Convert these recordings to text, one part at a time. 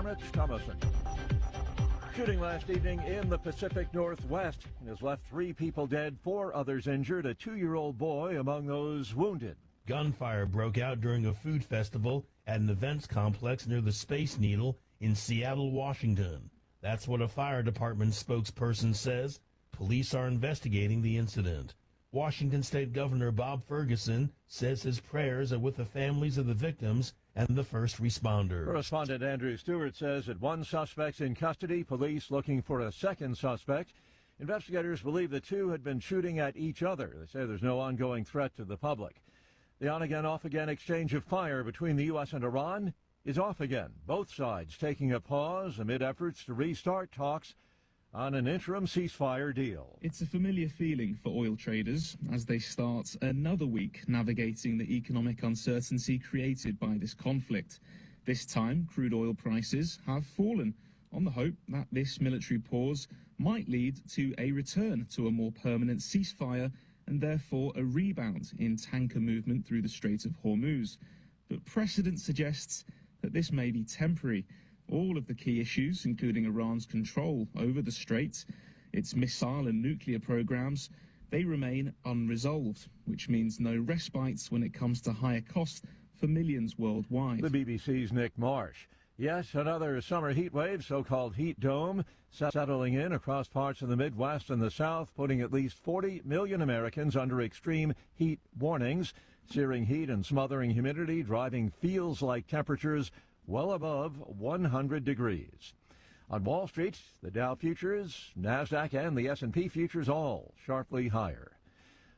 I'm Rich Thomason. Shooting last evening in the Pacific Northwest has left 3 people dead, 4 others injured, a 2-year-old boy among those wounded. Gunfire broke out during a food festival at an events complex near the Space Needle in Seattle, Washington. That's what a fire department spokesperson says. Police are investigating the incident. Washington State Governor Bob Ferguson says his prayers are with the families of the victims and the first responders. Correspondent Andrew Stewart says that 1 suspect's in custody, police looking for a 2nd suspect. Investigators believe the 2 had been shooting at each other. They say there's no ongoing threat to the public. The on-again, off-again exchange of fire between the U.S. and Iran is off again, both sides taking a pause amid efforts to restart talks on an interim ceasefire deal. It's a familiar feeling for oil traders as they start another week navigating the economic uncertainty created by this conflict. This time, crude oil prices have fallen on the hope that this military pause might lead to a return to a more permanent ceasefire and therefore a rebound in tanker movement through the Strait of Hormuz. But precedent suggests that this may be temporary. All of the key issues, including Iran's control over the strait, its missile and nuclear programs, they remain unresolved, which means no respite when it comes to higher costs for millions worldwide. The BBC's Nick Marsh. Yes, another summer heat wave, so-called heat dome, settling in across parts of the Midwest and the South, putting at least 40 million Americans under extreme heat warnings. Searing heat and smothering humidity, driving feels-like temperatures well above 100 degrees. On Wall Street, the Dow futures, NASDAQ, and the S&P futures all sharply higher.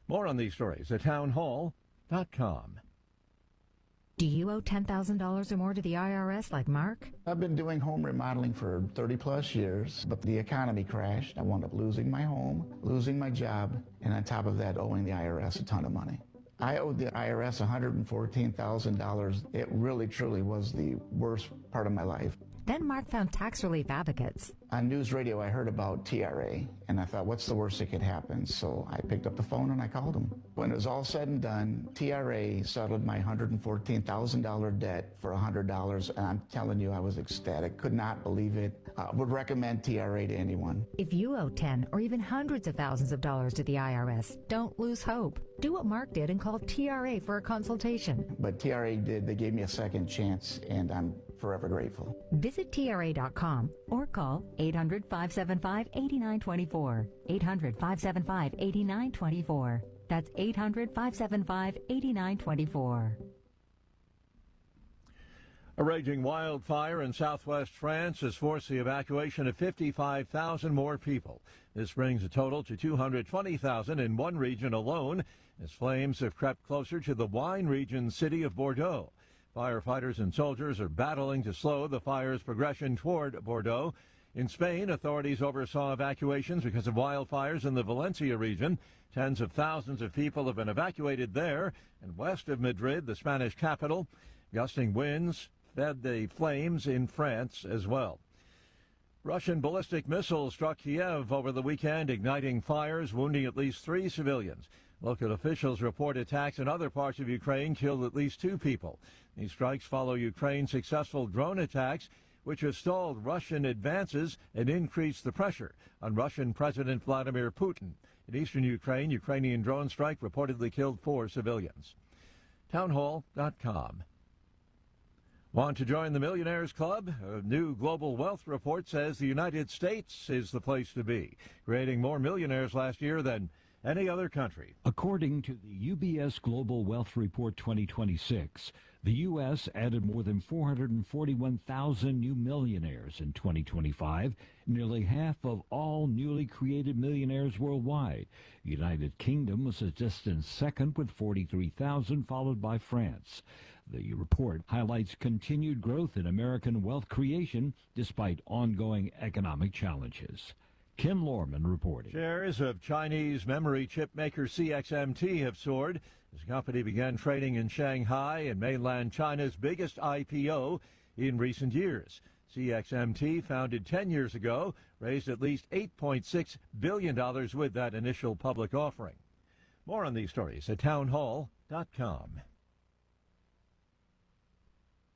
More on these stories at townhall.com. Do you owe $10,000 or more to the IRS like Mark? I've been doing home remodeling for 30-plus years, but the economy crashed. I wound up losing my home, losing my job, and on top of that, owing the IRS a ton of money. I owed the IRS $114,000. It really, truly was the worst part of my life. Then Mark found tax relief advocates. On news radio, I heard about TRA, and I thought, what's the worst that could happen? So I picked up the phone and I called them. When it was all said and done, TRA settled my $114,000 debt for $100, and I'm telling you, I was ecstatic. Could not believe it. Would recommend TRA to anyone. If you owe 10 or even hundreds of thousands of dollars to the IRS, don't lose hope. Do what Mark did and call TRA for a consultation. But TRA did. They gave me a second chance, and I'm forever grateful. Visit TRA.com or call 800-575-8924. 800-575-8924. That's 800-575-8924. A raging wildfire in southwest France has forced the evacuation of 55,000 more people. This brings the total to 220,000 in one region alone, as flames have crept closer to the wine region city of Bordeaux. Firefighters and soldiers are battling to slow the fire's progression toward Bordeaux. In Spain, authorities oversaw evacuations because of wildfires in the Valencia region. Tens of thousands of people have been evacuated there. And west of Madrid, the Spanish capital, gusting winds fed the flames in France as well. Russian ballistic missiles struck Kiev over the weekend, igniting fires, wounding at least 3 civilians. Local officials report attacks in other parts of Ukraine killed at least 2 people. These strikes follow Ukraine's successful drone attacks, which have stalled Russian advances and increased the pressure on Russian President Vladimir Putin. In eastern Ukraine, Ukrainian drone strike reportedly killed 4 civilians. Townhall.com. Want to join the Millionaires Club? A new global wealth report says the United States is the place to be, creating more millionaires last year than any other country. According to the UBS Global Wealth Report 2026, the U.S. added more than 441,000 new millionaires in 2025, nearly half of all newly created millionaires worldwide. The United Kingdom was a distant second with 43,000, followed by France. The report highlights continued growth in American wealth creation despite ongoing economic challenges. Ken Lorman reporting. Shares of Chinese memory chip maker CXMT have soared as the company began trading in Shanghai and mainland China's biggest IPO in recent years. CXMT, founded 10 years ago, raised at least $8.6 billion with that initial public offering. More on these stories at townhall.com.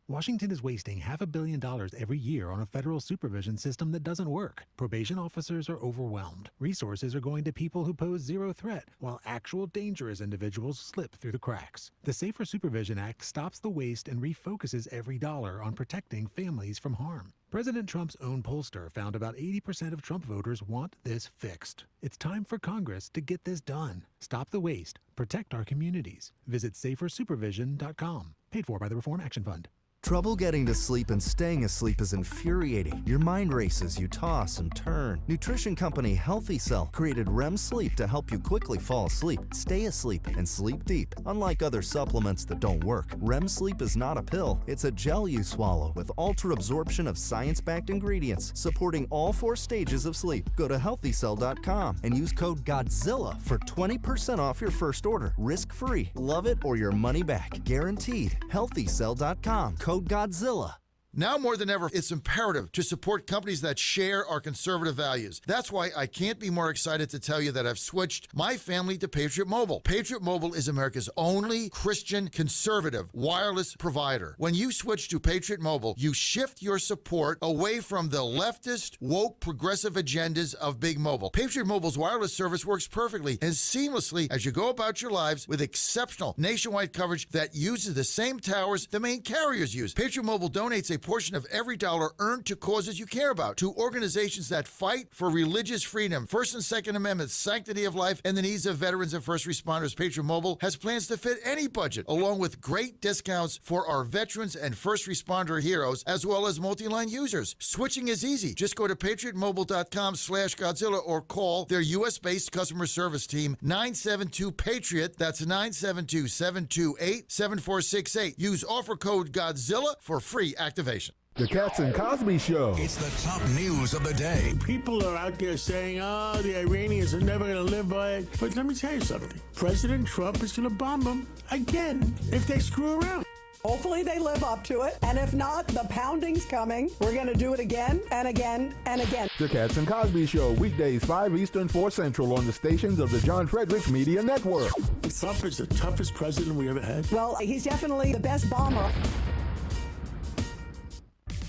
Washington is wasting $500 million every year on a federal supervision system that doesn't work. Probation officers are overwhelmed. Resources are going to people who pose zero threat, while actual dangerous individuals slip through the cracks. The Safer Supervision Act stops the waste and refocuses every dollar on protecting families from harm. President Trump's own pollster found about 80% of Trump voters want this fixed. It's time for Congress to get this done. Stop the waste. Protect our communities. Visit safersupervision.com. Paid for by the Reform Action Fund. Trouble getting to sleep and staying asleep is infuriating. Your mind races, you toss and turn. Nutrition company Healthy Cell created REM sleep to help you quickly fall asleep, stay asleep, and sleep deep. Unlike other supplements that don't work, REM sleep is not a pill. It's a gel you swallow with ultra absorption of science-backed ingredients supporting all 4 stages of sleep. Go to healthycell.com and use code GODZILLA for 20% off your first order. Risk-free. Love it or your money back. Guaranteed. Healthycell.com. Code Godzilla. Now more than ever, it's imperative to support companies that share our conservative values. That's why I can't be more excited to tell you that I've switched my family to Patriot Mobile. Patriot Mobile is America's only Christian conservative wireless provider. When you switch to Patriot Mobile, you shift your support away from the leftist, woke, progressive agendas of Big Mobile. Patriot Mobile's wireless service works perfectly and seamlessly as you go about your lives with exceptional nationwide coverage that uses the same towers the main carriers use. Patriot Mobile donates a portion of every dollar earned to causes you care about, to organizations that fight for religious freedom, First and Second Amendment, sanctity of life, and the needs of veterans and first responders. Patriot Mobile has plans to fit any budget, along with great discounts for our veterans and first responder heroes, as well as multi-line users. Switching is easy. Just go to patriotmobile.com/Godzilla or call their U.S.-based customer service team, 972-PATRIOT. That's 972-728-7468. Use offer code Godzilla for free activation. The Cats and Cosby Show. It's the top news of the day. People are out there saying, oh, the Iranians are never going to live by it. But let me tell you something. President Trump is going to bomb them again if they screw around. Hopefully they live up to it. And if not, the pounding's coming. We're going to do it again and again and again. The Cats and Cosby Show, weekdays 5 Eastern, 4 Central on the stations of the John Fredericks Media Network. Trump is the toughest president we ever had. Well, he's definitely the best bomber.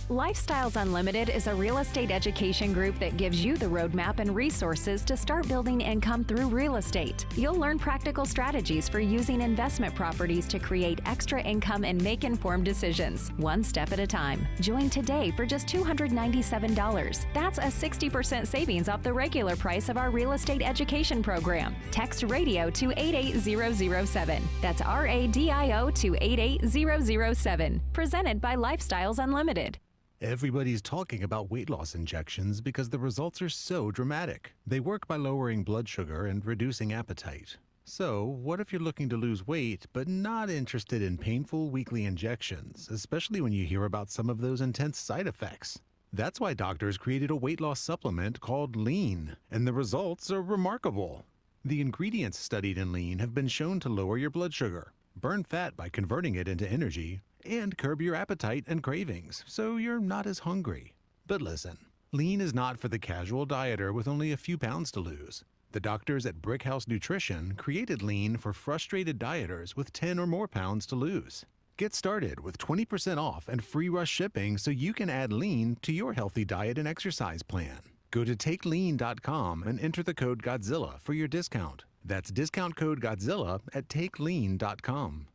Lifestyles Unlimited is a real estate education group that gives you the roadmap and resources to start building income through real estate. You'll learn practical strategies for using investment properties to create extra income and make informed decisions, one step at a time. Join today for just $297. That's a 60% savings off the regular price of our real estate education program. Text radio to 88007. That's RADIO to 88007. Presented by Lifestyles Unlimited. Everybody's talking about weight loss injections because the results are so dramatic. They work by lowering blood sugar and reducing appetite. So, what if you're looking to lose weight but not interested in painful weekly injections, especially when you hear about some of those intense side effects? That's why doctors created a weight loss supplement called Lean, and the results are remarkable. The ingredients studied in Lean have been shown to lower your blood sugar, burn fat by converting it into energy, and curb your appetite and cravings, so you're not as hungry. But listen, Lean is not for the casual dieter with only a few pounds to lose. The doctors at Brickhouse Nutrition created Lean for frustrated dieters with 10 or more pounds to lose. Get started with 20% off and free rush shipping so you can add Lean to your healthy diet and exercise plan. Go to takelean.com and enter the code Godzilla for your discount. That's discount code Godzilla at takelean.com.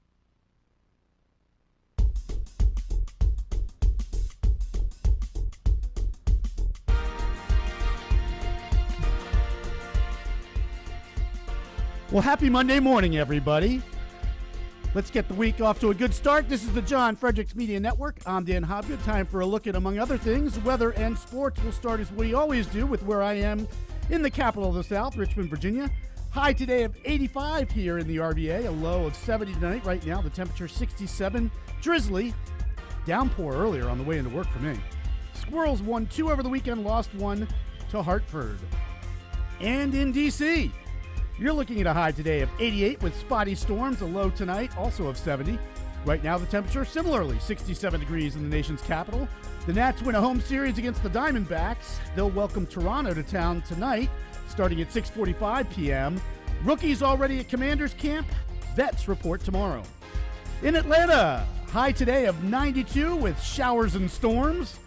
Well, happy Monday morning, everybody. Let's get the week off to a good start. This is the John Fredericks Media Network. I'm Dan Hobgood. Time for a look at, among other things, weather and sports. We'll start as we always do with where I am in the capital of the South, Richmond, Virginia. High today of 85 here in the RVA, a low of 70 tonight. Right now, the temperature 67. Drizzly. Downpour earlier on the way into work for me. Squirrels won 2 over the weekend, lost 1 to Hartford. And in D.C., you're looking at a high today of 88 with spotty storms, a low tonight, also of 70. Right now, the temperature similarly 67 degrees in the nation's capital. The Nats win a home series against the Diamondbacks. They'll welcome Toronto to town tonight, starting at 6:45 p.m. Rookies already at Commanders camp. Vets report tomorrow. In Atlanta, High today of 92 with showers and storms.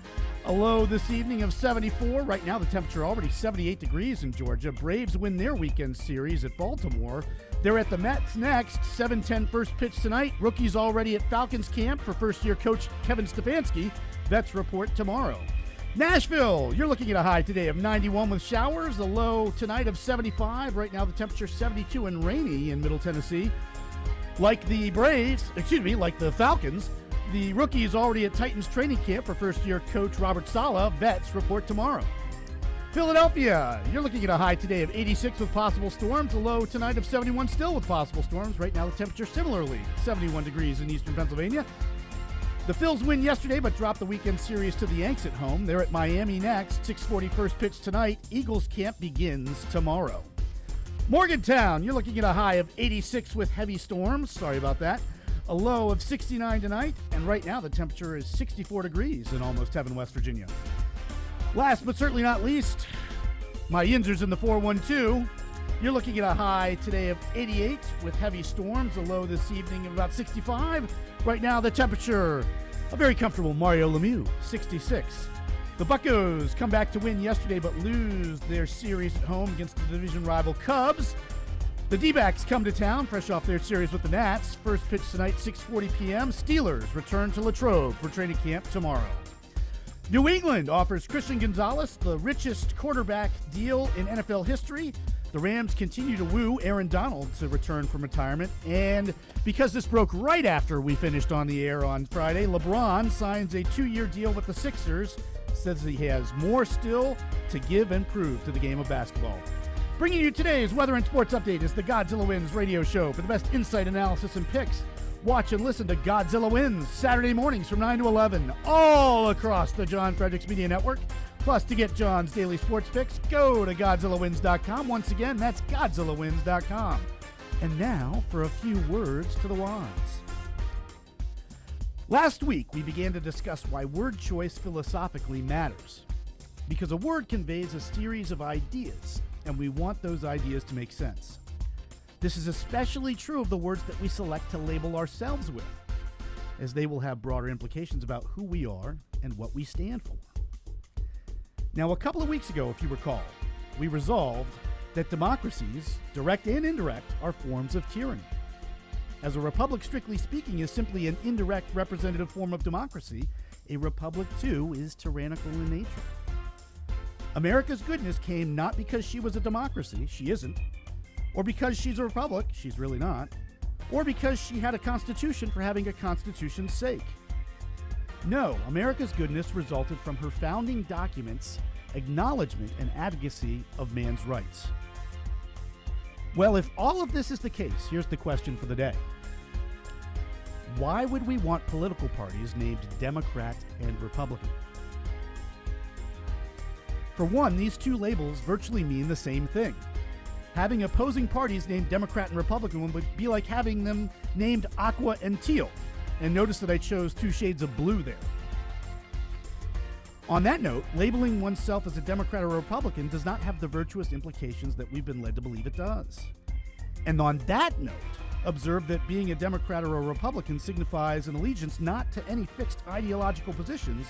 A low this evening of 74. Right now the temperature already 78 degrees in Georgia. Braves win their weekend series at Baltimore. They're at the Mets next. 7:10 first pitch tonight. Rookies already at Falcons camp for first-year coach Kevin Stefanski. Vets report tomorrow. Nashville, you're looking at a high today of 91 with showers. A low tonight of 75. Right now the temperature 72 and rainy in Middle Tennessee. Like the Falcons, the rookies already at Titans training camp for first-year coach Robert Saleh. Vets report tomorrow. Philadelphia, you're looking at a high today of 86 with possible storms. A low tonight of 71 still with possible storms. Right now the temperature similarly 71 degrees in eastern Pennsylvania. The Phils win yesterday but dropped the weekend series to the Yanks at home. They're at Miami next. 6:40 first pitch tonight. Eagles camp begins tomorrow. Morgantown, you're looking at a high of 86 with heavy storms. Sorry about that. A low of 69 tonight, and right now the temperature is 64 degrees in Almost Heaven, West Virginia. Last but certainly not least, my Yinzers in the 412. You're looking at a high today of 88 with heavy storms. A low this evening of about 65. Right now the temperature, a very comfortable Mario Lemieux, 66. The Buccos come back to win yesterday but lose their series at home against the division rival Cubs. The D-backs come to town fresh off their series with the Nats. First pitch tonight, 6:40 p.m. Steelers return to Latrobe for training camp tomorrow. New England offers Christian Gonzalez the richest quarterback deal in NFL history. The Rams continue to woo Aaron Donald to return from retirement. And because this broke right after we finished on the air on Friday, LeBron signs a 2-year deal with the Sixers. Says he has more still to give and prove to the game of basketball. Bringing you today's weather and sports update is the Godzilla Wins radio show. For the best insight, analysis, and picks, watch and listen to Godzilla Wins Saturday mornings from 9 to 11 all across the John Fredericks Media Network. Plus, to get John's daily sports picks, go to GodzillaWins.com. Once again, that's GodzillaWins.com. And now for a few words to the wise. Last week, we began to discuss why word choice philosophically matters. Because a word conveys a series of ideas, and we want those ideas to make sense. This is especially true of the words that we select to label ourselves with, as they will have broader implications about who we are and what we stand for. Now, a couple of weeks ago, if you recall, we resolved that democracies, direct and indirect, are forms of tyranny. As a republic, strictly speaking, is simply an indirect representative form of democracy, a republic, too, is tyrannical in nature. America's goodness came not because she was a democracy, she isn't, or because she's a republic, she's really not, or because she had a constitution for having a constitution's sake. No, America's goodness resulted from her founding documents' acknowledgement and advocacy of man's rights. Well, if all of this is the case, here's the question for the day. Why would we want political parties named Democrat and Republican? For one, these two labels virtually mean the same thing. Having opposing parties named Democrat and Republican would be like having them named Aqua and Teal. And notice that I chose 2 shades of blue there. On that note, labeling oneself as a Democrat or Republican does not have the virtuous implications that we've been led to believe it does. And on that note, observe that being a Democrat or a Republican signifies an allegiance not to any fixed ideological positions,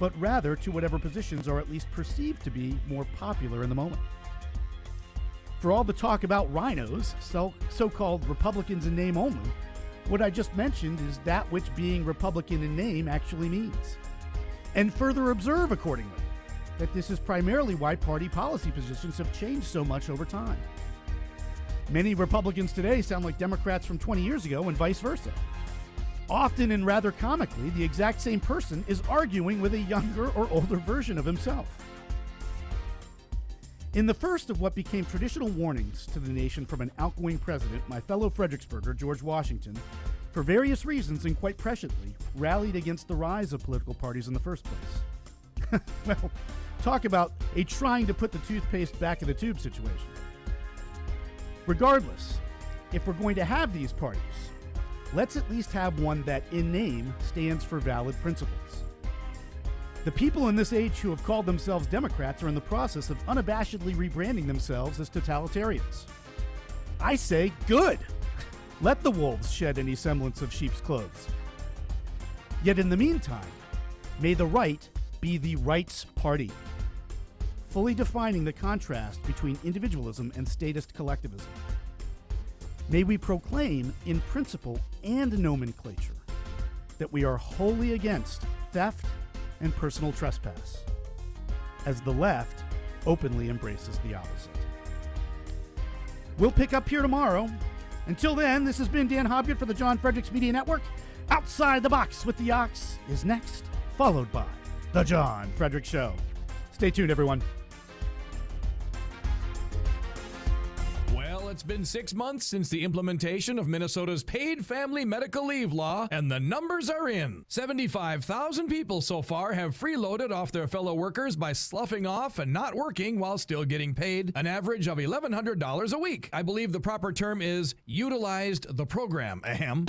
but rather to whatever positions are at least perceived to be more popular in the moment. For all the talk about rhinos, so-called Republicans in name only, what I just mentioned is that which being Republican in name actually means. And further observe, accordingly, that this is primarily why party policy positions have changed so much over time. Many Republicans today sound like Democrats from 20 years ago and vice versa. Often and rather comically, the exact same person is arguing with a younger or older version of himself. In the first of what became traditional warnings to the nation from an outgoing president, my fellow Fredericksburger, George Washington, for various reasons and quite presciently, rallied against the rise of political parties in the first place. Well, talk about a trying to put the toothpaste back in the tube situation. Regardless, if we're going to have these parties, let's at least have one that, in name, stands for valid principles. The people in this age who have called themselves Democrats are in the process of unabashedly rebranding themselves as totalitarians. I say, good! Let the wolves shed any semblance of sheep's clothes. Yet in the meantime, may the right be the rights party, fully defining the contrast between individualism and statist collectivism. May we proclaim in principle and nomenclature that we are wholly against theft and personal trespass, as the left openly embraces the opposite. We'll pick up here tomorrow. Until then, this has been Dan Hobgood for the John Fredericks Media Network. Outside the Box with the Ox is next, followed by The John Fredericks Show. Stay tuned, everyone. Well, it's been 6 months since the implementation of Minnesota's paid family medical leave law, and the numbers are in. 75,000 people so far have freeloaded off their fellow workers by sloughing off and not working while still getting paid an average of $1,100 a week. I believe the proper term is utilized the program. Ahem.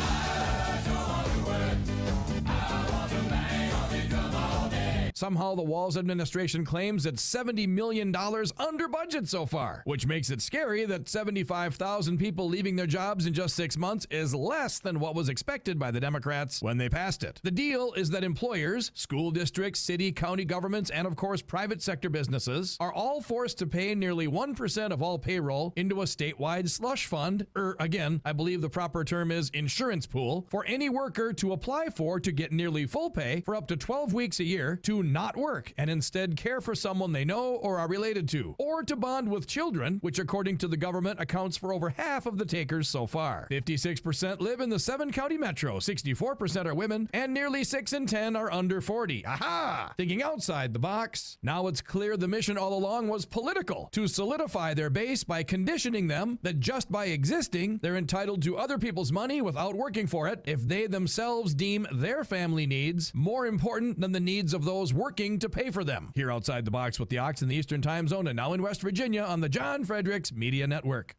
Somehow the Walz administration claims it's $70 million under budget so far, which makes it scary that 75,000 people leaving their jobs in just 6 months is less than what was expected by the Democrats when they passed it. The deal is that employers, school districts, city, county governments, and of course private sector businesses are all forced to pay nearly 1% of all payroll into a statewide slush fund, again, I believe the proper term is insurance pool, for any worker to apply for to get nearly full pay for up to 12 weeks a year to not work and instead care for someone they know or are related to, or to bond with children, which according to the government accounts for over half of the takers so far. 56% live in the 7-county metro, 64% are women, and nearly 6 in 10 are under 40. Aha! Thinking outside the box. Now it's clear the mission all along was political, to solidify their base by conditioning them that just by existing, they're entitled to other people's money without working for it if they themselves deem their family needs more important than the needs of those working to pay for them. Here outside the box with the Ox in the Eastern Time Zone and now in West Virginia on the John Fredericks Media Network.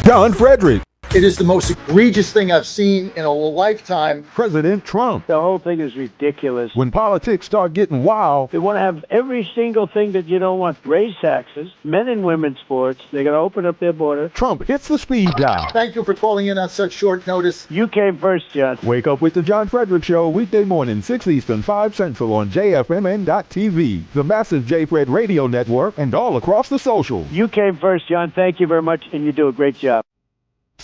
John Fredericks. It is the most egregious thing I've seen in a lifetime. President Trump. The whole thing is ridiculous. When politics start getting wild. They want to have every single thing that you don't want. Raise taxes, men and women's sports. They're going to open up their border. Trump hits the speed dial. Thank you for calling in on such short notice. You came first, John. Wake up with the John Fredericks Show weekday morning, 6 Eastern, 5 Central on JFMN.TV, the massive J-Fred radio network, and all across the social. You came first, John. Thank you very much, and you do a great job.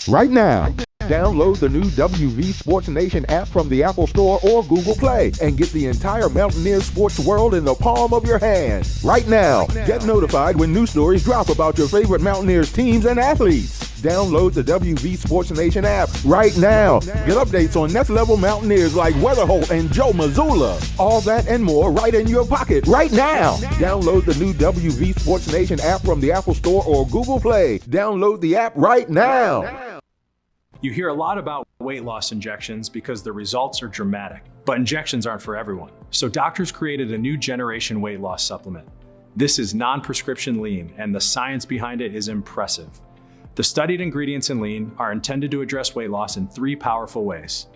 Right now, download the new WV Sports Nation app from the Apple Store or Google Play and get the entire Mountaineers sports world in the palm of your hand. Right now, get notified when new stories drop about your favorite Mountaineers teams and athletes. Download the WV Sports Nation app right now. Get updates on next-level Mountaineers like Weatherholt and Joe Mazzulla. All that and more right in your pocket right now. Download the new WV Sports Nation app from the Apple Store or Google Play. Download the app right now. You hear a lot about weight loss injections because the results are dramatic, but injections aren't for everyone. So doctors created a new generation weight loss supplement. This is non-prescription lean, and the science behind it is impressive. The studied ingredients in lean are intended to address weight loss in 3 powerful ways: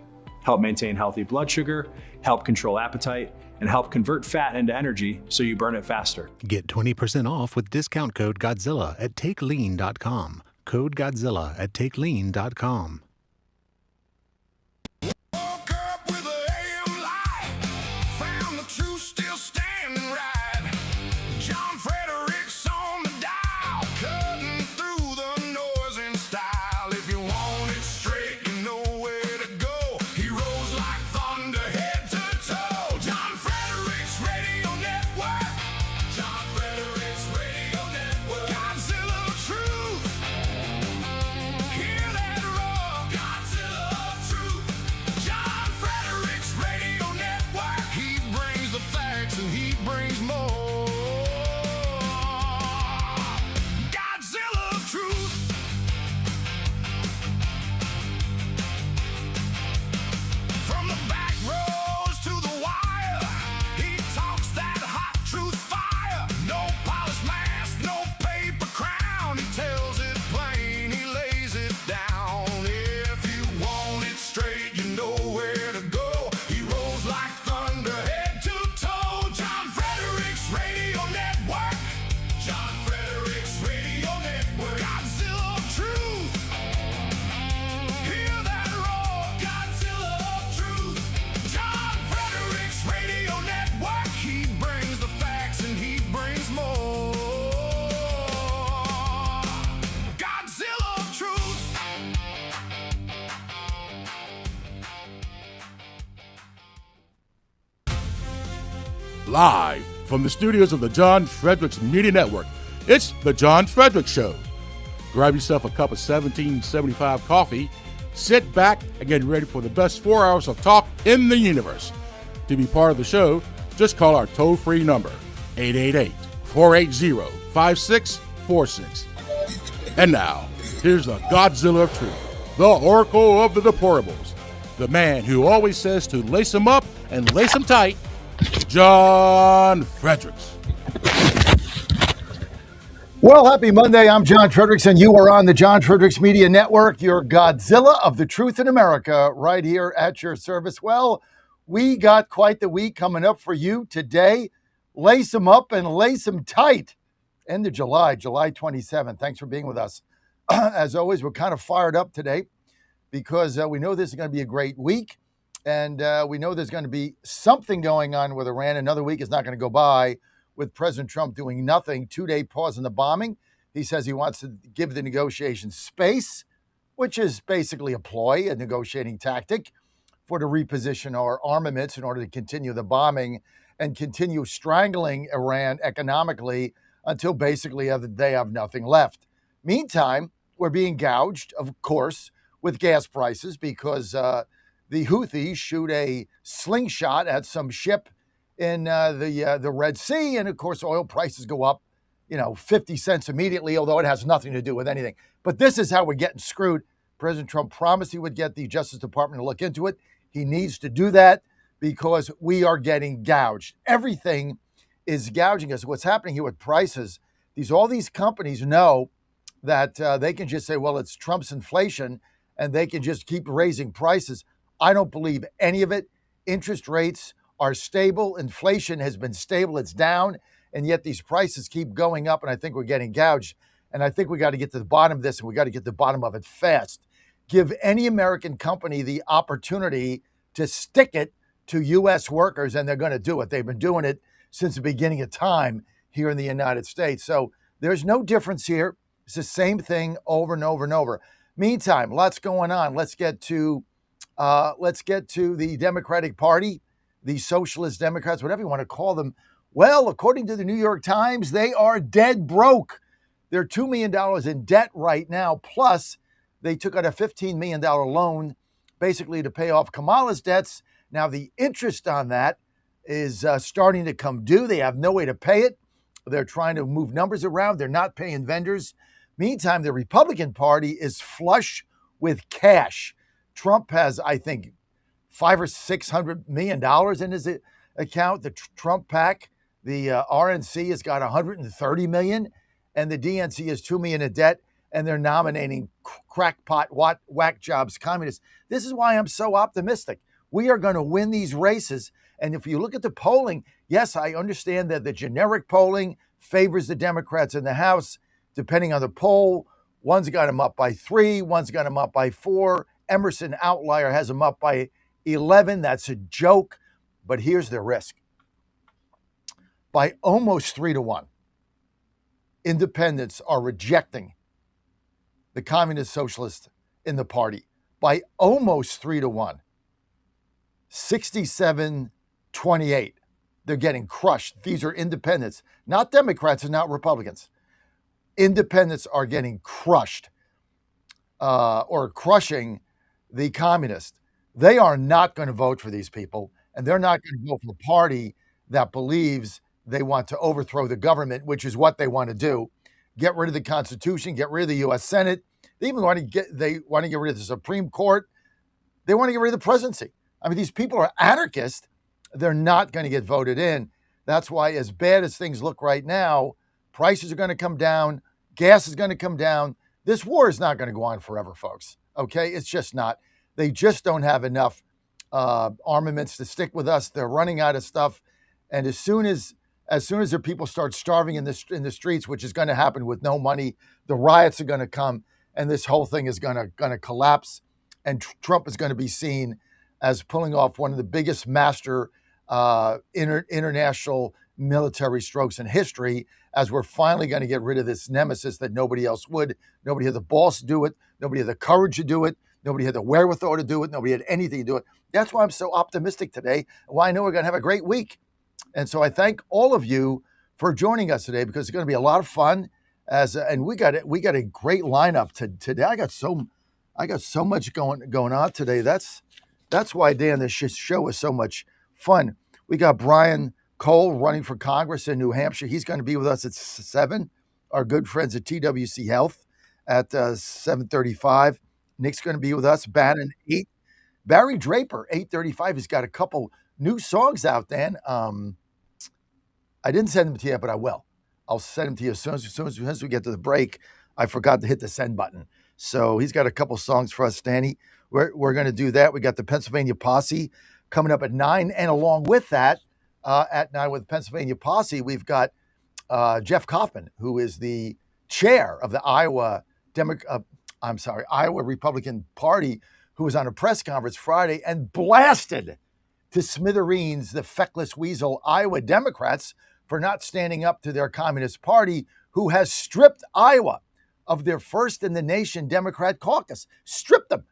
help maintain healthy blood sugar, help control appetite, and help convert fat into energy so you burn it faster. Get 20% off with discount code Godzilla at TakeLean.com. Code Godzilla at TakeLean.com. Where to go, he rolls like thunder, head to toe. John Fredericks live from the studios of the John Fredericks Media Network. It's the John Fredericks Show. Grab yourself a cup of 1775 coffee, sit back, and get ready for the best 4 hours of talk in the universe. To be part of the show, just call our toll-free number, 888-480-5646. And now, here's the Godzilla of Truth, the Oracle of the Deplorables, the man who always says to lace him up and lace him tight, John Fredericks. Well, happy Monday. I'm John Fredericks, and you are on the John Fredericks Media Network, your Godzilla of the Truth in America, right here at your service. Well, we got quite the week coming up for you today. Lace them up and lace them tight. End of July 27th. Thanks for being with us. As always, we're kind of fired up today because we know this is going to be a great week, and we know there's going to be something going on with Iran. Another week is not going to go by with President Trump doing nothing. 2-day pause in the bombing. He says he wants to give the negotiations space, which is basically a ploy, a negotiating tactic for to reposition our armaments in order to continue the bombing and continue strangling Iran economically until basically they have nothing left. Meantime, we're being gouged, of course, with gas prices because the Houthis shoot a slingshot at some ship in the Red Sea, and of course, oil prices go up, 50 cents immediately, although it has nothing to do with anything. But this is how we're getting screwed. President Trump promised he would get the Justice Department to look into it. He needs to do that because we are getting gouged. Everything is gouging us. What's happening here with prices, all these companies know that they can just say, well, it's Trump's inflation, and they can just keep raising prices. I don't believe any of it. Interest rates are stable. Inflation has been stable. It's down. And yet these prices keep going up, and I think we're getting gouged. And I think we got to get to the bottom of this, and we got to get to the bottom of it fast. Give any American company the opportunity to stick it to U.S. workers, and they're going to do it. They've been doing it since the beginning of time here in the United States. So there's no difference here. It's the same thing over and over and over. Meantime, lots going on. Let's get to the Democratic Party, the Socialist Democrats, whatever you want to call them. Well, according to the New York Times, they are dead broke. They're $2 million in debt right now, plus they took out a $15 million loan basically to pay off Kamala's debts. Now, the interest on that is starting to come due. They have no way to pay it. They're trying to move numbers around. They're not paying vendors. Meantime, the Republican Party is flush with cash. Trump has, I think, $500 or $600 million in his account. The Trump PAC, the RNC, has got $130 million, and the DNC is $2 million in debt, and they're nominating crackpot, whack jobs communists. This is why I'm so optimistic. We are going to win these races. And if you look at the polling, yes, I understand that the generic polling favors the Democrats in the House. Depending on the poll, one's got them up by 3, one's got them up by 4. Emerson Outlier has them up by 11. That's a joke. But here's the risk. By almost 3-1, independents are rejecting the communist socialists in the party. By almost 3-1, 67-28. They're getting crushed. These are independents, not Democrats and not Republicans. Independents are getting crushed or crushing the communists. They are not going to vote for these people, and they're not going to vote for a party that believes they want to overthrow the government, which is what they want to do. Get rid of the Constitution, get rid of the U.S. Senate. They even want to get rid of the Supreme Court. They want to get rid of the presidency. I mean, these people are anarchists. They're not going to get voted in. That's why, as bad as things look right now, prices are going to come down. Gas is going to come down. This war is not going to go on forever, folks. Okay? It's just not. They just don't have enough armaments to stick with us. They're running out of stuff. And as soon as their people start starving in the streets, which is going to happen with no money, the riots are going to come, and this whole thing is going to collapse. And Trump is going to be seen as pulling off one of the biggest master international military strokes in history, as we're finally going to get rid of this nemesis that nobody else would. Nobody had the balls to do it. Nobody had the courage to do it. Nobody had the wherewithal to do it. Nobody had anything to do it. That's why I'm so optimistic today, why I know we're going to have a great week. And so I thank all of you for joining us today, because it's going to be a lot of fun. And we got a great lineup today. I got so much going on today. That's why, Dan, this show is so much fun. We got Brian Cole running for Congress in New Hampshire. He's going to be with us at 7. Our good friends at TWC Health at 7:35. Nick's going to be with us. Bannon 8. Barry Draper 8:35. He's got a couple new songs out. Dan, I didn't send them to you yet, but I will. I'll send them to you as soon as we get to the break. I forgot to hit the send button. So he's got a couple songs for us, Danny. We're going to do that. We got the Pennsylvania Posse coming up at 9. And along with that, at 9 with Pennsylvania Posse, we've got Jeff Kaufman, who is the chair of the Iowa Republican Party, who was on a press conference Friday and blasted to smithereens the feckless weasel Iowa Democrats for not standing up to their Communist Party, who has stripped Iowa of their first in the nation Democrat caucus. Stripped them.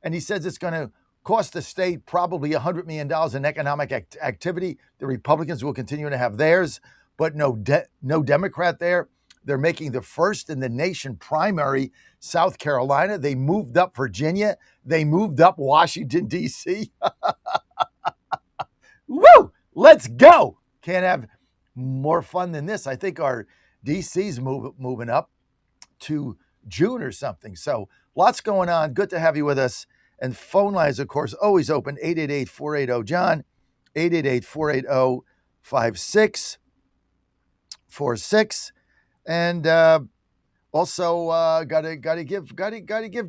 And he says it's going to cost the state probably $100 million in economic activity. The Republicans will continue to have theirs, but no Democrat there. They're making the first in the nation primary South Carolina. They moved up Virginia. They moved up Washington, D.C. Woo! Let's go. Can't have more fun than this. I think our DC's moving up to June or something. So lots going on. Good to have you with us. And phone lines, of course, always open. 888-480-JOHN, 888-480-5646. And also gotta give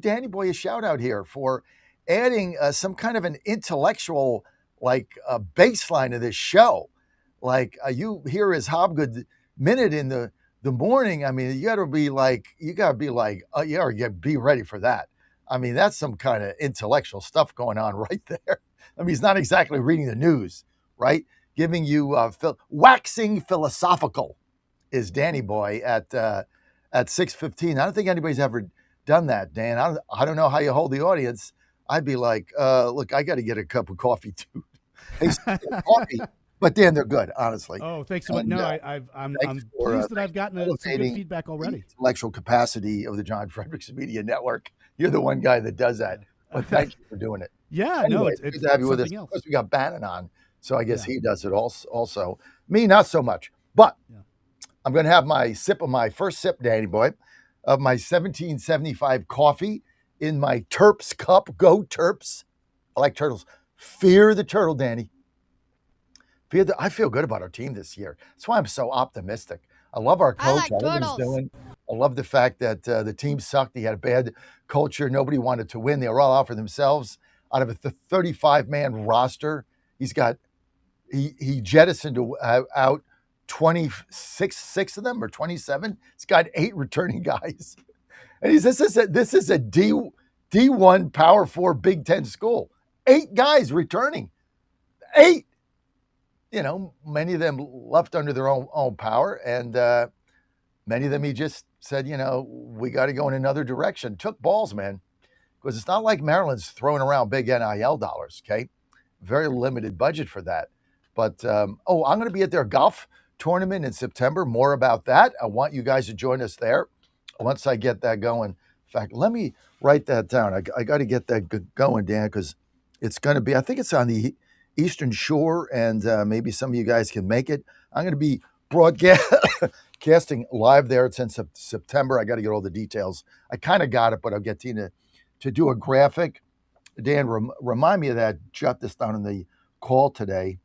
Danny Boy a shout out here for adding some kind of an intellectual baseline to this show. You hear his Hobgood Minute in the morning. I mean, you gotta be ready for that. I mean, that's some kind of intellectual stuff going on right there. I mean, he's not exactly reading the news, right? Giving you waxing philosophical is Danny Boy at 6:15. I don't think anybody's ever done that, Dan. I don't know how you hold the audience. I'd be like, look, I got to get a cup of coffee too. Coffee, but Dan, they're good, honestly. Oh, thanks so much. No, I'm pleased that I've gotten some good feedback already. The intellectual capacity of the John Fredericks Media Network. You're the one guy that does that. But thank you for doing it. Yeah, anyway, it's good to have you with us. Of course, we got Bannon on, so I guess he does it also. Me, not so much. But I'm going to have my first sip, Danny Boy, of my 1775 coffee in my Terps cup. Go Terps. I like turtles. Fear the turtle, Danny. I feel good about our team this year. That's why I'm so optimistic. I love our coach. I love what he's doing. I love the fact that the team sucked. He had a bad culture. Nobody wanted to win. They were all out for themselves. Out of a 35-man roster, he jettisoned out 26 of them or 27. He's got 8 returning guys. And this is a D1 Power 4 Big Ten school. 8 guys returning. 8. Many of them left under their own power, and many of them he just said, we got to go in another direction. Took balls, man, because it's not like Maryland's throwing around big NIL dollars, okay? Very limited budget for that. But, I'm going to be at their golf tournament in September. More about that. I want you guys to join us there once I get that going. In fact, let me write that down. I got to get that going, Dan, because it's going to be, I think it's on the Eastern Shore, and maybe some of you guys can make it. I'm going to be broadcasting live there. It's in September. I got to get all the details. I kind of got it, but I'll get Tina to do a graphic. Dan, remind me of that. Jot this down in the call today.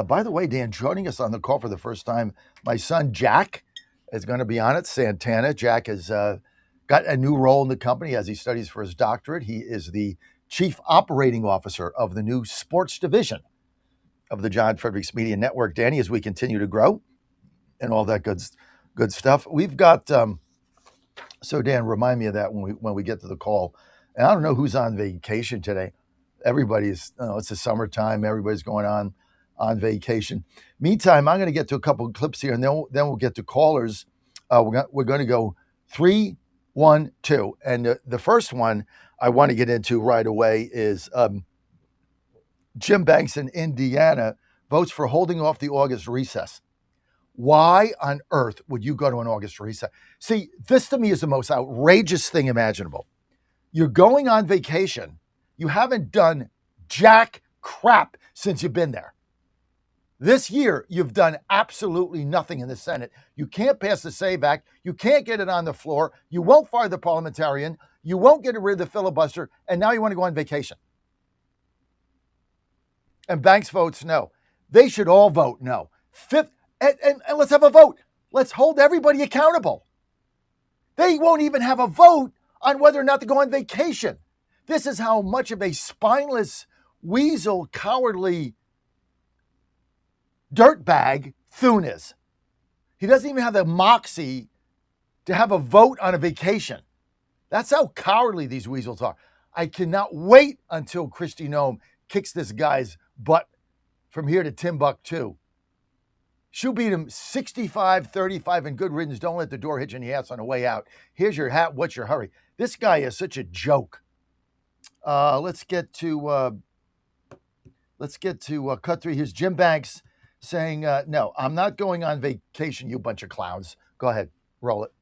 By the way, Dan, joining us on the call for the first time, my son Jack is going to be on it. Santana. Jack has got a new role in the company as he studies for his doctorate. He is the Chief Operating Officer of the new sports division of the John Fredericks Media Network. Danny, as we continue to grow and all that good stuff. We've got, so Dan, remind me of that when we get to the call. And I don't know who's on vacation today. Everybody's, it's the summertime. Everybody's going on vacation. Meantime, I'm going to get to a couple of clips here, and then we'll get to callers. We're going to go 3, 1, 2. And the first one I want to get into right away is Jim Banks in Indiana votes for holding off the August recess. Why on earth would you go to an August recess? See, this to me is the most outrageous thing imaginable. You're going on vacation. You haven't done jack crap since you've been there. This year, you've done absolutely nothing in the Senate. You can't pass the SAVE Act. You can't get it on the floor. You won't fire the parliamentarian. You won't get rid of the filibuster. And now you want to go on vacation. And Banks votes no. They should all vote no. And let's have a vote. Let's hold everybody accountable. They won't even have a vote on whether or not to go on vacation. This is how much of a spineless, weasel, cowardly dirtbag Thune is. He doesn't even have the moxie to have a vote on a vacation. That's how cowardly these weasels are. I cannot wait until Kristi Noem kicks this guy's butt from here to Timbuktu. She'll beat him 65-35 and good riddance. Don't let the door hit you in the ass on the way out. Here's your hat. What's your hurry? This guy is such a joke. Let's get to cut through. Here's Jim Banks saying, no, I'm not going on vacation, you bunch of clowns. Go ahead. Roll it.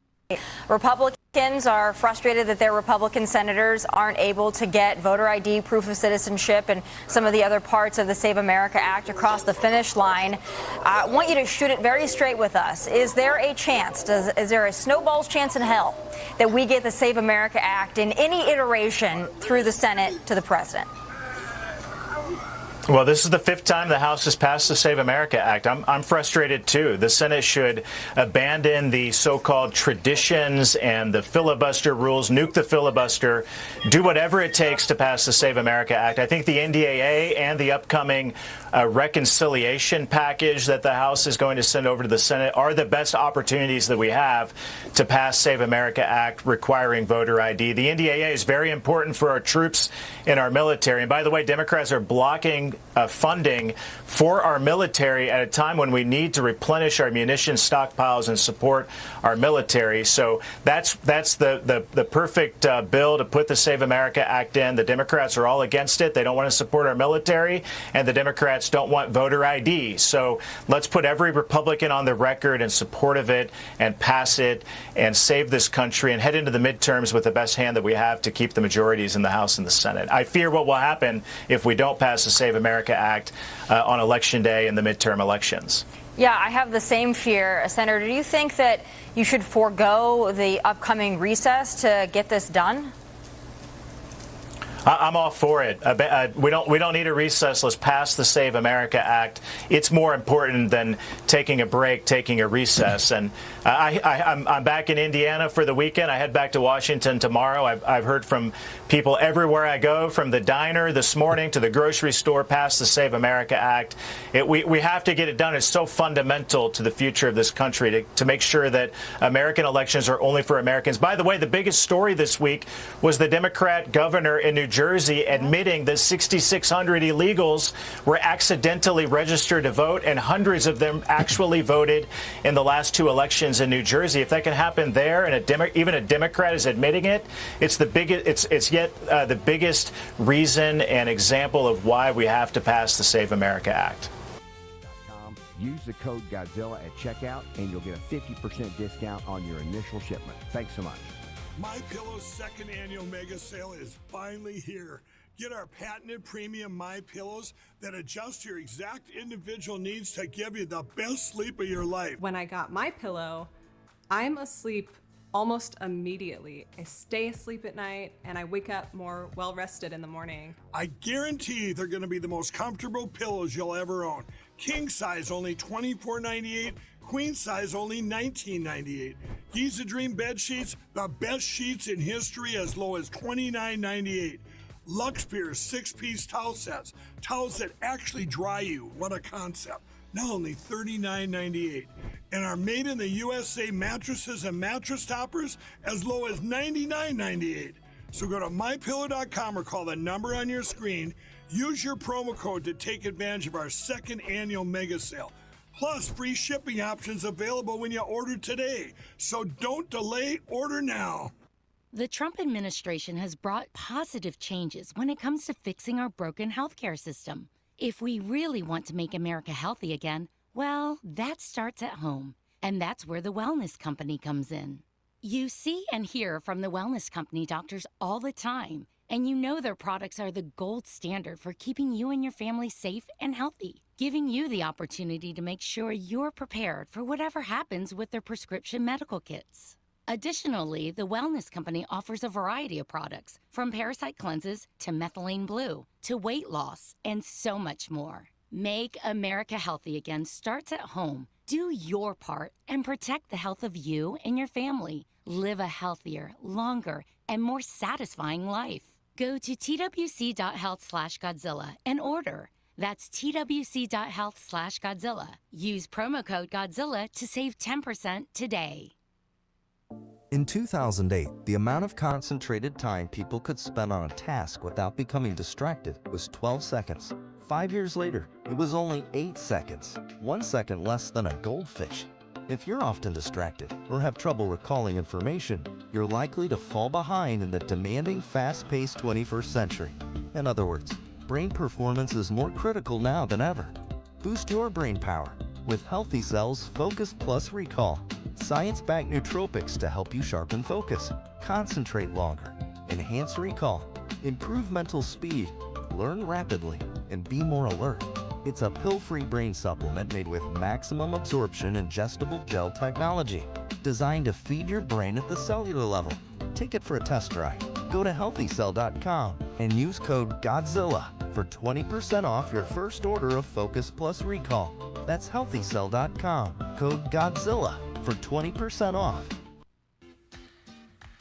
Republicans are frustrated that their Republican senators aren't able to get voter ID, proof of citizenship, and some of the other parts of the Save America Act across the finish line. I want you to shoot it very straight with us. Is there a chance, is there a snowball's chance in hell that we get the Save America Act in any iteration through the Senate to the president? Well, this is the fifth time the House has passed the Save America Act. I'm frustrated, too. The Senate should abandon the so-called traditions and the filibuster rules, nuke the filibuster, do whatever it takes to pass the Save America Act. I think the NDAA and the upcoming reconciliation package that the House is going to send over to the Senate are the best opportunities that we have to pass Save America Act requiring voter ID. The NDAA is very important for our troops and our military. And by the way, Democrats are blocking funding for our military at a time when we need to replenish our munition stockpiles and support our military. So that's the perfect bill to put the Save America Act in. The Democrats are all against it. They don't want to support our military, and the Democrats don't want voter ID. So let's put every Republican on the record in support of it and pass it and save this country and head into the midterms with the best hand that we have to keep the majorities in the House and the Senate. I fear what will happen if we don't pass the Save America Act on Election Day in the midterm elections. Yeah, I have the same fear. Senator, do you think that you should forego the upcoming recess to get this done? I'm all for it. We don't need a recess. Let's pass the Save America Act. It's more important than taking a break, taking a recess. And I'm back in Indiana for the weekend. I head back to Washington tomorrow. I've heard from people everywhere I go, from the diner this morning to the grocery store, pass the Save America Act. We have to get it done. It's so fundamental to the future of this country to make sure that American elections are only for Americans. By the way, the biggest story this week was the Democrat governor in New Jersey admitting that 6,600 illegals were accidentally registered to vote, and hundreds of them actually voted in the last two elections in New Jersey. If that can happen there, and even a Democrat is admitting it, it's the biggest. It's yet the biggest reason and example of why we have to pass the Save America Act. Use the code Godzilla at checkout, and you'll get a 50% discount on your initial shipment. Thanks so much. MyPillow's second annual mega sale is finally here. Get our patented premium MyPillows that adjust your exact individual needs to give you the best sleep of your life. When I got MyPillow, I'm asleep almost immediately. I stay asleep at night and I wake up more well-rested in the morning. I guarantee they're going to be the most comfortable pillows you'll ever own. King size only $24.98. Queen size only $19.98. Giza Dream bed sheets, the best sheets in history, as low as $29.98. Lux Pierce 6-piece towel sets, towels that actually dry you. What a concept. Now only $39.98. And our made in the USA mattresses and mattress toppers as low as $99.98. So go to mypillow.com or call the number on your screen. Use your promo code to take advantage of our second annual mega sale. Plus, free shipping options available when you order today. So don't delay, order now. The Trump administration has brought positive changes when it comes to fixing our broken healthcare system. If we really want to make America healthy again, well, that starts at home. And that's where the Wellness Company comes in. You see and hear from the Wellness Company doctors all the time, and you know their products are the gold standard for keeping you and your family safe and healthy, giving you the opportunity to make sure you're prepared for whatever happens with their prescription medical kits. Additionally, the Wellness Company offers a variety of products, from parasite cleanses to methylene blue to weight loss and so much more. Make America healthy again starts at home. Do your part and protect the health of you and your family. Live a healthier, longer, and more satisfying life. Go to twc.health/Godzilla and order. That's twc.health/Godzilla. Use promo code Godzilla to save 10% today. In 2008, the amount of concentrated time people could spend on a task without becoming distracted was 12 seconds. 5 years later, it was only 8 seconds, 1 second less than a goldfish. If you're often distracted or have trouble recalling information, you're likely to fall behind in the demanding, fast-paced 21st century. In other words, brain performance is more critical now than ever. Boost your brain power with Healthy Cells Focus Plus Recall. Science-backed nootropics to help you sharpen focus, concentrate longer, enhance recall, improve mental speed, learn rapidly, and be more alert. It's a pill-free brain supplement made with maximum absorption ingestible gel technology, designed to feed your brain at the cellular level. Take it for a test drive. Go to healthycell.com and use code GODZILLA for 20% off your first order of Focus Plus Recall. That's healthycell.com, code GODZILLA for 20% off.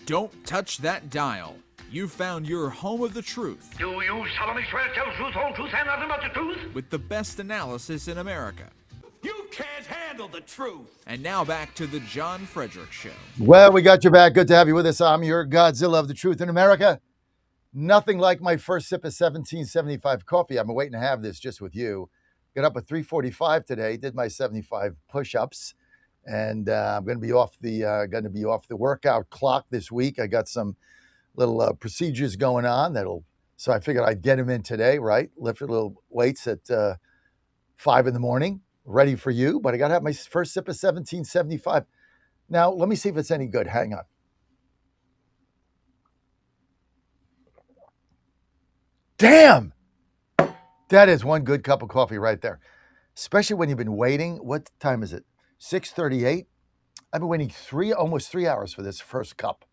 Don't touch that dial. You found your home of the truth. Do you solemnly swear to tell the truth, whole truth, and nothing but the truth? With the best analysis in America. You can't handle the truth. And now back to the John Fredericks Show. Well, we got you back. Good to have you with us. I'm your Godzilla of the Truth in America. Nothing like my first sip of 1775 coffee. I've been waiting to have this just with you. Got up at 3:45 today. Did my 75 push-ups, and I'm going to be off the workout clock this week. I got some little procedures going on so I figured I'd get them in today, right? Lift a little weights at 5 in the morning, ready for you. But I got to have my first sip of 1775. Now, let me see if it's any good. Hang on. Damn! That is one good cup of coffee right there. Especially when you've been waiting. What time is it? 6:38. I've been waiting almost 3 hours for this first cup.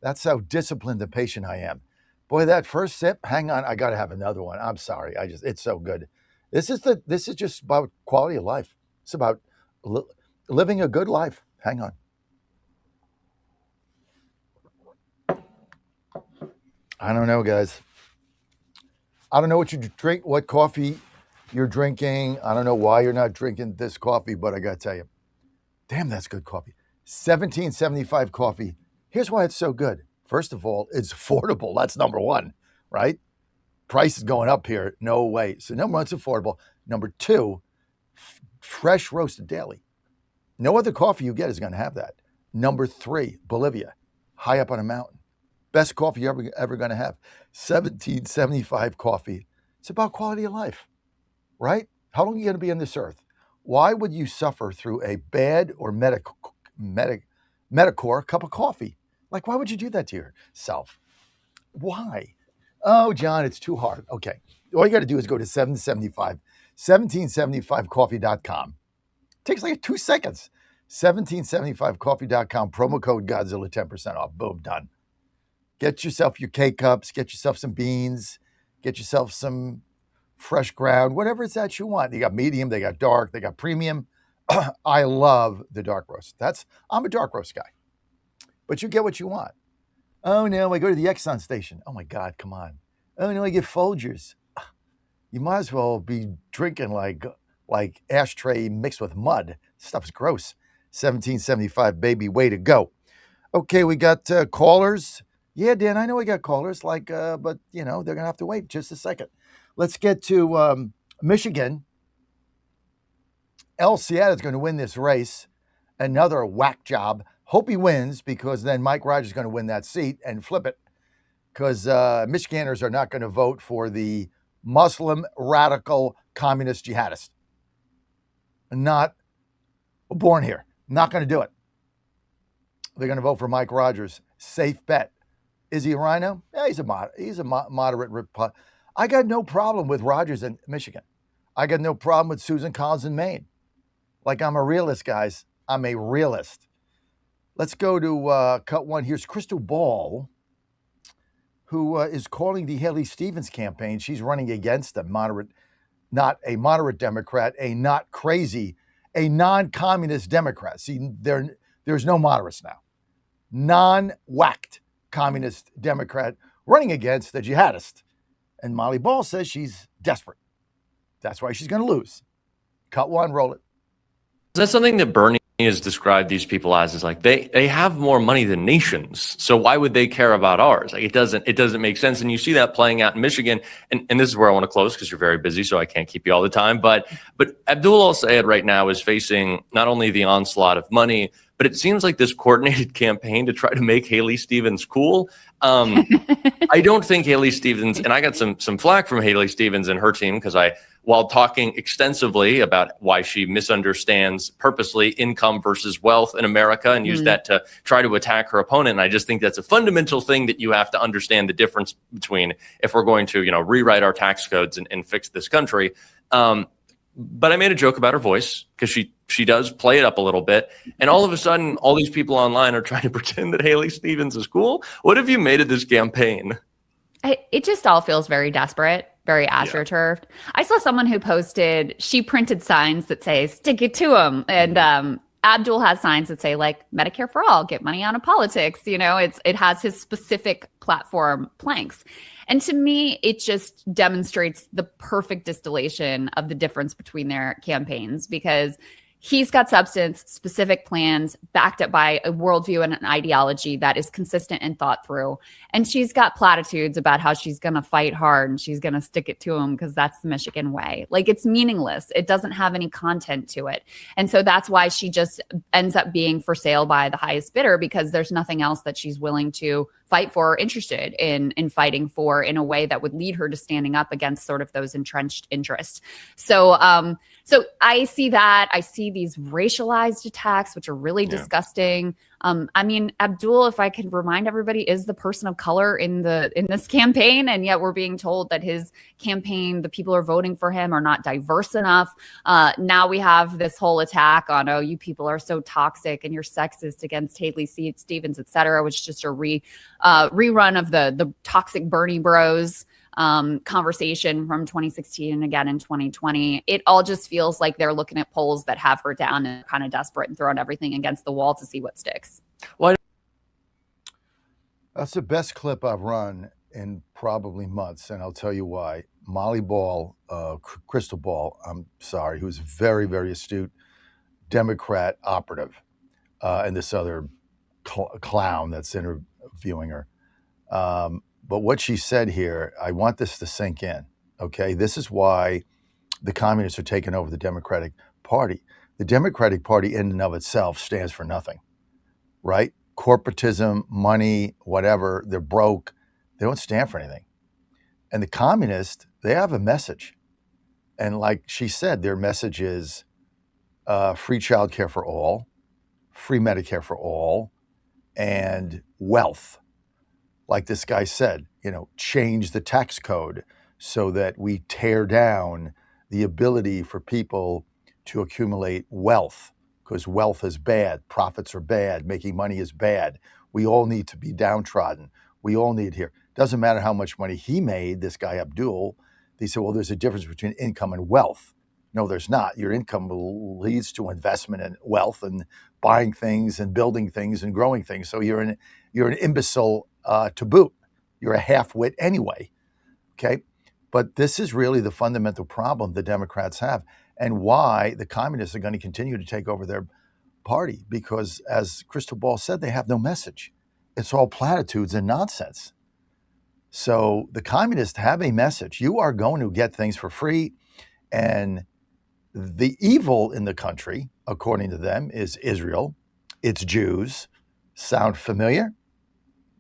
That's how disciplined and patient I am. Boy, that first sip, hang on, I got to have another one. I'm sorry. It's so good. This is just about quality of life. It's about living a good life. Hang on. I don't know, guys. I don't know what you drink, what coffee you're drinking. I don't know why you're not drinking this coffee, but I got to tell you, damn, that's good coffee. 1775 coffee. Here's why it's so good. First of all, it's affordable. That's number one, right? Price is going up here. No way. So number one, it's affordable. Number two, fresh roasted daily. No other coffee you get is going to have that. Number three, Bolivia, high up on a mountain. Best coffee you're ever going to have. 1775 coffee. It's about quality of life, right? How long are you going to be on this earth? Why would you suffer through a bad or Medicore cup of coffee? Like, why would you do that to yourself? Why? Oh, John, it's too hard. Okay. All you got to do is go to 1775coffee.com. Takes like 2 seconds. 1775coffee.com, promo code Godzilla, 10% off. Boom, done. Get yourself your K-Cups, get yourself some beans, get yourself some fresh ground, whatever it's that you want. They got medium, they got dark, they got premium. I love the dark roast. I'm a dark roast guy. But you get what you want. Oh, no, I go to the Exxon station. Oh, my God, come on. Oh, no, I get Folgers. You might as well be drinking like ashtray mixed with mud. Stuff's gross. 1775, baby, way to go. Okay, we got callers. Yeah, Dan, I know we got callers, but, they're going to have to wait just a second. Let's get to Michigan. El Seattle is going to win this race. Another whack job. Hope he wins, because then Mike Rogers is going to win that seat and flip it, because Michiganders are not going to vote for the Muslim radical communist jihadist. Not born here. Not going to do it. They're going to vote for Mike Rogers. Safe bet. Is he a rhino? Yeah, he's a moderate Republican. I got no problem with Rogers in Michigan. I got no problem with Susan Collins in Maine. Like, I'm a realist, guys. I'm a realist. Let's go to cut one. Here's Crystal Ball, who is calling the Haley Stevens campaign. She's running against a moderate, not a moderate Democrat, a not crazy, a non-communist Democrat. See, there's no moderates now. Non-whacked communist Democrat running against the jihadist. And Molly Ball says she's desperate. That's why she's going to lose. Cut one, roll it. That's something that Bernie has described these people as, is like they have more money than nations. So why would they care about ours? Like, it doesn't make sense. And you see that playing out in Michigan. And this is where I want to close because you're very busy, so I can't keep you all the time. But Abdul al-Sayed right now is facing not only the onslaught of money, but it seems like this coordinated campaign to try to make Haley Stevens cool. I don't think Haley Stevens, and I got some flack from Haley Stevens and her team because while talking extensively about why she misunderstands purposely income versus wealth in America and used that to try to attack her opponent. And I just think that's a fundamental thing that you have to understand the difference between if we're going to, rewrite our tax codes and fix this country. But I made a joke about her voice because she does play it up a little bit. And all of a sudden, all these people online are trying to pretend that Haley Stevens is cool. What have you made of this campaign? It just all feels very desperate, very astroturfed. I saw someone who posted, she printed signs that say, stick it to them. And Abdul has signs that say, like, Medicare for all, get money out of politics. It has his specific platform planks. And to me, it just demonstrates the perfect distillation of the difference between their campaigns, because he's got substance, specific plans backed up by a worldview and an ideology that is consistent and thought through. And she's got platitudes about how she's going to fight hard and she's going to stick it to him because that's the Michigan way. Like, it's meaningless. It doesn't have any content to it. And so that's why she just ends up being for sale by the highest bidder, because there's nothing else that she's willing to fight for or interested in fighting for in a way that would lead her to standing up against sort of those entrenched interests. So I see that. I see these racialized attacks, which are really disgusting. Abdul, if I could remind everybody, is the person of color in this campaign, and yet we're being told that his campaign, the people who are voting for him, are not diverse enough. Now we have this whole attack on, oh, you people are so toxic and you're sexist against Haley Stevens, et cetera, which is just a rerun of the toxic Bernie bros conversation from 2016 and again in 2020. It all just feels like they're looking at polls that have her down and kind of desperate and throwing everything against the wall to see what sticks. That's the best clip I've run in probably months, and I'll tell you why. Molly Ball, Crystal Ball, I'm sorry, who's a very, very astute Democrat operative, and this other clown that's interviewing her. But what she said here, I want this to sink in, okay? This is why the communists are taking over the Democratic Party. The Democratic Party in and of itself stands for nothing, right? Corporatism, money, whatever, they're broke. They don't stand for anything. And the communists, they have a message. And like she said, their message is free childcare for all, free Medicare for all, and wealth. Like this guy said, change the tax code so that we tear down the ability for people to accumulate wealth, because wealth is bad, profits are bad, making money is bad. We all need to be downtrodden. We all need here. Doesn't matter how much money he made, this guy Abdul. They said, well, there's a difference between income and wealth. No, there's not. Your income leads to investment and wealth and buying things and building things and growing things. So you're an imbecile to boot. You're a half-wit anyway, okay? But this is really the fundamental problem the Democrats have, and why the communists are going to continue to take over their party, because as Crystal Ball said, they have no message. It's all platitudes and nonsense. So the communists have a message. You are going to get things for free, and the evil in the country, according to them, is Israel. It's Jews. Sound familiar?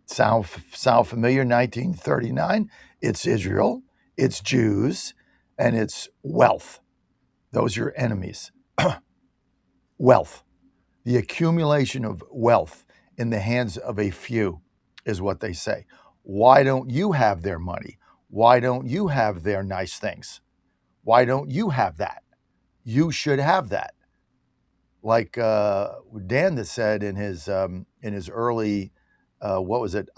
Sound familiar? 1939. It's Israel. it's Jews, and it's wealth. Those are your enemies. Wealth. The accumulation of wealth in the hands of a few is what they say. Why don't you have their money? Why don't you have their nice things? Why don't you have that? You should have that. Like Dan that said in his early, what was it,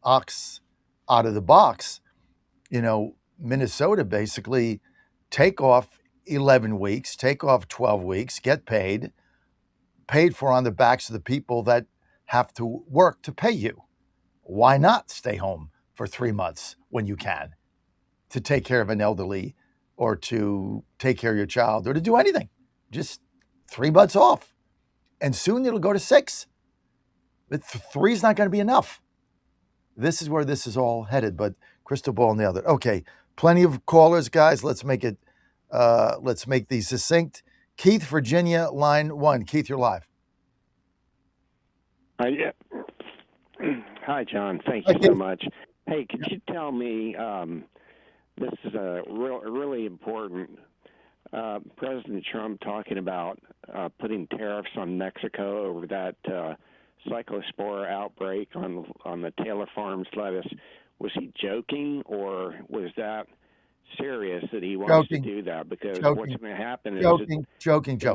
Ox out of the box, Minnesota basically take off 11 weeks, take off 12 weeks, get paid for on the backs of the people that have to work to pay you. Why not stay home for 3 months when you can to take care of an elderly or to take care of your child or to do anything? Just 3 months off. And soon it'll go to 6. But 3 is not going to be enough. This is where this is all headed, but crystal ball nailed it. Okay, plenty of callers, guys. Let's make these succinct. Keith, Virginia, line 1. Keith, you're live. Yeah. Hi, John. Thank you so much. Hey, could you tell me, this is a really important, President Trump talking about putting tariffs on Mexico over that cyclospora outbreak on the Taylor Farms lettuce. Was he joking, or was that serious that he wants to do that? Because what's going to happen is joking.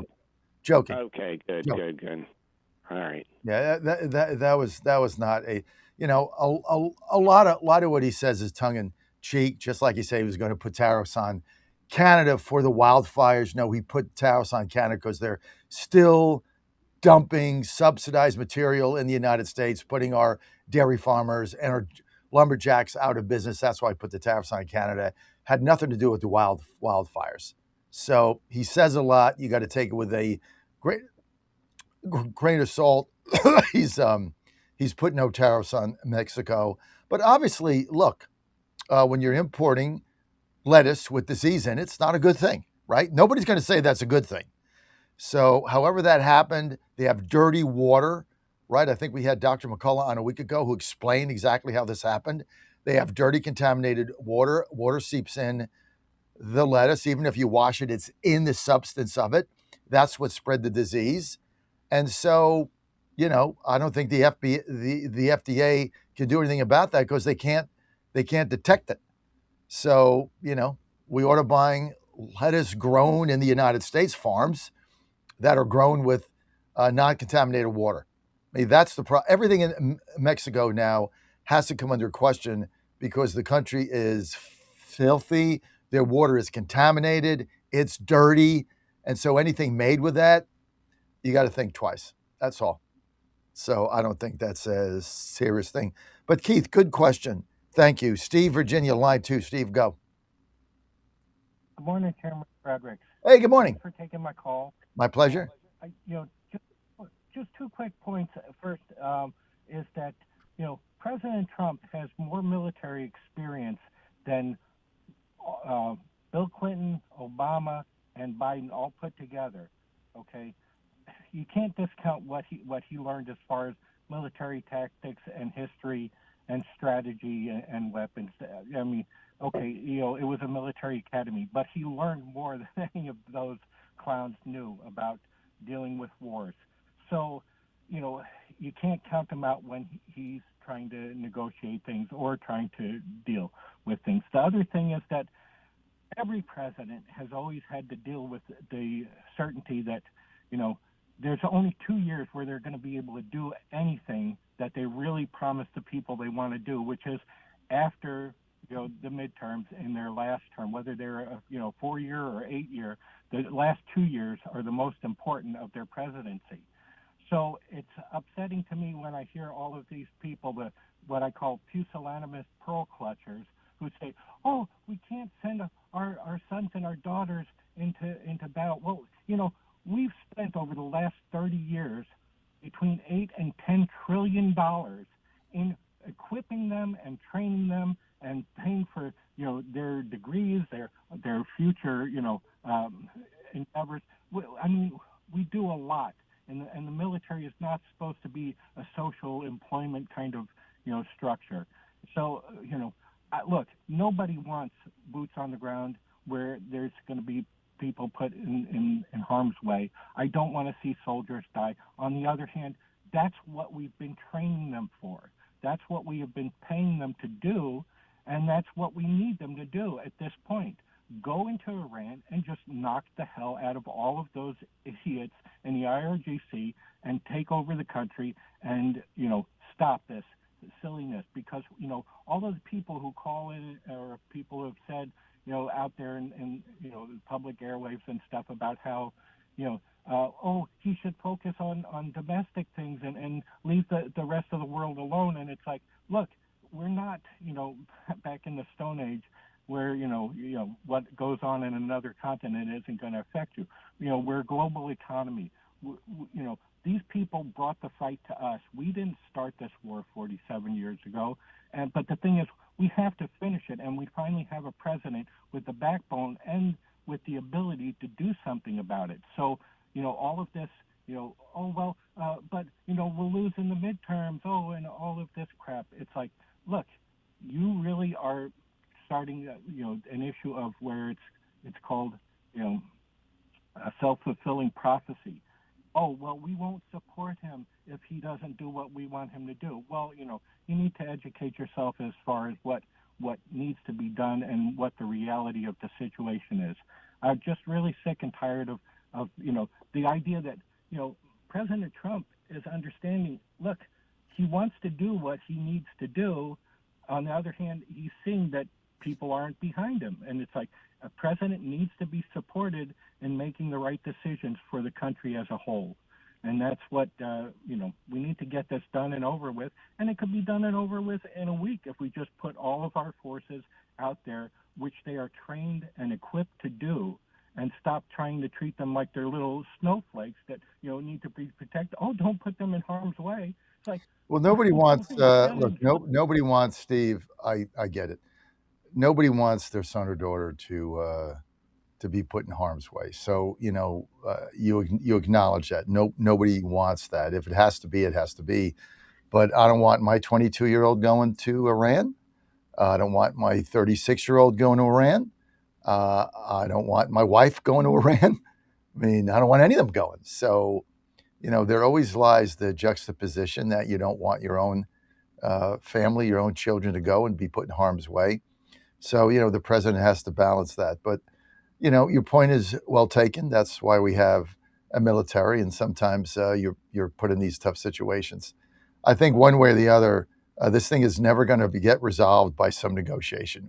Okay, good. All right. Yeah, that was not a a lot of what he says is tongue in cheek. Just like he said he was going to put tariffs on Canada for the wildfires. No, he put tariffs on Canada because they're still dumping subsidized material in the United States, putting our dairy farmers and our lumberjacks out of business. That's why I put the tariffs on Canada. Had nothing to do with the wildfires. So he says a lot. You got to take it with a great grain of salt. He's put no tariffs on Mexico. But obviously, look, when you're importing lettuce with disease in it, it's not a good thing, right? Nobody's going to say that's a good thing. So however that happened, they have dirty water, right? I think we had Dr. McCullough on a week ago who explained exactly how this happened. They have dirty, contaminated water. Water seeps in the lettuce. Even if you wash it, it's in the substance of it. That's what spread the disease. And so, I don't think the FDA can do anything about that because they can't detect it. So, we ought to buying lettuce grown in the United States farms that are grown with non-contaminated water. I mean, that's the problem. Everything in Mexico now has to come under question because the country is filthy. Their water is contaminated. It's dirty. And so anything made with that, you got to think twice. That's all. So I don't think that's a serious thing. But Keith, good question. Thank you. Steve, Virginia, line 2. Steve, go. Good morning, Chairman Fredericks. Hey, good morning. Thanks for taking my call. My pleasure. Just 2 quick points. First is that, President Trump has more military experience than Bill Clinton, Obama, and Biden all put together. Okay, you can't discount what he learned as far as military tactics and history and strategy and weapons. I mean, okay, it was a military academy, but he learned more than any of those clowns knew about dealing with wars. So, you can't count him out when he's trying to negotiate things or trying to deal with things. The other thing is that every president has always had to deal with the certainty that, there's only 2 years where they're going to be able to do anything that they really promised the people they want to do, which is after, the midterms in their last term, whether they're a, 4-year or 8-year, the last 2 years are the most important of their presidency. So it's upsetting to me when I hear all of these people, what I call pusillanimous pearl clutchers, who say, "Oh, we can't send our sons and our daughters into battle." Well, we've spent over the last 30 years between $8 and $10 trillion in equipping them and training them and paying for their degrees, their future endeavors. I mean, we do a lot. And the military is not supposed to be a social employment kind of, structure. So, look, nobody wants boots on the ground where there's going to be people put in harm's way. I don't want to see soldiers die. On the other hand, that's what we've been training them for. That's what we have been paying them to do, and that's what we need them to do at this point. Go into Iran and just knock the hell out of all of those idiots in the IRGC and take over the country and, stop this silliness, because, all those people who call in or people who have said, out there in public airwaves and stuff about how, he should focus on domestic things and leave the rest of the world alone. And it's like, look, we're not, back in the Stone Age where, what goes on in another continent isn't going to affect you. We're a global economy. These people brought the fight to us. We didn't start this war 47 years ago. But the thing is, we have to finish it, and we finally have a president with the backbone and with the ability to do something about it. So, all of this, but, we'll lose in the midterms, and all of this crap. It's like, look, you really are starting, an issue of where it's called, a self-fulfilling prophecy. We won't support him if he doesn't do what we want him to do. Well, you need to educate yourself as far as what needs to be done and what the reality of the situation is. I'm just really sick and tired of the idea that, President Trump is understanding, look, he wants to do what he needs to do. On the other hand, he's seeing that people aren't behind him. And it's like a president needs to be supported in making the right decisions for the country as a whole. And that's what, we need to get this done and over with. And it could be done and over with in a week if we just put all of our forces out there, which they are trained and equipped to do, and stop trying to treat them like they're little snowflakes that, need to be protected. Don't put them in harm's way. It's like, well, nobody wants, nobody wants, Steve, I get it. Nobody wants their son or daughter to be put in harm's way. So, you acknowledge that. Nobody wants that. If it has to be, it has to be. But I don't want my 22-year-old going to Iran. I don't want my 36-year-old going to Iran. I don't want my wife going to Iran. I mean, I don't want any of them going. So, there always lies the juxtaposition that you don't want your own family, your own children to go and be put in harm's way. So, the president has to balance that. But, your point is well taken. That's why we have a military, and sometimes you're put in these tough situations. I think one way or the other, this thing is never going to get resolved by some negotiation.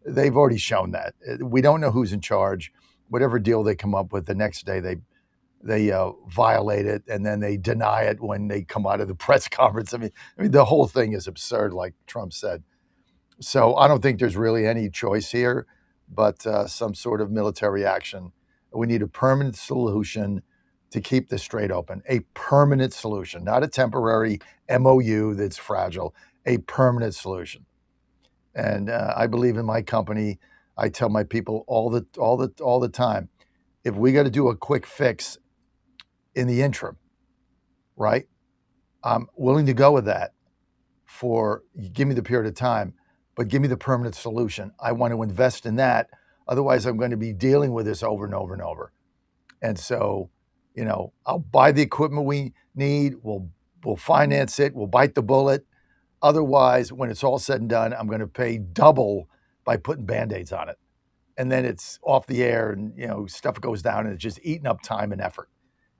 They've already shown that. We don't know who's in charge. Whatever deal they come up with, the next day they violate it, and then they deny it when they come out of the press conference. I mean, the whole thing is absurd, like Trump said. So I don't think there's really any choice here, but some sort of military action. We need a permanent solution to keep the strait open. A permanent solution, not a temporary MOU that's fragile. A permanent solution. And I believe in my company. I tell my people all the time, if we got to do a quick fix in the interim, right? I'm willing to go with that give me the period of time, but give me the permanent solution. I want to invest in that. Otherwise, I'm going to be dealing with this over and over and over. And so, I'll buy the equipment we need. We'll finance it. We'll bite the bullet. Otherwise, when it's all said and done, I'm going to pay double by putting Band-Aids on it. And then it's off the air and, stuff goes down and it's just eating up time and effort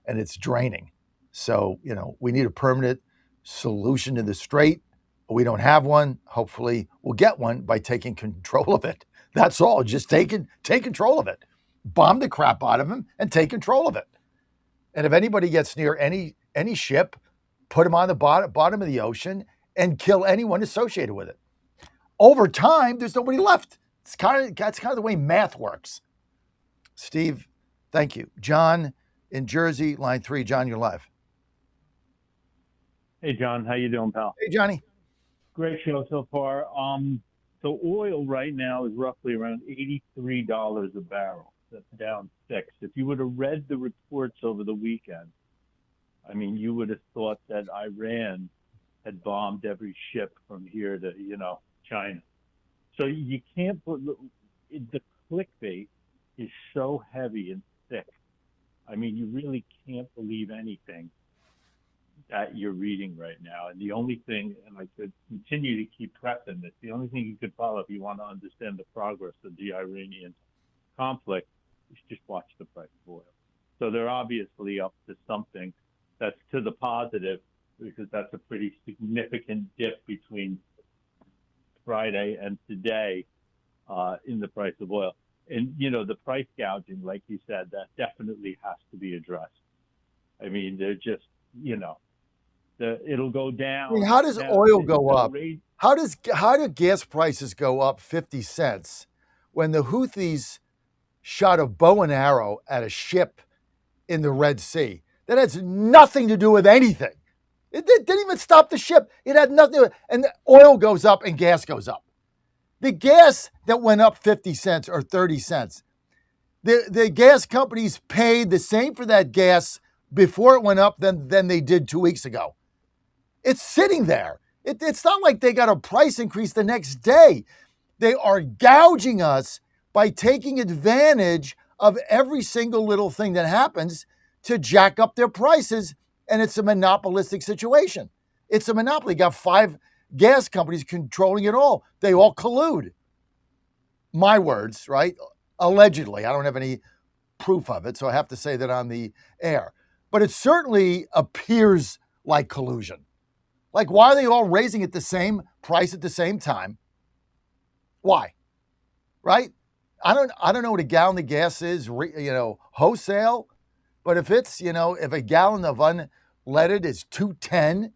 and it's draining. So, we need a permanent solution to the strait. We don't have one. Hopefully we'll get one by taking control of it. That's all. Just take control of it. Bomb the crap out of them and take control of it. And if anybody gets near any ship, put them on the bottom of the ocean and kill anyone associated with it. Over time, there's nobody left. That's kind of the way math works. Steve, thank you. John in Jersey, line 3. John, you're live. Hey, John. How you doing, pal? Hey, Johnny. Great show so far. So oil right now is roughly around $83 a barrel. That's down 6. If you would have read the reports over the weekend, I mean, you would have thought that Iran had bombed every ship from here to, China. So you can't put the clickbait is so heavy and thick. I mean, you really can't believe anything that you're reading right now. And the only thing, and I could continue to keep pressing this, the only thing you could follow if you want to understand the progress of the Iranian conflict is just watch the price of oil. So they're obviously up to something that's to the positive, because that's a pretty significant dip between Friday and today in the price of oil. And, you know, the price gouging, like you said, that definitely has to be addressed. I mean, they're just, you know, it'll go down. I mean, how does oil go up? How do gas prices go up 50 cents when the Houthis shot a bow and arrow at a ship in the Red Sea? That has nothing to do with anything. It didn't even stop the ship. It had nothing to do with it. And the oil goes up and gas goes up. The gas that went up 50 cents or 30 cents, the gas companies paid the same for that gas before it went up than they did 2 weeks ago. It's sitting there. It's not like they got a price increase the next day. They are gouging us by taking advantage of every single little thing that happens to jack up their prices, and it's a monopolistic situation. It's a monopoly. You got 5 gas companies controlling it all. They all collude. My words, right? Allegedly. I don't have any proof of it, so I have to say that on the air. But it certainly appears like collusion. Like, why are they all raising it the same price at the same time? Why? Right? I don't know what a gallon of gas is, wholesale. But if it's, if a gallon of unleaded is $2.10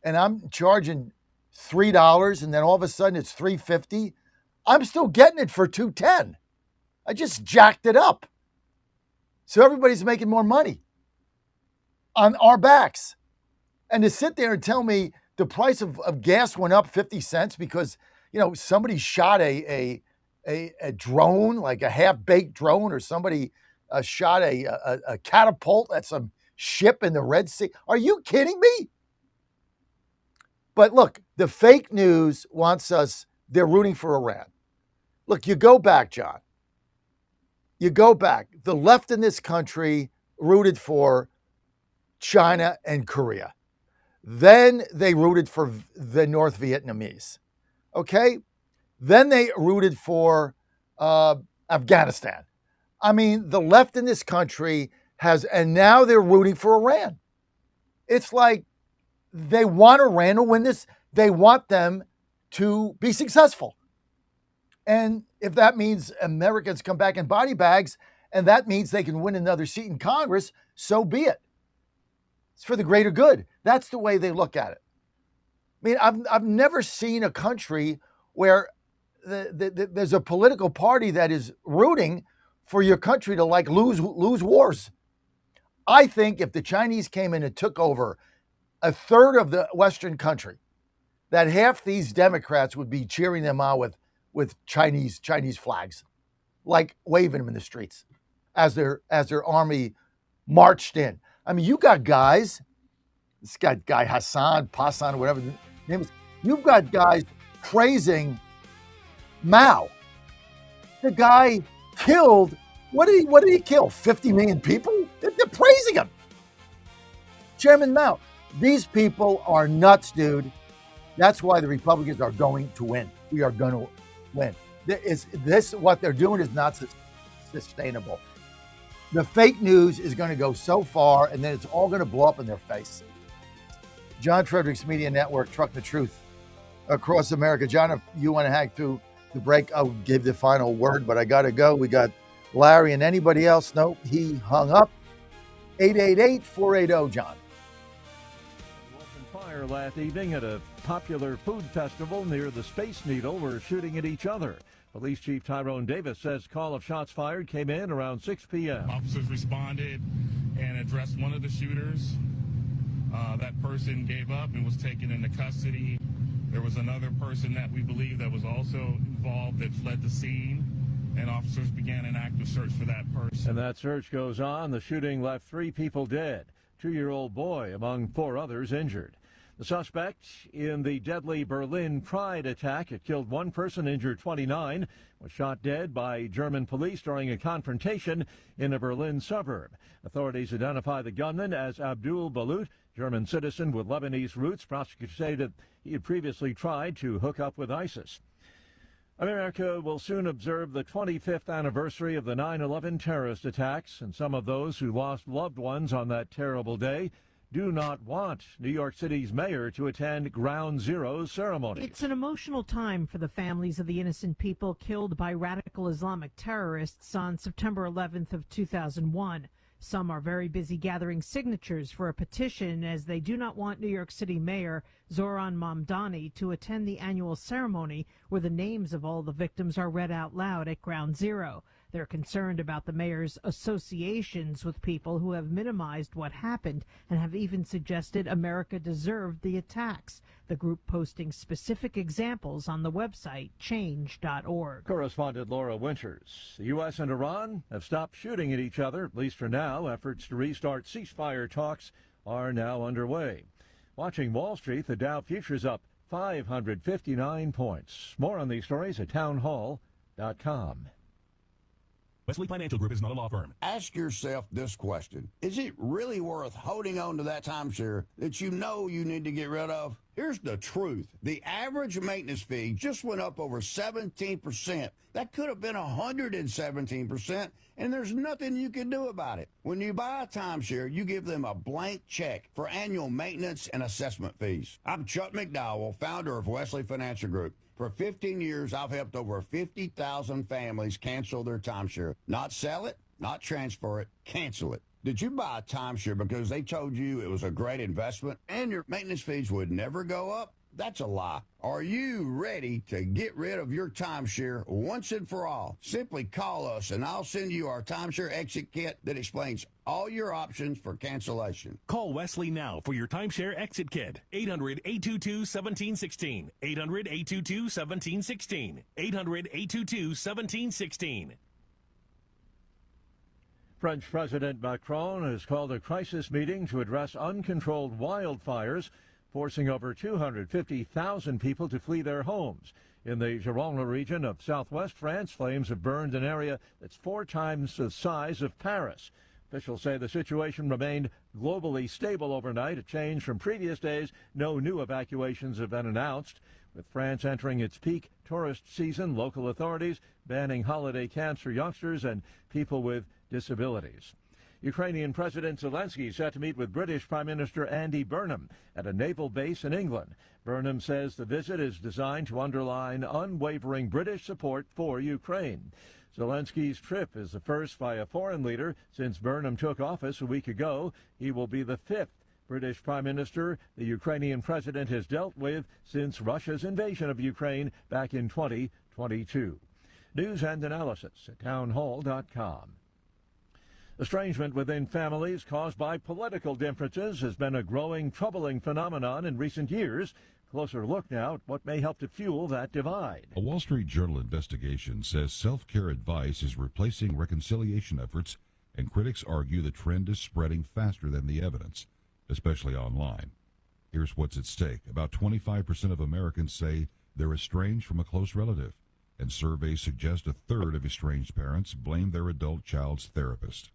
and I'm charging $3 and then all of a sudden it's $3.50, I'm still getting it for $2.10. I just jacked it up. So everybody's making more money on our backs. And to sit there and tell me the price of gas went up 50 cents because, somebody shot a drone, like a half-baked drone, or somebody shot a catapult at some ship in the Red Sea. Are you kidding me? But look, the fake news wants us, they're rooting for Iran. Look, you go back, John. You go back. The left in this country rooted for China and Korea. Then they rooted for the North Vietnamese. Okay? Then they rooted for Afghanistan. I mean, the left in this country and now they're rooting for Iran. It's like they want Iran to win this. They want them to be successful. And if that means Americans come back in body bags and that means they can win another seat in Congress, so be it. It's for the greater good. That's the way they look at it. I mean, I've never seen a country where there's a political party that is rooting for your country to lose wars. I think if the Chinese came in and took over a third of the Western country, that half these Democrats would be cheering them on with Chinese flags, like waving them in the streets as their army marched in. I mean, you got guys, this guy Hassan, whatever the name is, you've got guys praising Mao. The guy killed, what did he kill? 50 million people? They're praising him. Chairman Mao. These people are nuts, dude. That's why the Republicans are going to win. We are going to win. What they're doing is not sustainable. The fake news is going to go so far, and then it's all going to blow up in their face. John Fredericks Media Network, Truck the Truth across America. John, if you want to hang through the break, I'll give the final word, but I got to go. We got Larry and anybody else. No, he hung up. 888-480-JOHN. Fire last evening at a popular food festival near the Space Needle were shooting at each other. Police Chief Tyrone Davis says call of shots fired came in around 6 p.m. Officers responded and addressed one of the shooters. That person gave up and was taken into custody. There was another person that we believe that was also involved that fled the scene, and officers began an active search for that person. And that search goes on. The shooting left 3 people dead, 2-year-old boy among 4 others injured. The suspect in the deadly Berlin Pride attack, it killed one person, injured 29, was shot dead by German police during a confrontation in a Berlin suburb. Authorities identify the gunman as Abdul Balut, German citizen with Lebanese roots. Prosecutors say that he had previously tried to hook up with ISIS. America will soon observe the 25th anniversary of the 9/11 terrorist attacks, and some of those who lost loved ones on that terrible day do not want New York City's mayor to attend Ground Zero's ceremony. It's an emotional time for the families of the innocent people killed by radical Islamic terrorists on September 11th of 2001. Some are very busy gathering signatures for a petition as they do not want New York City Mayor Zohran Mamdani to attend the annual ceremony where the names of all the victims are read out loud at Ground Zero. They're concerned about the mayor's associations with people who have minimized what happened and have even suggested America deserved the attacks. The group posting specific examples on the website change.org. Correspondent Laura Winters. The U.S. and Iran have stopped shooting at each other, at least for now. Efforts to restart ceasefire talks are now underway. Watching Wall Street, the Dow futures up 559 points. More on these stories at townhall.com. Wesley Financial Group is not a law firm. Ask yourself this question. Is it really worth holding on to that timeshare that you know you need to get rid of? Here's the truth. The average maintenance fee just went up over 17%. That could have been 117%, and there's nothing you can do about it. When you buy a timeshare, you give them a blank check for annual maintenance and assessment fees. I'm Chuck McDowell, founder of Wesley Financial Group. For 15 years, I've helped over 50,000 families cancel their timeshare. Not sell it, not transfer it, cancel it. Did you buy a timeshare because they told you it was a great investment and your maintenance fees would never go up? That's a lie. Are you ready to get rid of your timeshare once and for all? Simply call us and I'll send you our timeshare exit kit that explains all your options for cancellation. Call Wesley now for your timeshare exit kit. 800-822-1716. 800-822-1716. 800-822-1716. French President Macron has called a crisis meeting to address uncontrolled wildfires, forcing over 250,000 people to flee their homes. In the Gironde region of southwest France, flames have burned an area that's 4 times the size of Paris. Officials say the situation remained globally stable overnight, a change from previous days. No new evacuations have been announced. With France entering its peak tourist season, local authorities banning holiday camps for youngsters and people with disabilities. Ukrainian President Zelensky set to meet with British Prime Minister Andy Burnham at a naval base in England. Burnham says the visit is designed to underline unwavering British support for Ukraine. Zelensky's trip is the first by a foreign leader since Burnham took office a week ago. He will be the 5th British Prime Minister the Ukrainian president has dealt with since Russia's invasion of Ukraine back in 2022. News and analysis at townhall.com. Estrangement within families caused by political differences has been a growing, troubling phenomenon in recent years. Closer look now at what may help to fuel that divide. A Wall Street Journal investigation says self-care advice is replacing reconciliation efforts, and critics argue the trend is spreading faster than the evidence, especially online. Here's what's at stake. About 25% of Americans say they're estranged from a close relative, and surveys suggest a third of estranged parents blame their adult child's therapist.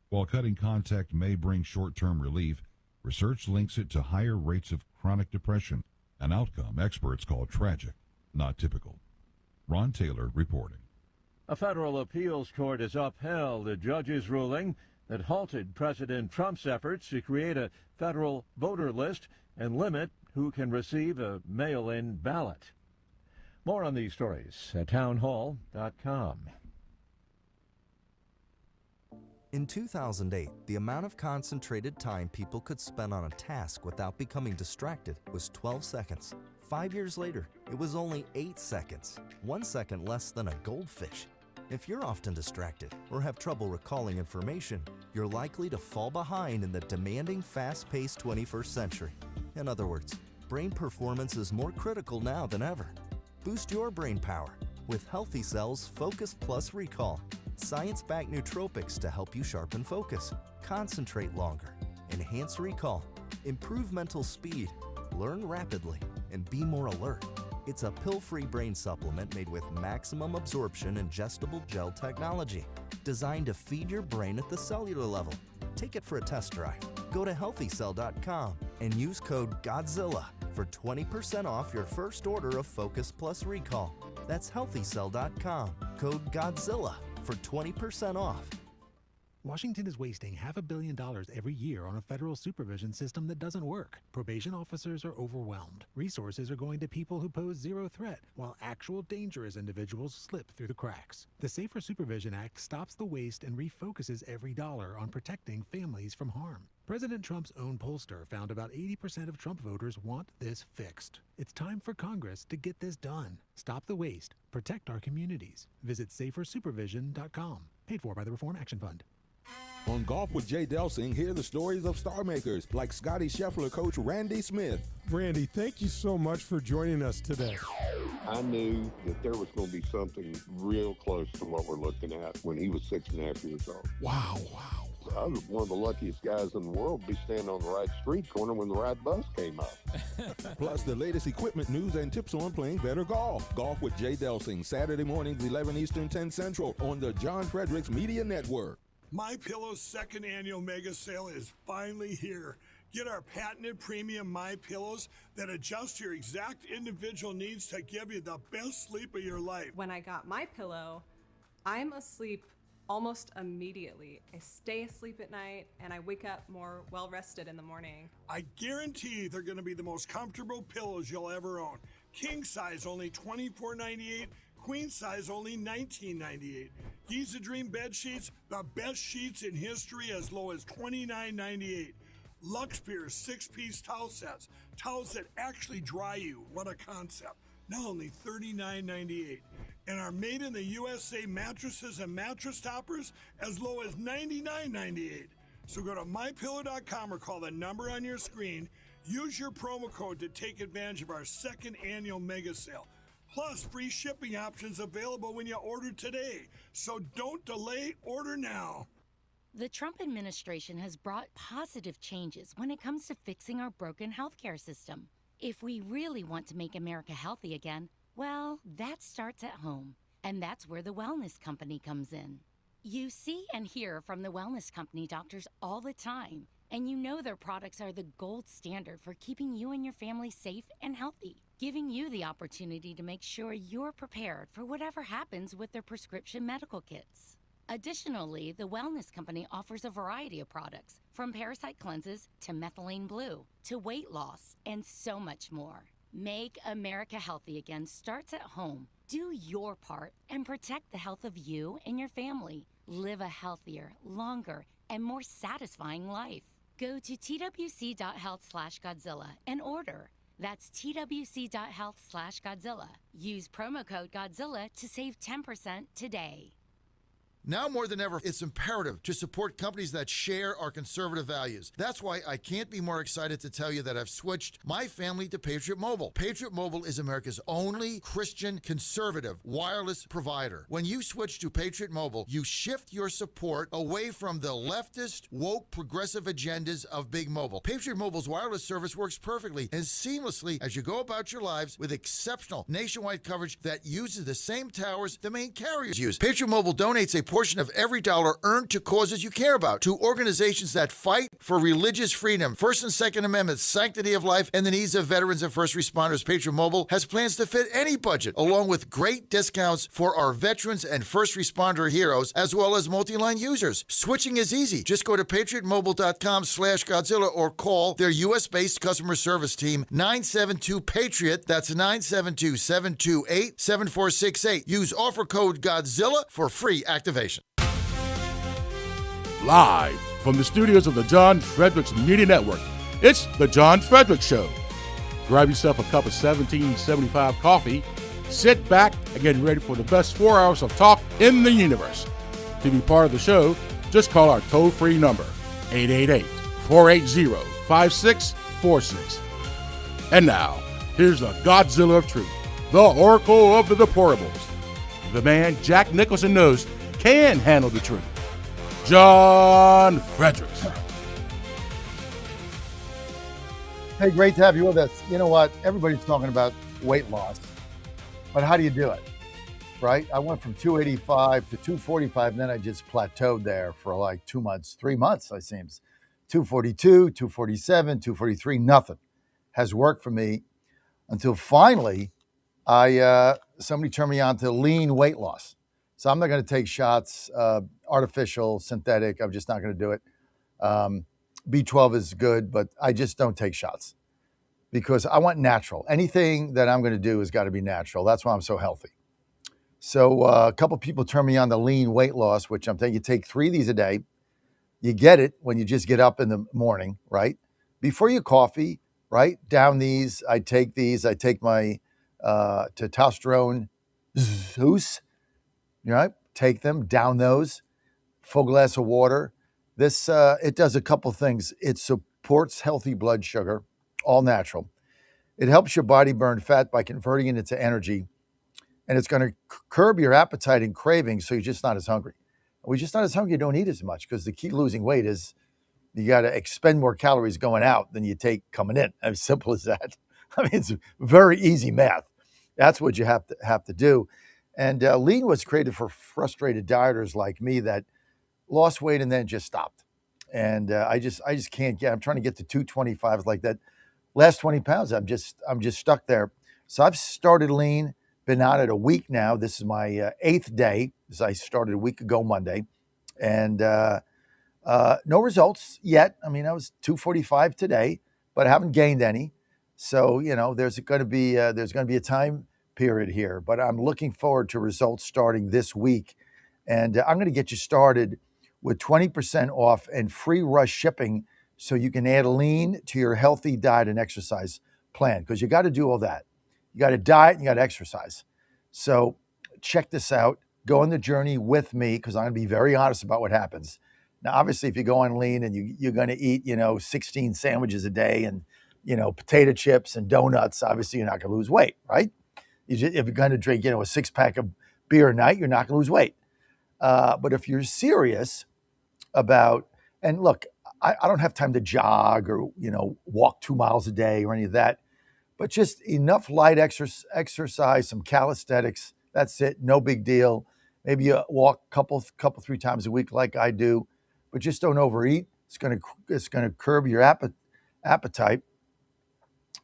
While cutting contact may bring short-term relief, research links it to higher rates of chronic depression, an outcome experts call tragic, not typical. Ron Taylor reporting. A federal appeals court has upheld a judge's ruling that halted President Trump's efforts to create a federal voter list and limit who can receive a mail-in ballot. More on these stories at townhall.com. In 2008, the amount of concentrated time people could spend on a task without becoming distracted was 12 seconds. 5 years later, it was only 8 seconds, 1 second less than a goldfish. If you're often distracted or have trouble recalling information, you're likely to fall behind in the demanding, fast-paced 21st century. In other words, brain performance is more critical now than ever. Boost your brain power with Healthy Cells Focus Plus Recall. Science-backed nootropics to help you sharpen focus, concentrate longer, enhance recall, improve mental speed, learn rapidly, and be more alert. It's a pill-free brain supplement made with maximum absorption ingestible gel technology, designed to feed your brain at the cellular level. Take it for a test drive. Go to healthycell.com and use code GODZILLA for 20% off your first order of Focus Plus Recall. That's healthycell.com, code GODZILLA for 20% off. Washington is wasting $500 million every year on a federal supervision system that doesn't work. Probation officers are overwhelmed. Resources are going to people who pose zero threat, while actual dangerous individuals slip through the cracks. The Safer Supervision Act stops the waste and refocuses every dollar on protecting families from harm. President Trump's own pollster found about 80% of Trump voters want this fixed. It's time for Congress to get this done. Stop the waste. Protect our communities. Visit safersupervision.com. Paid for by the Reform Action Fund. On Golf with Jay Delsing, hear the stories of star makers like Scotty Scheffler coach Randy Smith. Randy, thank you so much for joining us today. I knew that there was going to be something real close to what we're looking at when he was 6.5 years old. Wow. I was one of the luckiest guys in the world to be standing on the right street corner when the right bus came up. Plus the latest equipment news and tips on playing better golf. Golf with Jay Delsing, Saturday mornings, 11 Eastern, 10 Central on the John Fredericks Media Network. MyPillow's second annual mega sale is finally here. Get our patented premium MyPillows that adjust your exact individual needs to give you the best sleep of your life. When I got my pillow, I'm asleep almost immediately. I stay asleep at night and I wake up more well rested in the morning. I guarantee they're going to be the most comfortable pillows you'll ever own. King size only $24.98. Queen size only $19.98. Giza Dream bed sheets, the best sheets in history, as low as $29.98. Lux Pier 6-piece towel sets, towels that actually dry you. What a concept. Now only $39.98. And our made in the USA mattresses and mattress toppers as low as $99.98. So go to mypillow.com or call the number on your screen. Use your promo code to take advantage of our second annual mega sale. Plus, free shipping options available when you order today. So don't delay, order now. The Trump administration has brought positive changes when it comes to fixing our broken healthcare system. If we really want to make America healthy again, well, that starts at home. And that's where the Wellness Company comes in. You see and hear from the Wellness Company doctors all the time, and you know their products are the gold standard for keeping you and your family safe and healthy, giving you the opportunity to make sure you're prepared for whatever happens with their prescription medical kits. Additionally, the Wellness Company offers a variety of products, from parasite cleanses to methylene blue to weight loss and so much more. Make America healthy again starts at home. Do your part and protect the health of you and your family. Live a healthier, longer, and more satisfying life. Go to twc.health/Godzilla and order. That's twc.health/Godzilla. Use promo code Godzilla to save 10% today. Now more than ever, it's imperative to support companies that share our conservative values. That's why I can't be more excited to tell you that I've switched my family to Patriot Mobile. Patriot Mobile is America's only Christian conservative wireless provider. When you switch to Patriot Mobile, you shift your support away from the leftist, woke, progressive agendas of Big Mobile. Patriot Mobile's wireless service works perfectly and seamlessly as you go about your lives with exceptional nationwide coverage that uses the same towers the main carriers use. Patriot Mobile donates a portion of every dollar earned to causes you care about, to organizations that fight for religious freedom, First and Second Amendments, sanctity of life, and the needs of veterans and first responders. Patriot Mobile has plans to fit any budget, along with great discounts for our veterans and first responder heroes, as well as multi-line users. Switching is easy. Just go to patriotmobile.com/Godzilla or call their U.S.-based customer service team, 972-PATRIOT. That's 972-728-7468. Use offer code Godzilla for free activation. Live from the studios of the John Fredericks Media Network, it's the John Fredericks Show. Grab yourself a cup of 1775 coffee, sit back, and get ready for the best 4 hours of talk in the universe. To be part of the show, just call our toll-free number, 888-480-5646. And now, here's the Godzilla of Truth, the Oracle of the Deplorables, the man Jack Nicholson knows can handle the truth, John Fredericks. Hey, great to have you with us. You know what? Everybody's talking about weight loss, but how do you do it? Right? I went from 285 to 245, and then I just plateaued there for like 2 months, 3 months, it seems. 242, 247, 243, nothing has worked for me until finally somebody turned me on to lean weight loss. So I'm not going to take shots, artificial, synthetic. I'm just not going to do it. B12 is good, but I just don't take shots because I want natural. Anything that I'm going to do has got to be natural. That's why I'm so healthy. So a couple people turned me on to lean weight loss, which I'm saying you take 3 of these a day. You get it when you just get up in the morning, right? Before your coffee, right? Down these. I take my testosterone Zeus, right? Take them, down those, full glass of water. This, it does a couple things. It supports healthy blood sugar, all natural. It helps your body burn fat by converting it into energy. And it's going to curb your appetite and cravings, so you're just not as hungry. We're just not as hungry, you don't eat as much, because the key to losing weight is you got to expend more calories going out than you take coming in. As simple as that. I mean, it's very easy math. That's what you have to do. And lean was created for frustrated dieters like me that lost weight and then just stopped. And I just can't get. I'm trying to get to 225. Like that last 20 pounds, I'm just stuck there. So I've started lean. Been on it a week now. This is my 8th day, as I started a week ago Monday, and no results yet. I mean, I was 245 today, but I haven't gained any. So there's going to be a time period here, but I'm looking forward to results starting this week, and I'm going to get you started with 20% off and free rush shipping, so you can add lean to your healthy diet and exercise plan, because you got to do all that. You got to diet and you got to exercise. So check this out. Go on the journey with me, because I'm going to be very honest about what happens. Now, obviously, if you go on lean and you're going to eat, 16 sandwiches a day and, potato chips and donuts, obviously you're not going to lose weight, right? If you're going to drink, a 6-pack of beer a night, you're not going to lose weight. But if you're serious about, and look, I don't have time to jog or, walk 2 miles a day or any of that. But just enough light exercise, some calisthenics. That's it. No big deal. Maybe you walk couple 3 times a week like I do, but just don't overeat. It's gonna curb your appetite,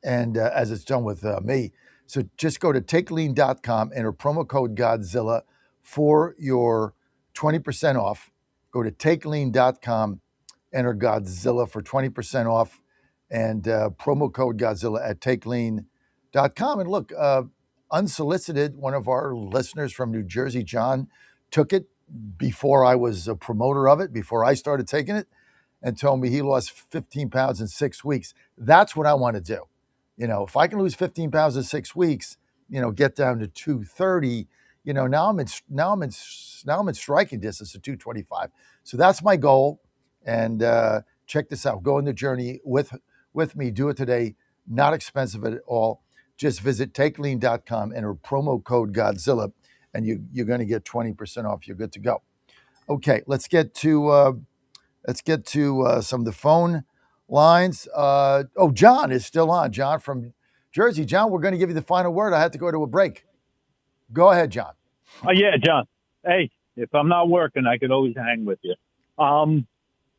and as it's done with me. So just go to takelean.com, enter promo code Godzilla for your 20% off. Go to takelean.com, enter Godzilla for 20% off. And promo code Godzilla at takelean.com. And look, unsolicited, one of our listeners from New Jersey, John, took it before I was a promoter of it, before I started taking it, and told me he lost 15 pounds in 6 weeks. That's what I want to do. If I can lose 15 pounds in 6 weeks, get down to 230, now I'm in striking distance of 225. So that's my goal. And check this out. Go on the journey with me. Do it today. Not expensive at all. Just visit takelean.com, enter promo code Godzilla, and you're going to get 20% off. You're good to go. Okay, let's get to some of the phone lines. John is still on. John from Jersey. John, we're going to give you the final word. I had to go to a break. Go ahead, John. Oh yeah, John. Hey, if I'm not working, I could always hang with you.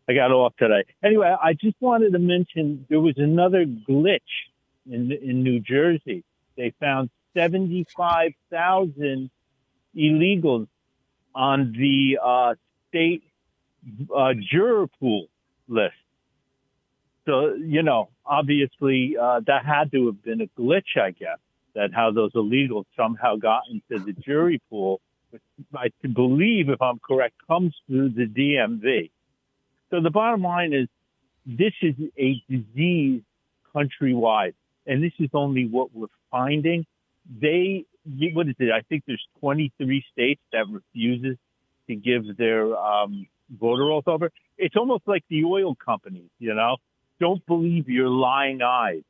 I got off today. Anyway, I just wanted to mention there was another glitch in New Jersey. They found 75,000 illegals on the state juror pool list. So, obviously that had to have been a glitch, I guess, that how those illegals somehow got into the jury pool, which I believe, if I'm correct, comes through the DMV. So the bottom line is this is a disease countrywide, and this is only what we're finding. What is it? I think there's 23 states that refuses to give their voter oath over. It's almost like the oil companies, Don't believe your lying eyes.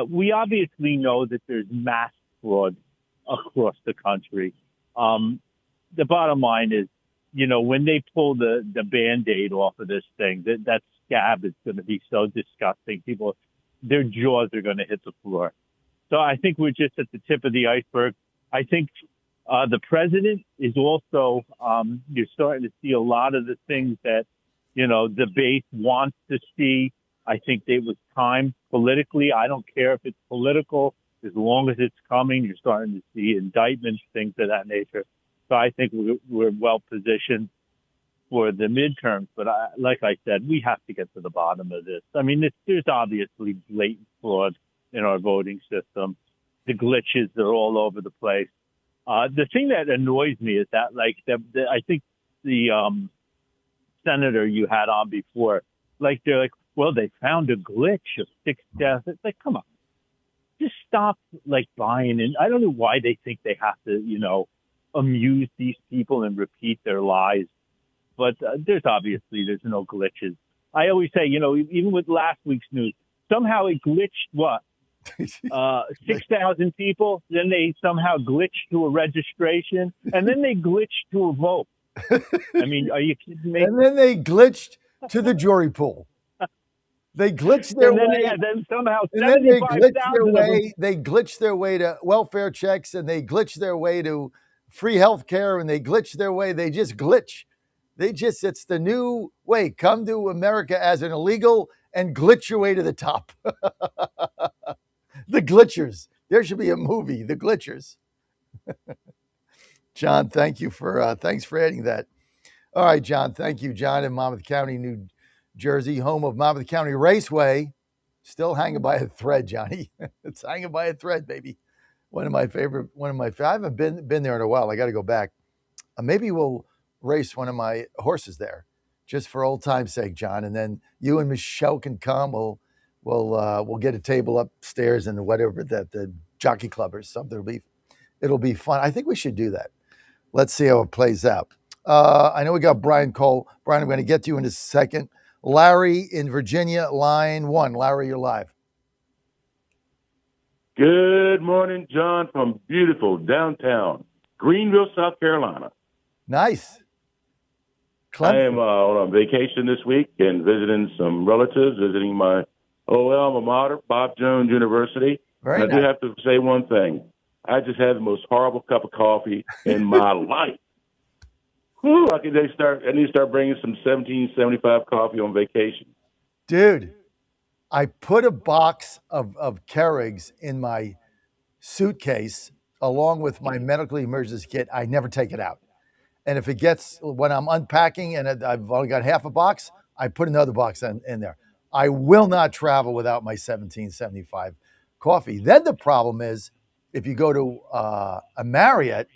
We obviously know that there's mass fraud across the country. The bottom line is, when they pull the Band-Aid off of this thing, that scab is going to be so disgusting. People, their jaws are going to hit the floor. So I think we're just at the tip of the iceberg. I think the president is also, you're starting to see a lot of the things that, the base wants to see. I think it was time politically. I don't care if it's political, as long as it's coming. You're starting to see indictments, things of that nature. So I think we're well positioned for the midterms. But like I said, we have to get to the bottom of this. I mean, there's obviously blatant fraud in our voting system. The glitches are all over the place. The thing that annoys me is that, I think the senator you had on before, they're like, well, they found a glitch of 6 deaths. It's like, come on, just stop buying in. I don't know why they think they have to, amuse these people and repeat their lies. But there's no glitches. I always say, even with last week's news, somehow it glitched what? 6,000 people. Then they somehow glitched to a registration, and then they glitched to a vote. I mean, are you kidding me? And then they glitched to the jury pool. They glitched their way. Then somehow and then they glitched 75,000 of them. They glitched their way to welfare checks, and they glitched their way to free health care, and they glitched their way. They just glitch. It's the new way. Come to America as an illegal and glitch your way to the top. The Glitchers. There should be a movie, The Glitchers. John, thanks for adding that. All right, John. Thank you, John, in Monmouth County, New Jersey, home of Monmouth County Raceway. Still hanging by a thread, Johnny. It's hanging by a thread, baby. I haven't been there in a while. I got to go back. Maybe we'll race one of my horses there, just for old time's sake, John. And then you and Michelle can come. We'll get a table upstairs in whatever that the jockey club or something. It'll be fun. I think we should do that. Let's see how it plays out. I know we got Brian Cole. Brian, I'm going to get to you in a second. Larry in Virginia, line 1. Larry, you're live. Good morning, John, from beautiful downtown Greenville, South Carolina. Nice. I am on vacation this week and visiting some relatives, visiting my old alma mater, Bob Jones University. Very I nice. do have to say one thing. I just had the most horrible cup of coffee in my life. Whew, I need to start bringing some 1775 coffee on vacation. Dude, I put a box of Keurigs in my suitcase along with my medical emergency kit. I never take it out. And if it gets, when I'm unpacking and I've only got half a box, I put another box in there. I will not travel without my 1775 coffee. Then the problem is, if you go to a Marriott,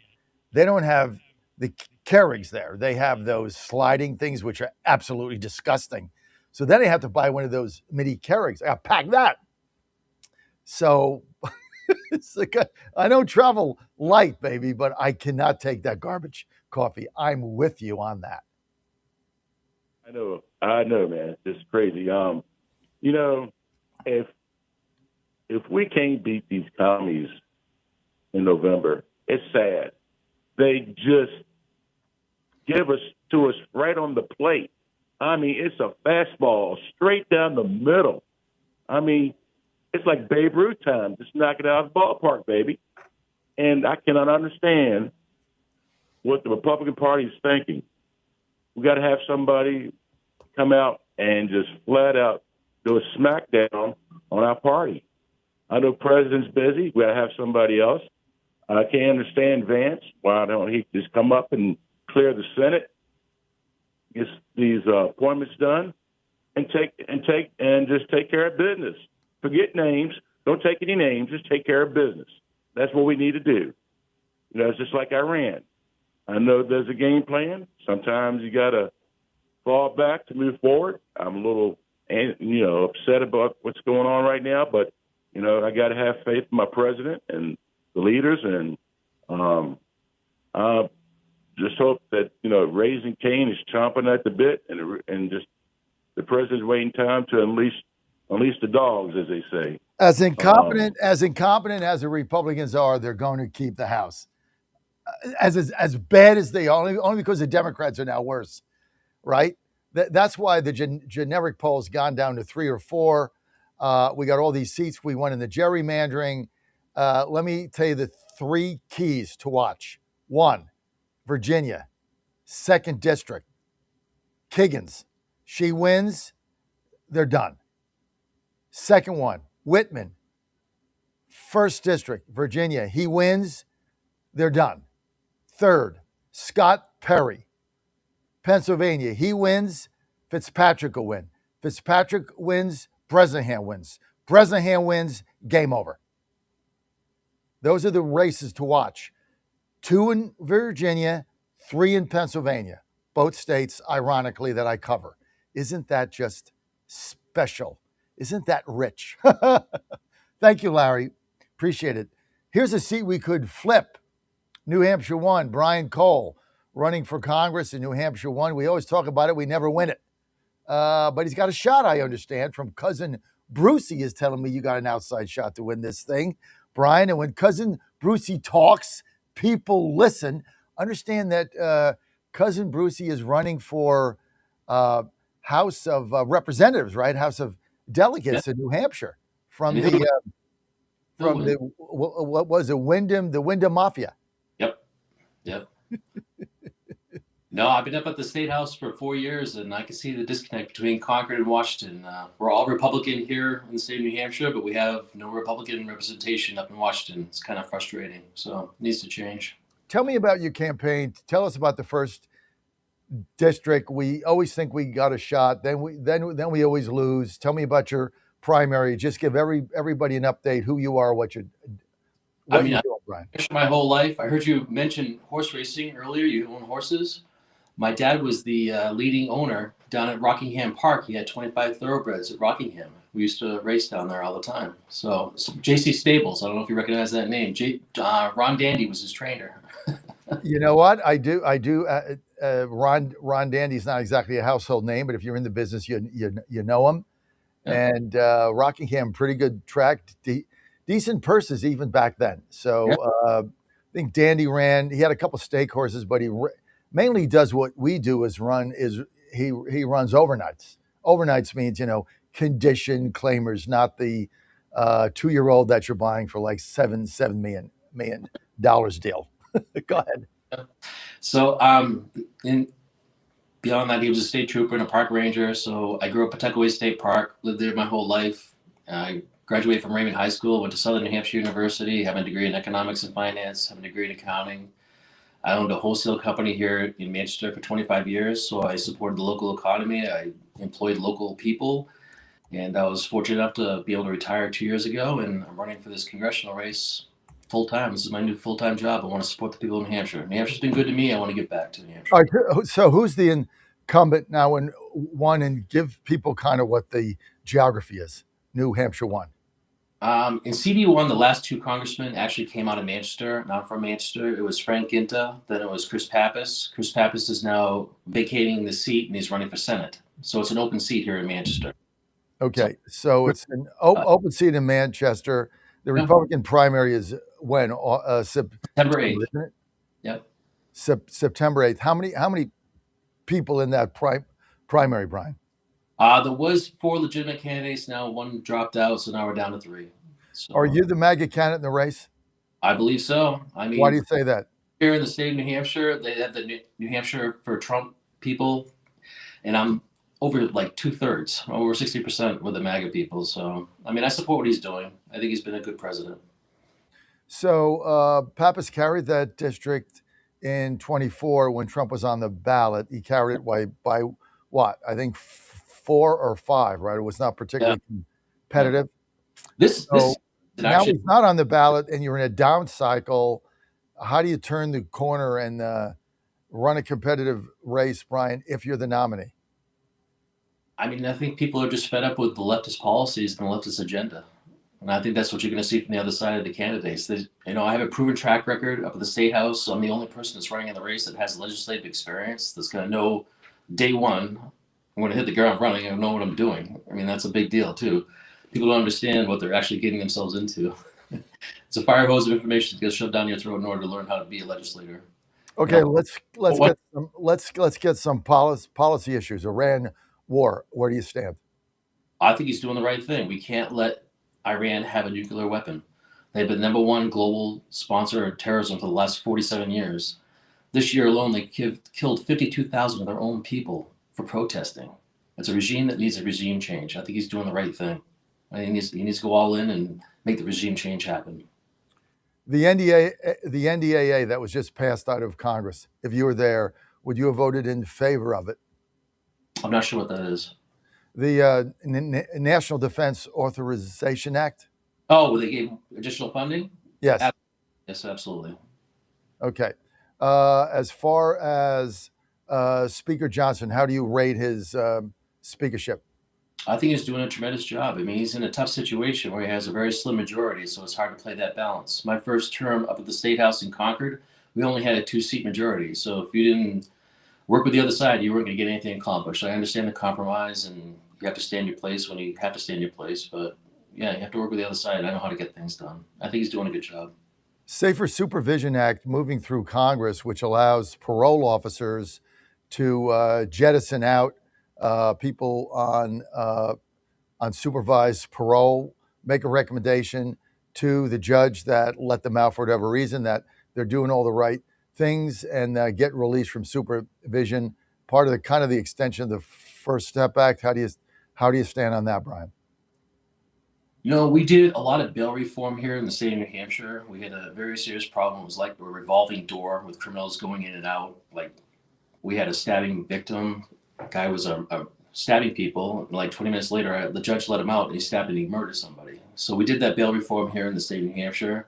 they don't have the Keurigs there. They have those sliding things, which are absolutely disgusting. So then I have to buy one of those mini Keurigs. I got to pack that. So it's I don't travel light, baby, but I cannot take that garbage coffee. I'm with you on that. I know, man. It's crazy. If we can't beat these commies in November, it's sad. They just give us to us right on the plate. I mean, it's a fastball straight down the middle. I mean, it's like Babe Ruth time. Just knock it out of the ballpark, baby. And I cannot understand what the Republican Party is thinking. We got to have somebody come out and just flat out do a smackdown on our party. I know the president's busy. We got to have somebody else. I can't understand Vance. Why don't he just come up and clear the Senate, get these appointments done, and just take care of business. Forget names. Don't take any names. Just take care of business. That's what we need to do. It's just like Iran. I know there's a game plan. Sometimes you got to fall back to move forward. I'm a little, upset about what's going on right now, but I got to have faith in my president and the leaders, and I just hope that Raising Cane is chomping at the bit, and just the president's waiting time to unleash the dogs, as they say. As incompetent as the Republicans are, they're going to keep the House. As bad as they are, only because the Democrats are now worse, right? That's why the generic poll's gone down to 3 or 4. We got all these seats. We went in the gerrymandering. Let me tell you the 3 keys to watch. 1, Virginia, 2nd District, Kiggins. She wins, they're done. Second one, Whitman, 1st District, Virginia. He wins, they're done. Third, Scott Perry, Pennsylvania. He wins, Fitzpatrick will win. Fitzpatrick wins, Bresnahan wins. Bresnahan wins, game over. Those are the races to watch. 2 in Virginia, 3 in Pennsylvania. Both states, ironically, that I cover. Isn't that just special? Isn't that rich? Thank you, Larry. Appreciate it. Here's a seat we could flip. New Hampshire 1, Brian Cole, running for Congress in New Hampshire 1. We always talk about it. We never win it. But he's got a shot, I understand, from Cousin Brucey is telling me you got an outside shot to win this thing, Brian. And when Cousin Brucey talks, people listen. Understand that Cousin Brucey is running for House of Representatives, right? House of Delegates in New Hampshire from what was it, Wyndham, the Wyndham Mafia. Yep. No, I've been up at the State House for 4 years, and I can see the disconnect between Concord and Washington. We're all Republican here in the state of New Hampshire, but we have no Republican representation up in Washington. It's kind of frustrating, so it needs to change. Tell me about your campaign. Tell us about the 1st District. We always think we got a shot, then we always lose. Tell me about your primary. Just give everybody an update, who you are, what you're doing, Brian. My whole life. I heard you mention horse racing earlier. You own horses. My dad was the leading owner down at Rockingham Park. He had 25 thoroughbreds at Rockingham. We used to race down there all the time. So JC Stables, I don't know if you recognize that name. Ron Dandy was his trainer. You know what? I do. Ron Dandy's not exactly a household name, but if you're in the business, you know him. Yeah. And Rockingham, pretty good track, decent purses even back then. So I think Dandy he had a couple stake horses, but he mainly does what we do he runs overnights. Overnights means, condition claimers, not the 2-year-old that you're buying for like $7 million deal. Go ahead. So beyond that, he was a state trooper and a park ranger. So I grew up at Pawtuckaway State Park, lived there my whole life. I graduated from Raymond High School, went to Southern New Hampshire University, have a degree in economics and finance, have a degree in accounting. I owned a wholesale company here in Manchester for 25 years. So I supported the local economy. I employed local people. And I was fortunate enough to be able to retire 2 years ago. And I'm running for this congressional race full-time. This is my new full-time job. I want to support the people of New Hampshire. New Hampshire's been good to me. I want to give back to New Hampshire. All right, so who's the incumbent now in 1, and give people kind of what the geography is, New Hampshire 1? In CD1, the last 2 congressmen actually came out of Manchester, not from Manchester. It was Frank Ginta, then it was Chris Pappas. Chris Pappas is now vacating the seat, and he's running for Senate. So it's an open seat here in Manchester. Okay, so it's an open seat in Manchester. The Republican primary is when? September 8th. Isn't it? Yep. September 8th. How many people in that primary, Brian? There was 4 legitimate candidates. Now 1 dropped out, so now we're down to 3. So, are you the MAGA candidate in the race? I believe so. I mean, why do you say that? Here in the state of New Hampshire, they have the New Hampshire for Trump people, and I'm over like 2/3, over 60% with the MAGA people. So, I mean, I support what he's doing. I think he's been a good president. So Pappas carried that district in 24 when Trump was on the ballot. He carried it by what? I think 4 or 5, right? It was not particularly competitive. Now he's not on the ballot and you're in a down cycle. How do you turn the corner and run a competitive race, Brian, if you're the nominee? I mean, I think people are just fed up with the leftist policies and the leftist agenda. And I think that's what you're going to see from the other side of the candidates. I have a proven track record up at the State House. So I'm the only person that's running in the race that has legislative experience, that's going to know day one, I'm going to hit the ground running and know what I'm doing. I mean, that's a big deal, too. People don't understand what they're actually getting themselves into. It's a fire hose of information that gets shoved down your throat in order to learn how to be a legislator. Okay, let's get some policy issues. Iran war. Where do you stand? I think he's doing the right thing. We can't let Iran have a nuclear weapon. They've been number one global sponsor of terrorism for the last 47 years. This year alone, they killed 52,000 of their own people for protesting. It's a regime that needs a regime change. I think he's doing the right thing. I think he needs to go all in and make the regime change happen. The NDAA that was just passed out of Congress, if you were there, would you have voted in favor of it? I'm not sure what that is. The National Defense Authorization Act? Oh, they gave additional funding? Yes. Yes, absolutely. Okay. As far as Speaker Johnson, how do you rate his speakership? I think he's doing a tremendous job. I mean, he's in a tough situation where he has a very slim majority, so it's hard to play that balance. My first term up at the State House in Concord, we only had a 2-seat majority. So if you didn't work with the other side, you weren't going to get anything accomplished. I understand the compromise, and you have to stand your place when you have to stand your place. But yeah, you have to work with the other side. I know how to get things done. I think he's doing a good job. Safer Supervision Act moving through Congress, which allows parole officers to jettison out people on supervised parole, make a recommendation to the judge that let them out for whatever reason, that they're doing all the right things, and get released from supervision. Part of the kind of the extension of the First Step Act. How do you stand on that, Brian? You know, we did a lot of bail reform here in the state of New Hampshire. We had a very serious problem. It was like a revolving door with criminals going in and out. Like, we had a stabbing victim. A guy was stabbing people. And like 20 minutes later, the judge let him out, and he stabbed and he murdered somebody. So we did that bail reform here in the state of New Hampshire.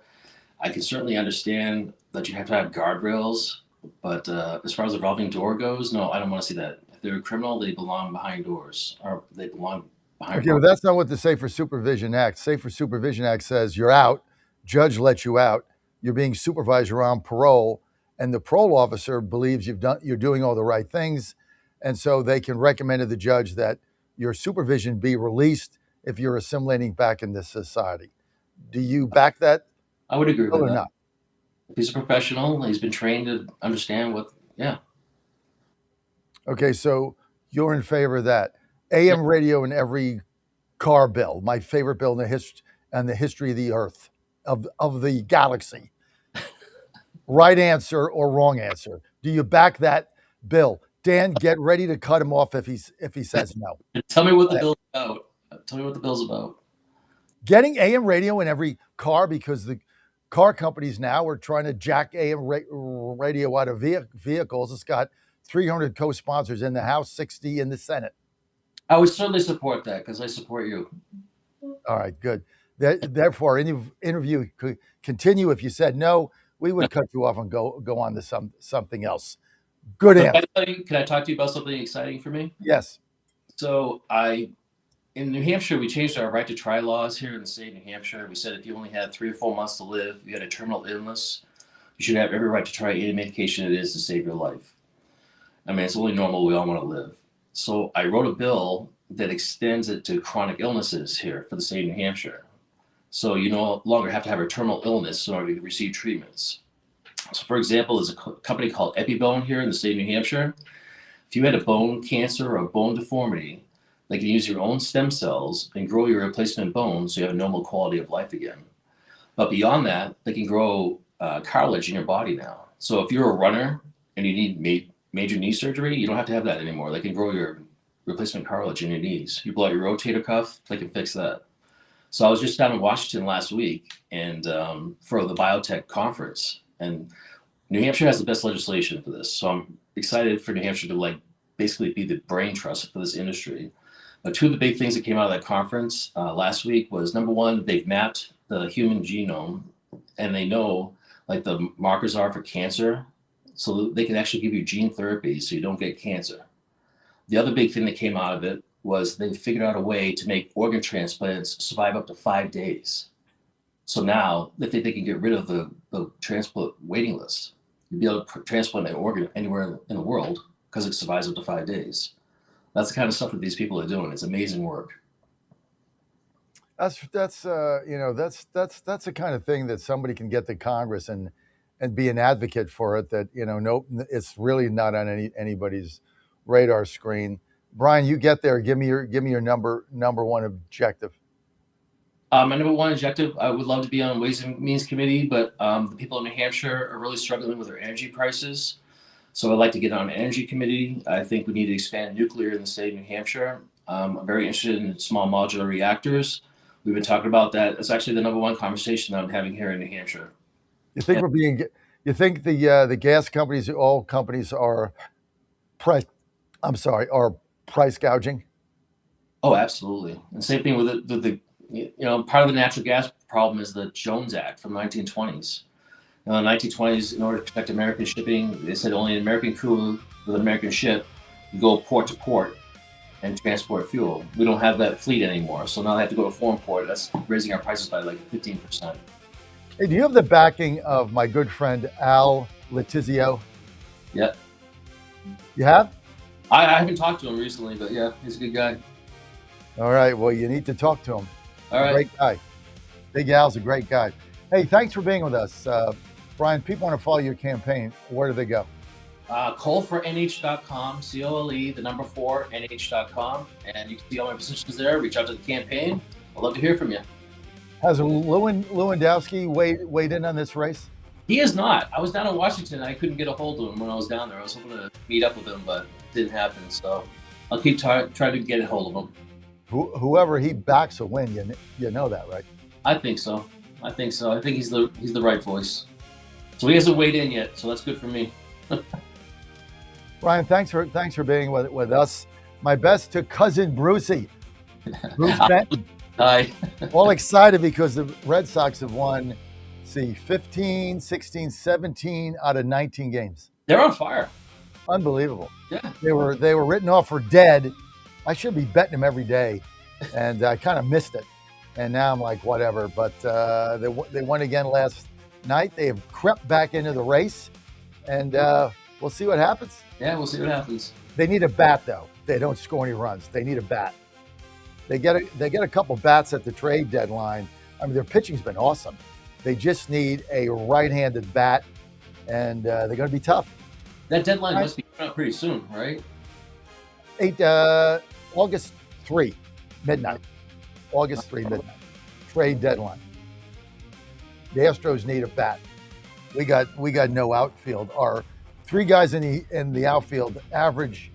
I can certainly understand that you have to have guardrails, but as far as the revolving door goes, no, I don't want to see that. If they're a criminal, they belong behind doors, or they belong behind. Okay, but that's not what the Safer Supervision Act. Safer Supervision Act says you're out, judge lets you out, you're being supervised, you're on parole, and the parole officer believes you're doing all the right things, and so they can recommend to the judge that your supervision be released if you're assimilating back into society. Do you back that? I would agree with or that. not? He's a professional. He's been trained to understand what. Yeah. Okay, so you're in favor of that. AM radio in every car bill, my favorite bill in the history of the earth, of the galaxy. Right answer or wrong answer? Do you back that bill? Dan, get ready to cut him off if he says no. Tell me what the bill's about. Tell me what the bill's about. Getting AM radio in every car, because the car companies now are trying to jack AM radio out of vehicles. It's got 300 co-sponsors in the House, 60 in the Senate. I would certainly support that because I support you. All right, good. Therefore, interview could continue. If you said no, we would cut you off and go on to something else. Good answer. Can I talk to you about something exciting for me? Yes. So in New Hampshire, we changed our right to try laws here in the state of New Hampshire. We said if you only had 3 or 4 months to live, you had a terminal illness, you should have every right to try any medication it is to save your life. I mean, it's only normal. We all want to live. So I wrote a bill that extends it to chronic illnesses here for the state of New Hampshire. So you no longer have to have a terminal illness in order to receive treatments. So for example, there's a company called Epibone here in the state of New Hampshire. If you had a bone cancer or a bone deformity, they can use your own stem cells and grow your replacement bone so you have a normal quality of life again. But beyond that, they can grow cartilage in your body now. So if you're a runner and you need major knee surgery, you don't have to have that anymore. They can grow your replacement cartilage in your knees. You blow out your rotator cuff, they can fix that. So I was just down in Washington last week and for the biotech conference, and New Hampshire has the best legislation for this. So I'm excited for New Hampshire to basically be the brain trust for this industry. But 2 of the big things that came out of that conference last week was, number one, they've mapped the human genome and they know the markers are for cancer, so they can actually give you gene therapy so you don't get cancer. The other big thing that came out of it was they figured out a way to make organ transplants survive up to 5 days. So now they think they can get rid of the transplant waiting list. You'll be able to transplant an organ anywhere in the world because it survives up to 5 days. That's the kind of stuff that these people are doing. It's amazing work. That's the kind of thing that somebody can get to Congress and be an advocate for it. That no, it's really not on anybody's radar screen. Brian, you get there. Give me your number one objective. My number one objective, I would love to be on Ways and Means Committee, but the people in New Hampshire are really struggling with their energy prices. So I'd like to get on an energy committee. I think we need to expand nuclear in the state of New Hampshire. I'm very interested in small modular reactors. We've been talking about that. It's actually the number one conversation I'm having here in New Hampshire. You think you think the gas companies, all companies are price gouging? Oh, absolutely. And same thing with the part of the natural gas problem is the Jones Act from the 1920s. In the 1920s, in order to protect American shipping, they said only an American crew with an American ship could go port to port and transport fuel. We don't have that fleet anymore, so now they have to go to a foreign port. That's raising our prices by like 15%. Hey, do you have the backing of my good friend Al Letizio? Yeah. You have? I haven't talked to him recently, but yeah, he's a good guy. All right. Well, you need to talk to him. All right. Great guy. Big Al's a great guy. Hey, thanks for being with us. Brian, people want to follow your campaign. Where do they go? Cole4nh.com, COLE, the number 4, nh.com. And you can see all my positions there. Reach out to the campaign. I'd love to hear from you. Has Lewandowski weighed in on this race? He is not. I was down in Washington. I couldn't get a hold of him when I was down there. I was hoping to meet up with him, but it didn't happen. So I'll keep trying to get a hold of him. Whoever he backs will win. You know that, right? I think so. I think he's the right voice. So he hasn't weighed in yet, so that's good for me. Brian, thanks for being with us. My best to cousin Brucey. Bruce Benton. Hi. All excited because the Red Sox have won, 15, 16, 17 out of 19 games. They're on fire. Unbelievable. Yeah. They were written off for dead. I should be betting them every day, and I kind of missed it. And now I'm like, whatever. But they won again last night. They have crept back into the race, and we'll see what happens. Yeah, we'll see what happens. They need a bat, though. They don't score any runs. They need a bat. They get a couple bats at the trade deadline. I mean, their pitching's been awesome. They just need a right-handed bat, and they're going to be tough. That deadline must be coming up pretty soon, right? August 3, midnight. August 3, midnight. Trade deadline. The Astros need a bat. We got no outfield. Our three guys in the outfield average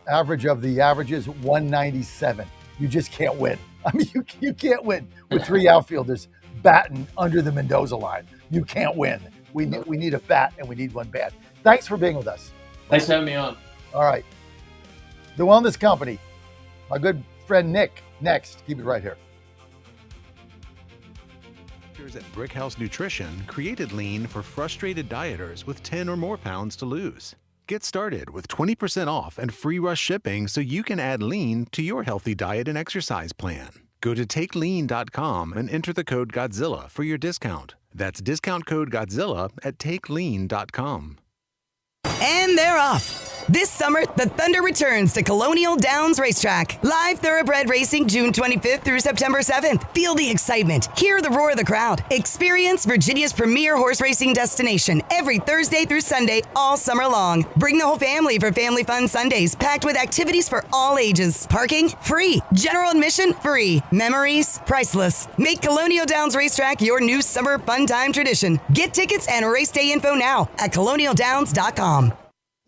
of the averages 197. You just can't win. I mean, you can't win with three outfielders batting under the Mendoza line. You can't win. We need a bat, and we need one bat. Thanks for being with us. Thanks for having me on. All right. The Wellness Company. My good friend Nick, next. Keep it right here. At Brickhouse Nutrition created Lean for frustrated dieters with 10 or more pounds to lose. Get started with 20% off and free rush shipping so you can add Lean to your healthy diet and exercise plan. Go to takelean.com and enter the code Godzilla for your discount. That's discount code Godzilla at takelean.com. And they're off. This summer, the Thunder returns to Colonial Downs Racetrack. Live thoroughbred racing June 25th through September 7th. Feel the excitement. Hear the roar of the crowd. Experience Virginia's premier horse racing destination every Thursday through Sunday all summer long. Bring the whole family for Family Fun Sundays, packed with activities for all ages. Parking? Free. General admission? Free. Memories? Priceless. Make Colonial Downs Racetrack your new summer fun time tradition. Get tickets and race day info now at colonialdowns.com.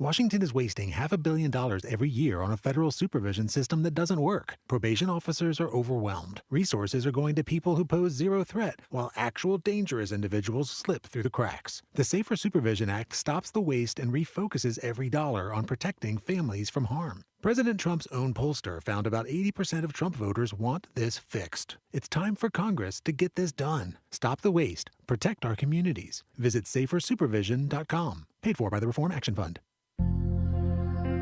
Washington is wasting $500 million every year on a federal supervision system that doesn't work. Probation officers are overwhelmed. Resources are going to people who pose zero threat, while actual dangerous individuals slip through the cracks. The Safer Supervision Act stops the waste and refocuses every dollar on protecting families from harm. President Trump's own pollster found about 80% of Trump voters want this fixed. It's time for Congress to get this done. Stop the waste. Protect our communities. Visit safersupervision.com. Paid for by the Reform Action Fund.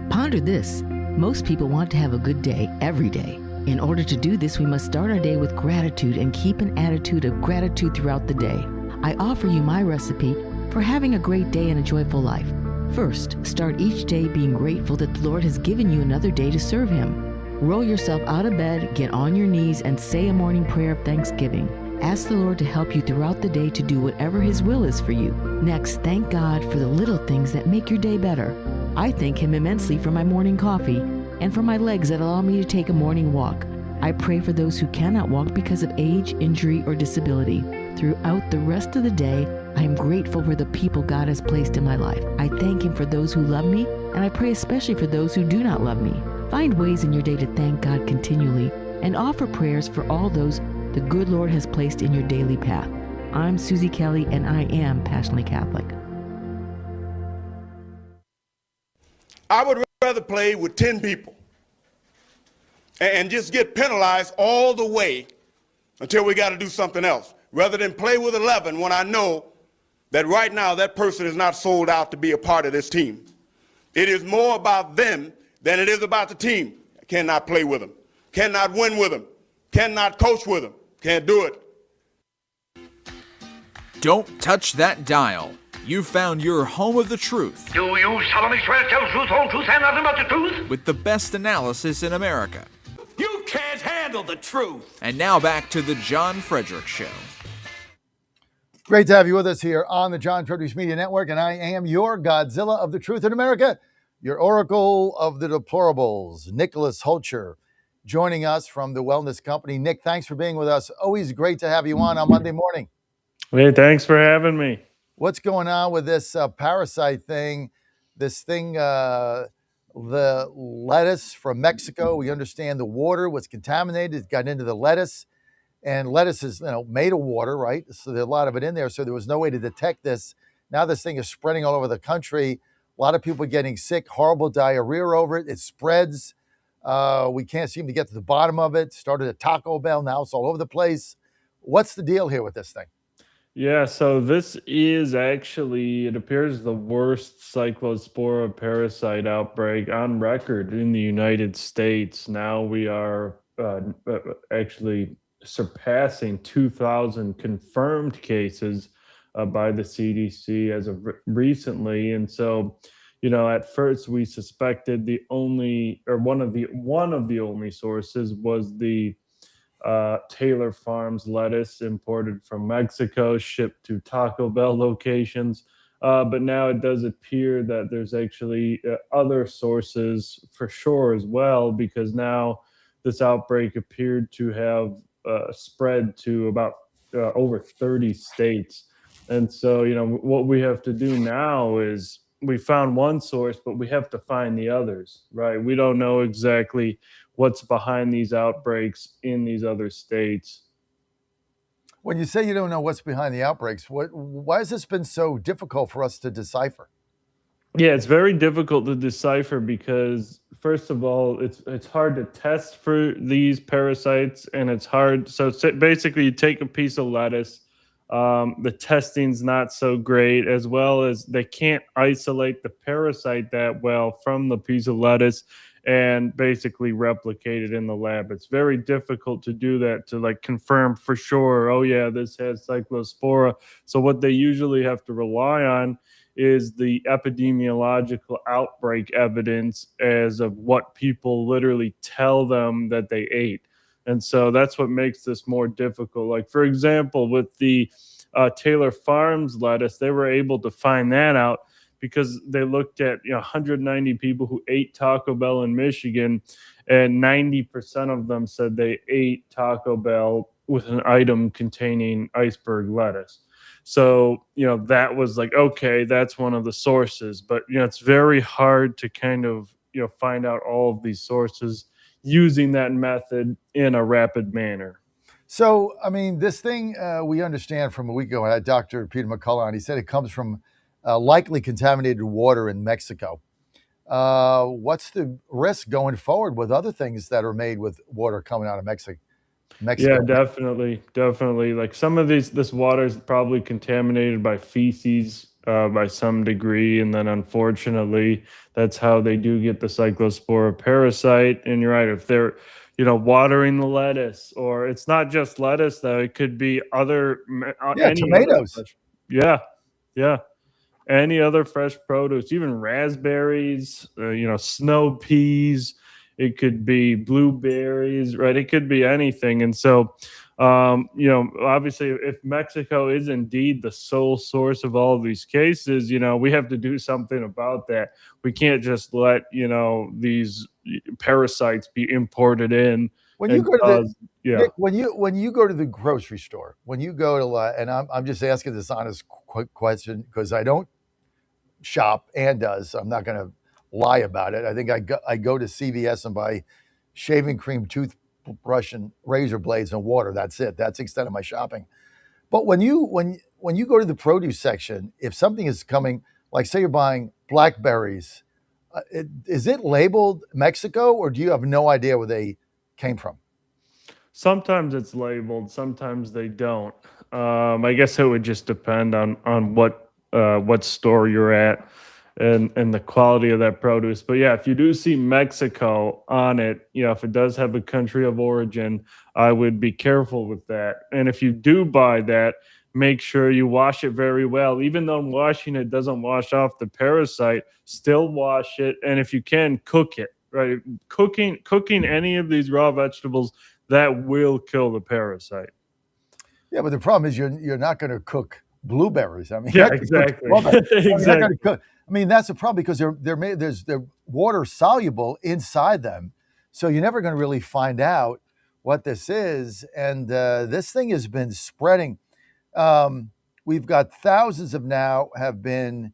Ponder this. Most people want to have a good day every day. In order to do this, we must start our day with gratitude and keep an attitude of gratitude throughout the day. I offer you my recipe for having a great day and a joyful life. First, start each day being grateful that the Lord has given you another day to serve Him. Roll yourself out of bed, get on your knees, and say a morning prayer of thanksgiving. Ask the Lord to help you throughout the day to do whatever His will is for you. Next, thank God for the little things that make your day better. I thank Him immensely for my morning coffee. and for my legs that allow me to take a morning walk. I pray for those who cannot walk because of age, injury, or disability. Throughout the rest of the day, I am grateful for the people God has placed in my life. I thank Him for those who love me, and I pray especially for those who do not love me. Find ways in your day to thank God continually and offer prayers for all those the good Lord has placed in your daily path. I'm Susie Kelly, and I am passionately Catholic. I would rather play with 10 people and just get penalized all the way until we got to do something else, rather than play with 11 when I know that right now that person is not sold out to be a part of this team. It is more about them than it is about the team. I cannot play with them, cannot win with them, cannot coach with them, can't do it. Don't touch that dial. You found your home of the truth. Do you solemnly swear to tell the truth, whole truth, and nothing but the truth? With the best analysis in America. You can't handle the truth. And now back to the John Fredericks Show. Great to have you with us here on the John Fredericks Media Network, and I am your Godzilla of the truth in America, your oracle of the deplorables, Nicholas Holcher, joining us from the Wellness Company. Nick, thanks for being with us. Always great to have you on Monday morning. Hey, thanks for having me. What's going on with this parasite thing? This thing, the lettuce from Mexico. We understand the water was contaminated. It got into the lettuce, and lettuce is made of water, right? So there's a lot of it in there. So there was no way to detect this. Now this thing is spreading all over the country. A lot of people getting sick, horrible diarrhea over it. It spreads. We can't seem to get to the bottom of it. Started at Taco Bell. Now it's all over the place. What's the deal here with this thing? Yeah, so this is actually, it appears, the worst cyclospora parasite outbreak on record in the United States. Now we are actually surpassing 2,000 confirmed cases by the CDC as of recently. And so, at first we suspected one of the only sources was the Taylor Farms lettuce imported from Mexico, shipped to Taco Bell locations. But now it does appear that there's actually other sources for sure as well, because now this outbreak appeared to have spread to about over 30 states. And so, what we have to do now is we found one source, but we have to find the others, right? We don't know exactly what's behind these outbreaks in these other states. When you say you don't know what's behind the outbreaks, why has this been so difficult for us to decipher? Yeah, it's very difficult to decipher because, first of all, it's hard to test for these parasites, and it's hard. So basically, you take a piece of lettuce, the testing's not so great, as well as they can't isolate the parasite that well from the piece of lettuce and basically replicate it in the lab. It's very difficult to do that, to confirm for sure, oh yeah, this has cyclospora. So what they usually have to rely on is the epidemiological outbreak evidence as of what people literally tell them that they ate. And so that's what makes this more difficult. Like, for example, with the Taylor Farms lettuce, they were able to find that out because they looked at 190 people who ate Taco Bell in Michigan, and 90% of them said they ate Taco Bell with an item containing iceberg lettuce. So, that was okay, that's one of the sources. But, it's very hard to kind of, find out all of these sources using that method in a rapid manner. So, this thing we understand from a week ago, I had Dr. Peter McCullough on. He said it comes from likely contaminated water in Mexico. What's the risk going forward with other things that are made with water coming out of Mexico? Yeah, definitely. Like some of this water is probably contaminated by feces by some degree. And then unfortunately, that's how they do get the cyclospora parasite. And you're right, if they're, watering the lettuce, or it's not just lettuce though, it could be other, tomatoes. Yeah. Any other fresh produce, even raspberries, snow peas. It could be blueberries, right? It could be anything. And so Obviously, if Mexico is indeed the sole source of all of these cases, we have to do something about that. We can't just let, these parasites be imported in. When you and go to cause, yeah. Nick, when you go to the grocery store, when you go to and I'm just asking this honest question because I don't shop and does. I'm not going to lie about it. I think I go to CVS and buy shaving cream, toothbrush, and razor blades and water. That's it. That's the extent of my shopping. But when you go to the produce section, if something is coming, like say you're buying blackberries, is it labeled Mexico or do you have no idea where they came from? Sometimes it's labeled, sometimes they don't. I guess it would just depend on what store you're at and the quality of that produce. But yeah, if you do see Mexico on it, if it does have a country of origin, I would be careful with that. And if you do buy that, make sure you wash it very well. Even though washing it doesn't wash off the parasite, still wash it. And if you can, cook it, right? Cooking any of these raw vegetables, that will kill the parasite. Yeah, but the problem is you're not going to cook blueberries. I mean, yeah, exactly. Exactly. Cook. I mean, that's the problem because they're water soluble inside them, so you're never going to really find out what this is. And this thing has been spreading. We've got thousands have been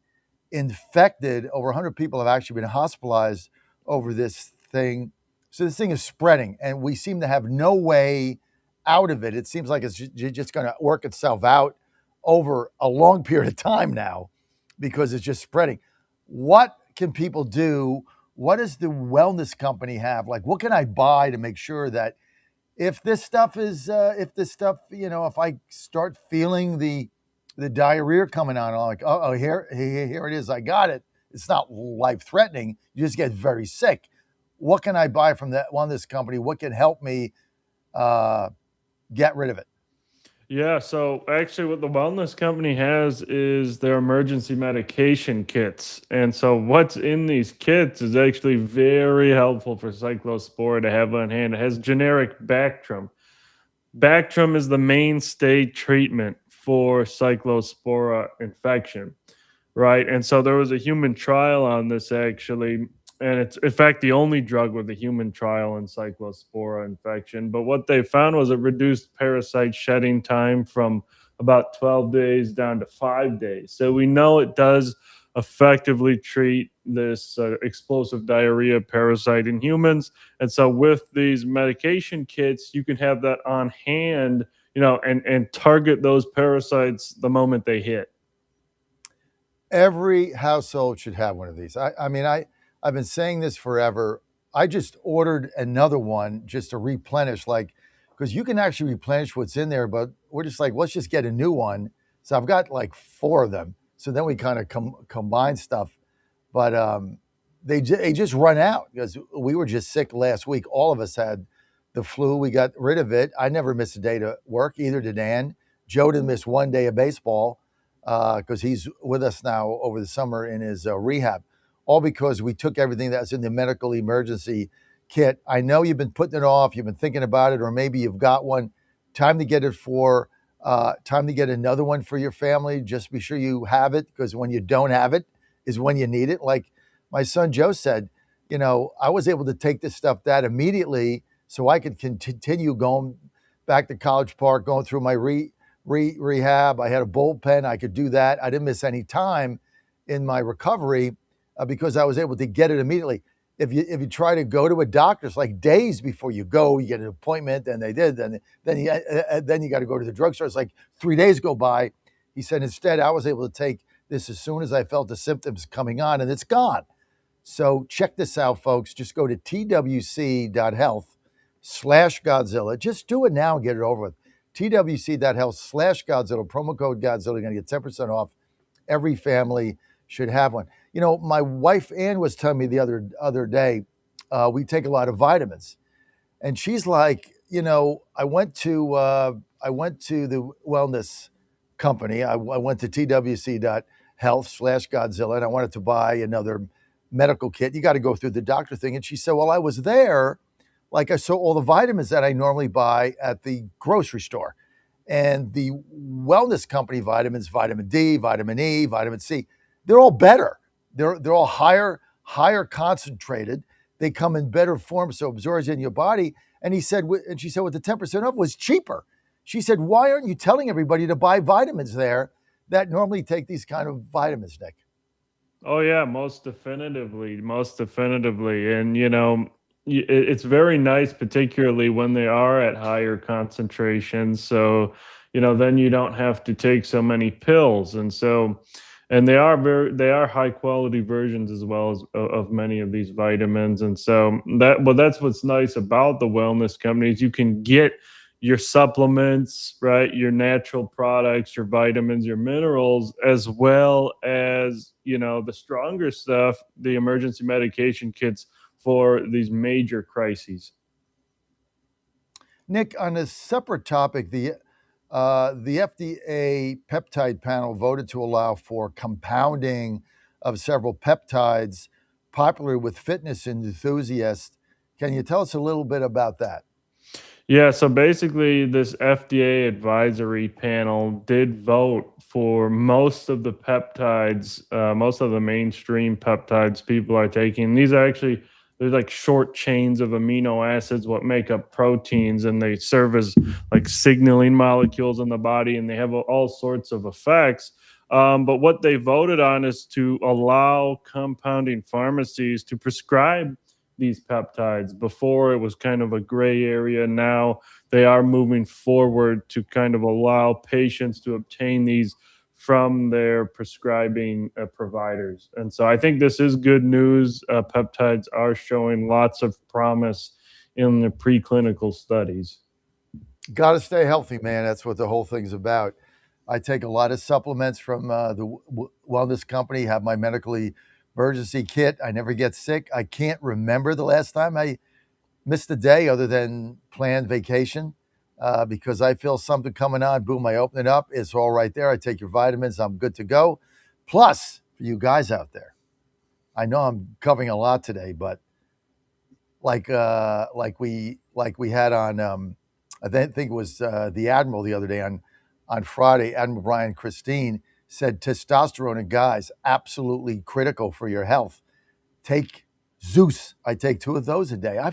infected. Over 100 people have actually been hospitalized over this thing. So this thing is spreading, and we seem to have no way out of it. It seems like it's just going to work itself out over a long period of time now because it's just spreading. What can people do? What does the wellness company have? Like, what can I buy to make sure that if this stuff, if I start feeling the diarrhea coming on, I'm like, here it is. I got it. It's not life-threatening. You just get very sick. What can I buy from that wellness company? What can help me get rid of it? Yeah, so actually what the wellness company has is their emergency medication kits. And so what's in these kits is actually very helpful for cyclospora to have on hand. It has generic Bactrim. Bactrim is the mainstay treatment for cyclospora infection, right? And so there was a human trial on this actually, and it's in fact the only drug with a human trial in cyclospora infection. But what they found was it reduced parasite shedding time from about 12 days down to 5 days. So we know it does effectively treat this explosive diarrhea parasite in humans. And so with these medication kits, you can have that on hand, and target those parasites the moment they hit. Every household should have one of these. I've been saying this forever. I just ordered another one just to replenish, because you can actually replenish what's in there, but we're just like, let's just get a new one. So I've got like 4 of them. So then we kind of combine stuff, but they just run out because we were just sick last week. All of us had the flu. We got rid of it. I never missed a day to work, either did Dan. Joe didn't miss one day of baseball because he's with us now over the summer in his rehab. All because we took everything that's in the medical emergency kit. I know you've been putting it off, you've been thinking about it, or maybe you've got one. Time to get another one for your family. Just be sure you have it, because when you don't have it is when you need it. Like my son Joe said, I was able to take this stuff that immediately so I could continue going back to College Park, going through my rehab. I had a bullpen. I could do that. I didn't miss any time in my recovery because I was able to get it immediately. If you try to go to a doctor, it's like days before you go. You get an appointment, and they did. Then you got to go to the drugstore. It's like 3 days go by. He said instead I was able to take this as soon as I felt the symptoms coming on, and it's gone. So check this out, folks. Just go to twc.health/Godzilla. Just do it now and get it over with. twc.health/Godzilla. Promo code Godzilla. You're going to get 10% off. Every family should have one. My wife Ann was telling me the other day, we take a lot of vitamins, and she's like, I went to the wellness company. I went to twc.health/Godzilla, and I wanted to buy another medical kit. You got to go through the doctor thing. And she said, well, I was there like I saw all the vitamins that I normally buy at the grocery store. And the wellness company vitamins, vitamin D, vitamin E, vitamin C, they're all better. They're all higher concentrated. They come in better form, so it absorbs in your body. And she said, with the 10% off was cheaper. She said, why aren't you telling everybody to buy vitamins there that normally take these kind of vitamins, Nick? Oh yeah, most definitively. And it's very nice, particularly when they are at higher concentrations. So, then you don't have to take so many pills. And they are high quality versions as well as of many of these vitamins. And so that's what's nice about the wellness companies. You can get your supplements, right? Your natural products, your vitamins, your minerals, as well as, the stronger stuff, the emergency medication kits for these major crises. Nick, on a separate topic, the FDA peptide panel voted to allow for compounding of several peptides popular with fitness enthusiasts. Can you tell us a little bit about that? Yeah, so basically, this FDA advisory panel did vote for most of the peptides, most of the mainstream peptides people are taking. These are actually, they're like short chains of amino acids, what make up proteins, and they serve as like signaling molecules in the body, and they have all sorts of effects. But what they voted on is to allow compounding pharmacies to prescribe these peptides. Before, it was kind of a gray area. Now they are moving forward to kind of allow patients to obtain these from their prescribing providers. And so I think this is good news. Peptides are showing lots of promise in the preclinical studies. Got to stay healthy, man. That's what the whole thing's about. I take a lot of supplements from the wellness company, have my medically emergency kit. I never get sick. I can't remember the last time I missed a day other than planned vacation because I feel something coming on. Boom, I open it up. It's all right there. I take your vitamins. I'm good to go. Plus, for you guys out there, I know I'm covering a lot today, but like we had on, I think it was the Admiral the other day on Friday, Admiral Brian Christine said testosterone in guys, absolutely critical for your health. Take Zeus. I take 2 of those a day. I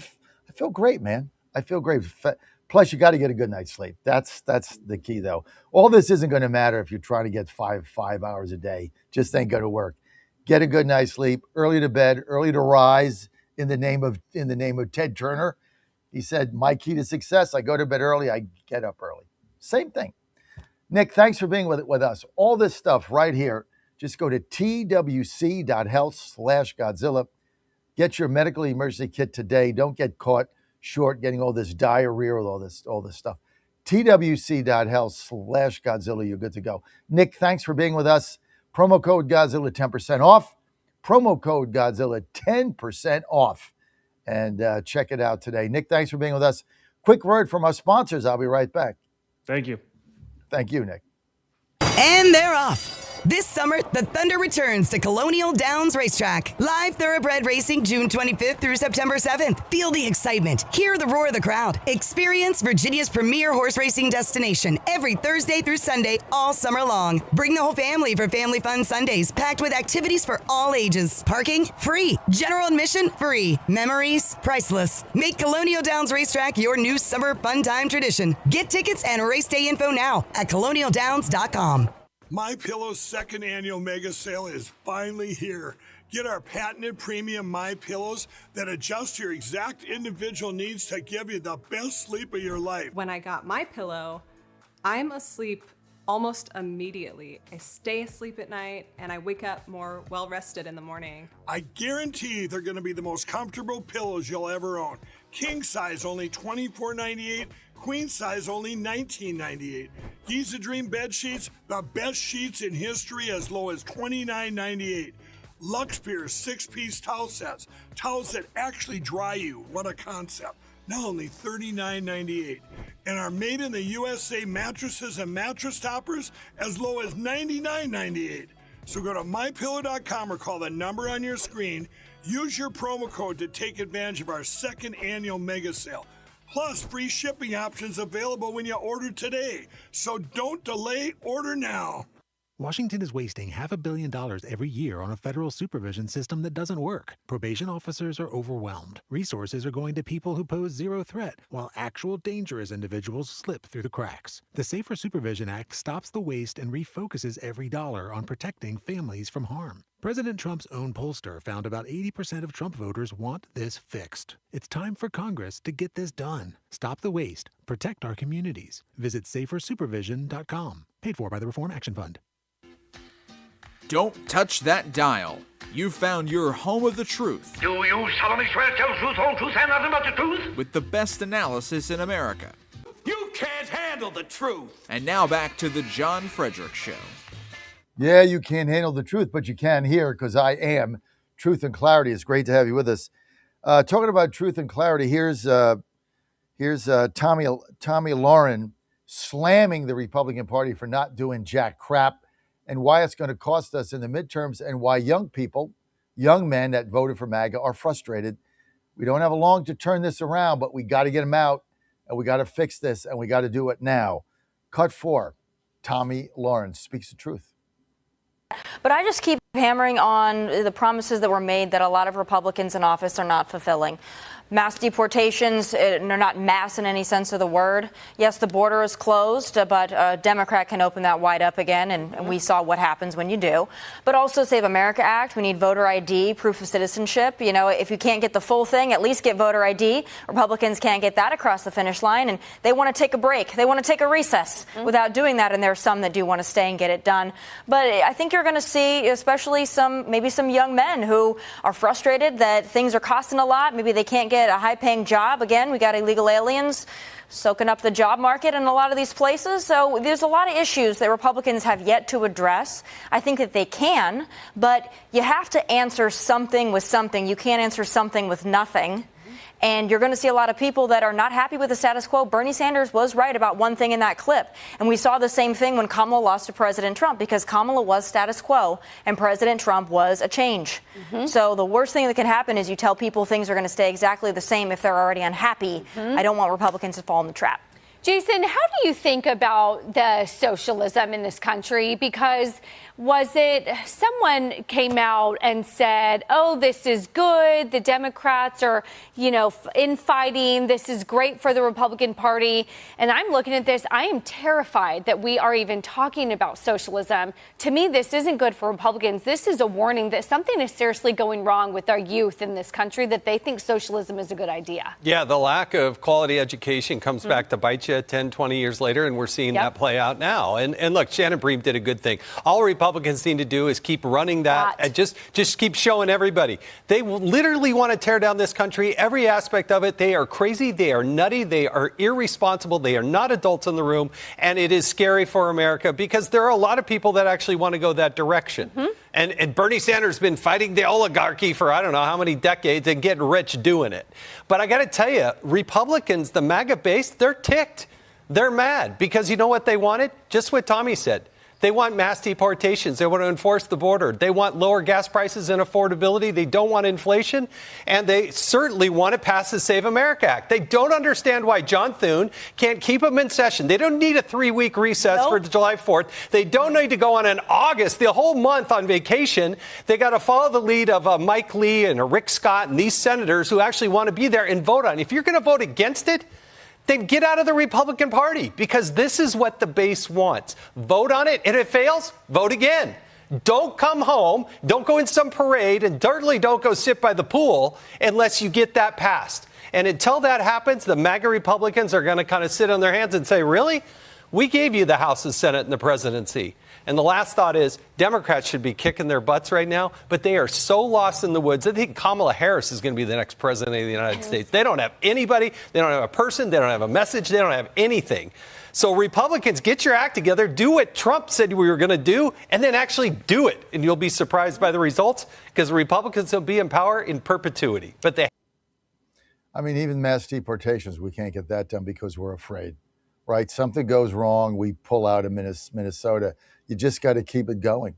feel great, man. I feel great. Plus, you got to get a good night's sleep. That's the key, though. All this isn't going to matter if you're trying to get five hours a day. Just ain't going to work. Get a good night's sleep. Early to bed, early to rise. In the name of Ted Turner, he said, "My key to success: I go to bed early, I get up early." Same thing. Nick, thanks for being with us. All this stuff right here. Just go to twc.health/Godzilla. Get your medical emergency kit today. Don't get caught short getting all this diarrhea or all this stuff. twc.health/Godzilla. You're good to go. Nick, thanks for being with us. Promo code Godzilla 10% off. Promo code Godzilla 10% off. And check it out today. Nick, thanks for being with us. Quick word from our sponsors. I'll be right back. Thank you. Thank you, Nick. And they're off. This summer, the Thunder returns to Colonial Downs Racetrack. Live thoroughbred racing June 25th through September 7th. Feel the excitement. Hear the roar of the crowd. Experience Virginia's premier horse racing destination every Thursday through Sunday all summer long. Bring the whole family for Family Fun Sundays, packed with activities for all ages. Parking? Free. General admission? Free. Memories? Priceless. Make Colonial Downs Racetrack your new summer fun time tradition. Get tickets and race day info now at colonialdowns.com. MyPillow's second annual mega sale is finally here. Get our patented premium MyPillows that adjust your exact individual needs to give you the best sleep of your life. When I got MyPillow, I'm asleep almost immediately. I stay asleep at night and I wake up more well-rested in the morning. I guarantee they're going to be the most comfortable pillows you'll ever own. King size only $24.98. Queen size only $19.98. Giza Dream bed sheets, the best sheets in history, as low as $29.98. Lux Pierce 6-piece towel sets, towels that actually dry you. What a concept. Now only $39.98. And our made in the USA mattresses and mattress toppers as low as $99.98. So go to mypillow.com or call the number on your screen. Use your promo code to take advantage of our second annual mega sale. Plus, free shipping options available when you order today. So don't delay, order now. Washington is wasting $500 million every year on a federal supervision system that doesn't work. Probation officers are overwhelmed. Resources are going to people who pose zero threat, while actual dangerous individuals slip through the cracks. The Safer Supervision Act stops the waste and refocuses every dollar on protecting families from harm. President Trump's own pollster found about 80% of Trump voters want this fixed. It's time for Congress to get this done. Stop the waste. Protect our communities. Visit safersupervision.com. Paid for by the Reform Action Fund. Don't touch that dial. You found your home of the truth. Do you solemnly swear to tell the truth, whole truth, and nothing but the truth? With the best analysis in America. You can't handle the truth. And now back to the John Fredericks Show. Yeah, you can't handle the truth, but you can here because I am Truth and Clarity. It's great to have you with us. Talking about truth and clarity, here's Tommy Lauren slamming the Republican Party for not doing jack crap, and why it's going to cost us in the midterms, and why young people, young men that voted for MAGA are frustrated. We don't have long to turn this around, but we got to get them out, and we got to fix this, and we got to do it now. Cut 4, Tommy Lawrence speaks the truth. But I just keep hammering on the promises that were made that a lot of Republicans in office are not fulfilling. Mass deportations, they're not mass in any sense of the word. Yes, the border is closed, but a Democrat can open that wide up again, and we saw what happens when you do. But also Save America Act, we need voter ID, proof of citizenship. You know, if you can't get the full thing, at least get voter ID. Republicans can't get that across the finish line, and they want to take a break. They want to take a recess without doing that, and there are some that do want to stay and get it done. But I think you're going to see, especially maybe some young men who are frustrated that things are costing a lot. Maybe they can't get a high-paying job. Again, we got illegal aliens soaking up the job market in a lot of these places. So there's a lot of issues that Republicans have yet to address. I think that they can, but you have to answer something with something. You can't answer something with nothing. And you're going to see a lot of people that are not happy with the status quo. Bernie Sanders was right about one thing in that clip. And we saw the same thing when Kamala lost to President Trump, because Kamala was status quo and President Trump was a change. So the worst thing that can happen is you tell people things are going to stay exactly the same if they're already unhappy. I don't want Republicans to fall in the trap. Jason, how do you think about the socialism in this country? Because was it someone came out and said, oh, this is good. The Democrats are, infighting. This is great for the Republican Party. And I'm looking at this. I am terrified that we are even talking about socialism. To me, this isn't good for Republicans. This is a warning that something is seriously going wrong with our youth in this country, that they think socialism is a good idea. Yeah, the lack of quality education comes back to bite you 10, 20 years later, and we're seeing that play out now. And look, Shannon Bream did a good thing. All Republicans need to do is keep running that and just keep showing everybody. They literally want to tear down this country, every aspect of it. They are crazy. They are nutty. They are irresponsible. They are not adults in the room. And it is scary for America because there are a lot of people that actually want to go that direction. And Bernie Sanders has been fighting the oligarchy for I don't know how many decades and getting rich doing it. But I got to tell you, Republicans, the MAGA base, they're ticked. They're mad because you know what they wanted? Just what Tommy said. They want mass deportations. They want to enforce the border. They want lower gas prices and affordability. They don't want inflation. And they certainly want to pass the Save America Act. They don't understand why John Thune can't keep them in session. They don't need a 3-week recess for July 4th. They don't need to go on an August, the whole month on vacation. They got to follow the lead of Mike Lee and Rick Scott and these senators who actually want to be there and vote on it. If you're going to vote against it, then get out of the Republican Party, because this is what the base wants. Vote on it, and if it fails, vote again. Don't come home, don't go in some parade, and certainly don't go sit by the pool unless you get that passed. And until that happens, the MAGA Republicans are going to kind of sit on their hands and say, really? We gave you the House, the Senate, and the presidency. And the last thought is Democrats should be kicking their butts right now, but they are so lost in the woods. I think Kamala Harris is going to be the next president of the United States. They don't have anybody. They don't have a person. They don't have a message. They don't have anything. So Republicans, get your act together. Do what Trump said we were going to do, and then actually do it. And you'll be surprised by the results, because the Republicans will be in power in perpetuity. But even mass deportations, we can't get that done because we're afraid. Right? Something goes wrong, we pull out of Minnesota. You just got to keep it going.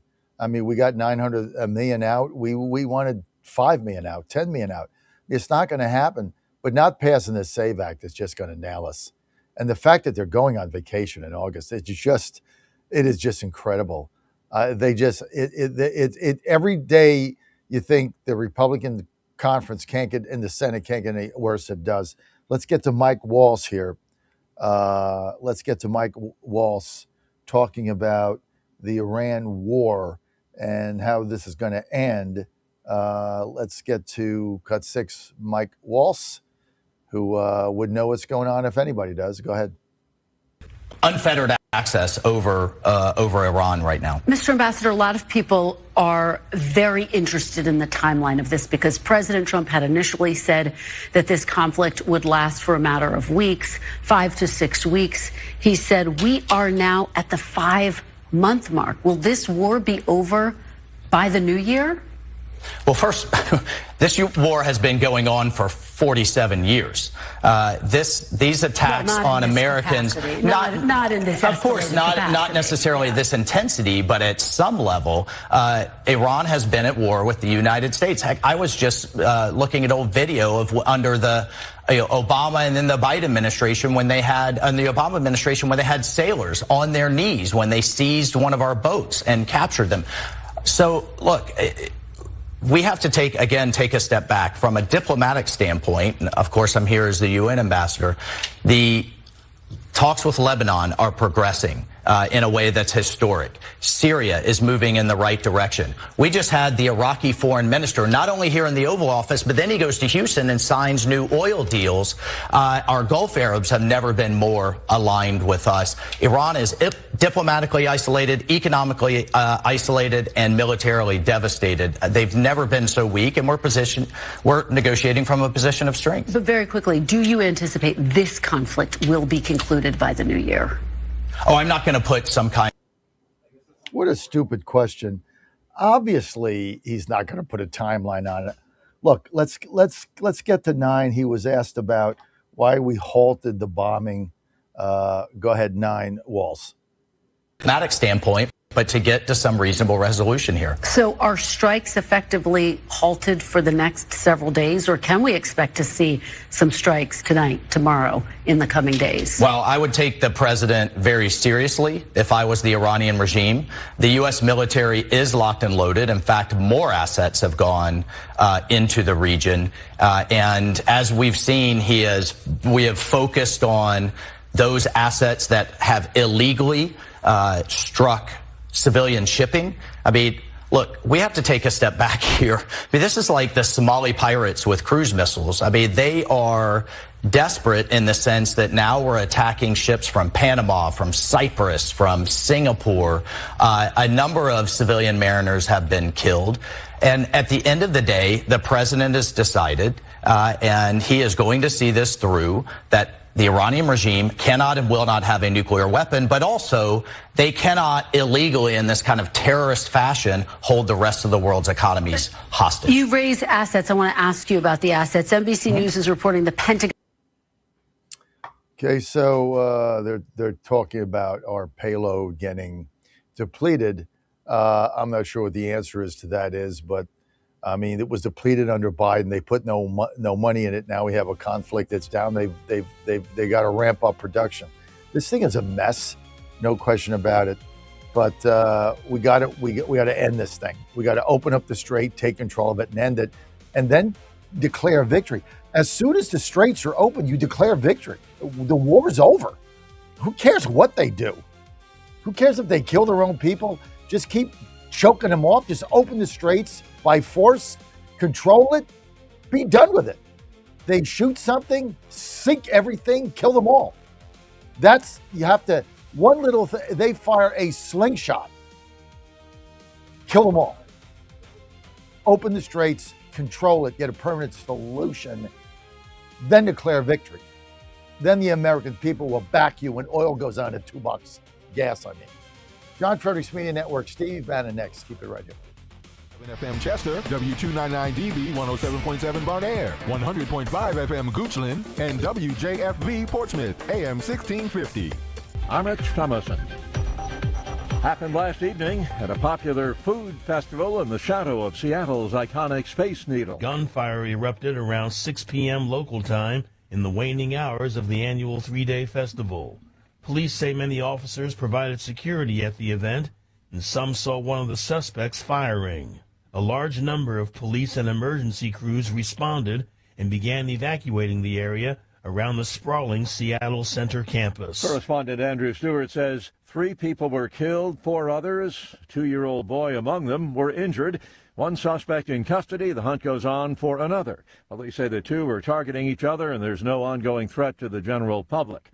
We got 900 million out. We wanted 5 million out, 10 million out. It's not going to happen. But not passing this SAVE Act is just going to nail us. And the fact that they're going on vacation in August, it is just incredible. Every day you think the Republican conference can't get in the Senate, can't get any worse, it does. Let's get to Mike Walsh here. Let's get to Mike Walsh talking about the Iran war and how this is going to end. Let's get to cut 6, Mike Walsh, who would know what's going on if anybody does. Go ahead. Unfettered access over Iran right now. Mr. Ambassador, a lot of people are very interested in the timeline of this because President Trump had initially said that this conflict would last for a matter of weeks, 5 to 6 weeks. He said we are now at the 5-month mark. Will this war be over by the new year? Well, first, this war has been going on for 47 years. These attacks on Americans, not in this, of course, not necessarily this intensity, but at some level, Iran has been at war with the United States. Heck, I was just looking at old video of under the Obama and then the Biden administration when they had, and the Obama administration when they had sailors on their knees when they seized one of our boats and captured them. So, look. We have to take a step back from a diplomatic standpoint. And of course, I'm here as the UN ambassador. The talks with Lebanon are progressing in a way that's historic. Syria is moving in the right direction. We just had the Iraqi foreign minister, not only here in the Oval Office, but then he goes to Houston and signs new oil deals. Our Gulf Arabs have never been more aligned with us. Iran is diplomatically isolated, economically isolated, and militarily devastated. They've never been so weak, and we're negotiating from a position of strength. But very quickly, do you anticipate this conflict will be concluded by the new year? Oh, I'm not going to put some kind. What a stupid question. Obviously, he's not going to put a timeline on it. Look, let's get to 9. He was asked about why we halted the bombing. Go ahead, 9, Walsh. Diplomatic standpoint, but to get to some reasonable resolution here. So are strikes effectively halted for the next several days, or can we expect to see some strikes tonight, tomorrow, in the coming days? Well, I would take the president very seriously if I was the Iranian regime. The U.S. military is locked and loaded. In fact, more assets have gone into the region. And as we've seen, we have focused on those assets that have illegally struck civilian shipping. I mean, look, we have to take a step back here. I mean, this is like the Somali pirates with cruise missiles. I mean, they are desperate in the sense that now we're attacking ships from Panama, from Cyprus, from Singapore. A number of civilian mariners have been killed. And at the end of the day, the president has decided, and he is going to see this through, that the Iranian regime cannot and will not have a nuclear weapon, but also they cannot illegally, in this kind of terrorist fashion, hold the rest of the world's economies hostage. You raise assets. I want to ask you about the assets. NBC News is reporting the Pentagon. Okay, so they're talking about our payload getting depleted. I'm not sure what the answer is to that is, but I mean, it was depleted under Biden. They put no money in it. Now we have a conflict that's down. They got to ramp up production. This thing is a mess, no question about it. But we got to end this thing. We got to open up the strait, take control of it, and end it, and then declare victory. As soon as the straits are open, you declare victory. The war is over. Who cares what they do? Who cares if they kill their own people? Just keep choking them off. Just open the straits by force, control it, be done with it. They shoot something, sink everything, kill them all. You have to, one little thing, they fire a slingshot, kill them all. Open the straits, control it, get a permanent solution, then declare victory. Then the American people will back you when oil goes on at $2. Gas, I mean. John Fredericks Media Network, Steve Bannon next. Keep it right here. FM Chester, W299DB 107.7 Barnair, 100.5 FM Goochland, and WJFB Portsmouth, AM 1650. I'm Rich Thomason. happened last evening at a popular food festival in the shadow of Seattle's iconic Space Needle. Gunfire erupted around 6 p.m. local time in the waning hours of the annual three-day festival. Police say many officers provided security at the event, and some saw one of the suspects firing. A large number of police and emergency crews responded and began evacuating the area around the sprawling Seattle Center campus. Correspondent Andrew Stewart says 3 people were killed, 4 others, a 2-year-old boy among them, were injured. One suspect in custody. The hunt goes on for another. Police say the 2 were targeting each other and there's no ongoing threat to the general public.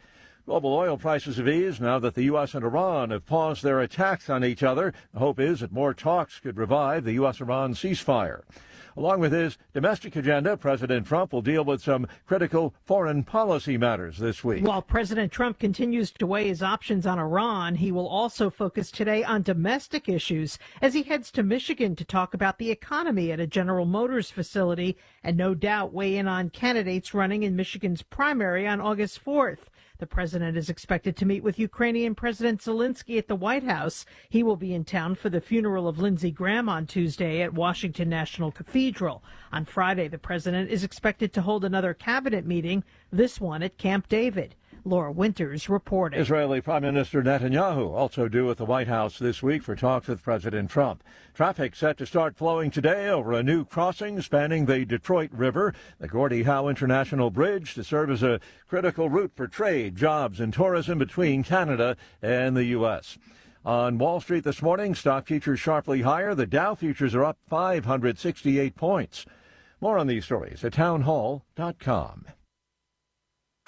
Global oil prices have eased now that the U.S. and Iran have paused their attacks on each other. The hope is that more talks could revive the U.S.-Iran ceasefire. Along with his domestic agenda, President Trump will deal with some critical foreign policy matters this week. While President Trump continues to weigh his options on Iran, he will also focus today on domestic issues as he heads to Michigan to talk about the economy at a General Motors facility and no doubt weigh in on candidates running in Michigan's primary on August 4th. The president is expected to meet with Ukrainian President Zelensky at the White House. He will be in town for the funeral of Lindsey Graham on Tuesday at Washington National Cathedral. On Friday, the president is expected to hold another cabinet meeting, this one at Camp David. Laura Winters reporting. Israeli Prime Minister Netanyahu also due at the White House this week for talks with President Trump. Traffic set to start flowing today over a new crossing spanning the Detroit River, the Gordie Howe International Bridge, to serve as a critical route for trade, jobs, and tourism between Canada and the U.S. On Wall Street this morning, stock futures sharply higher. The Dow futures are up 568 points. More on these stories at townhall.com.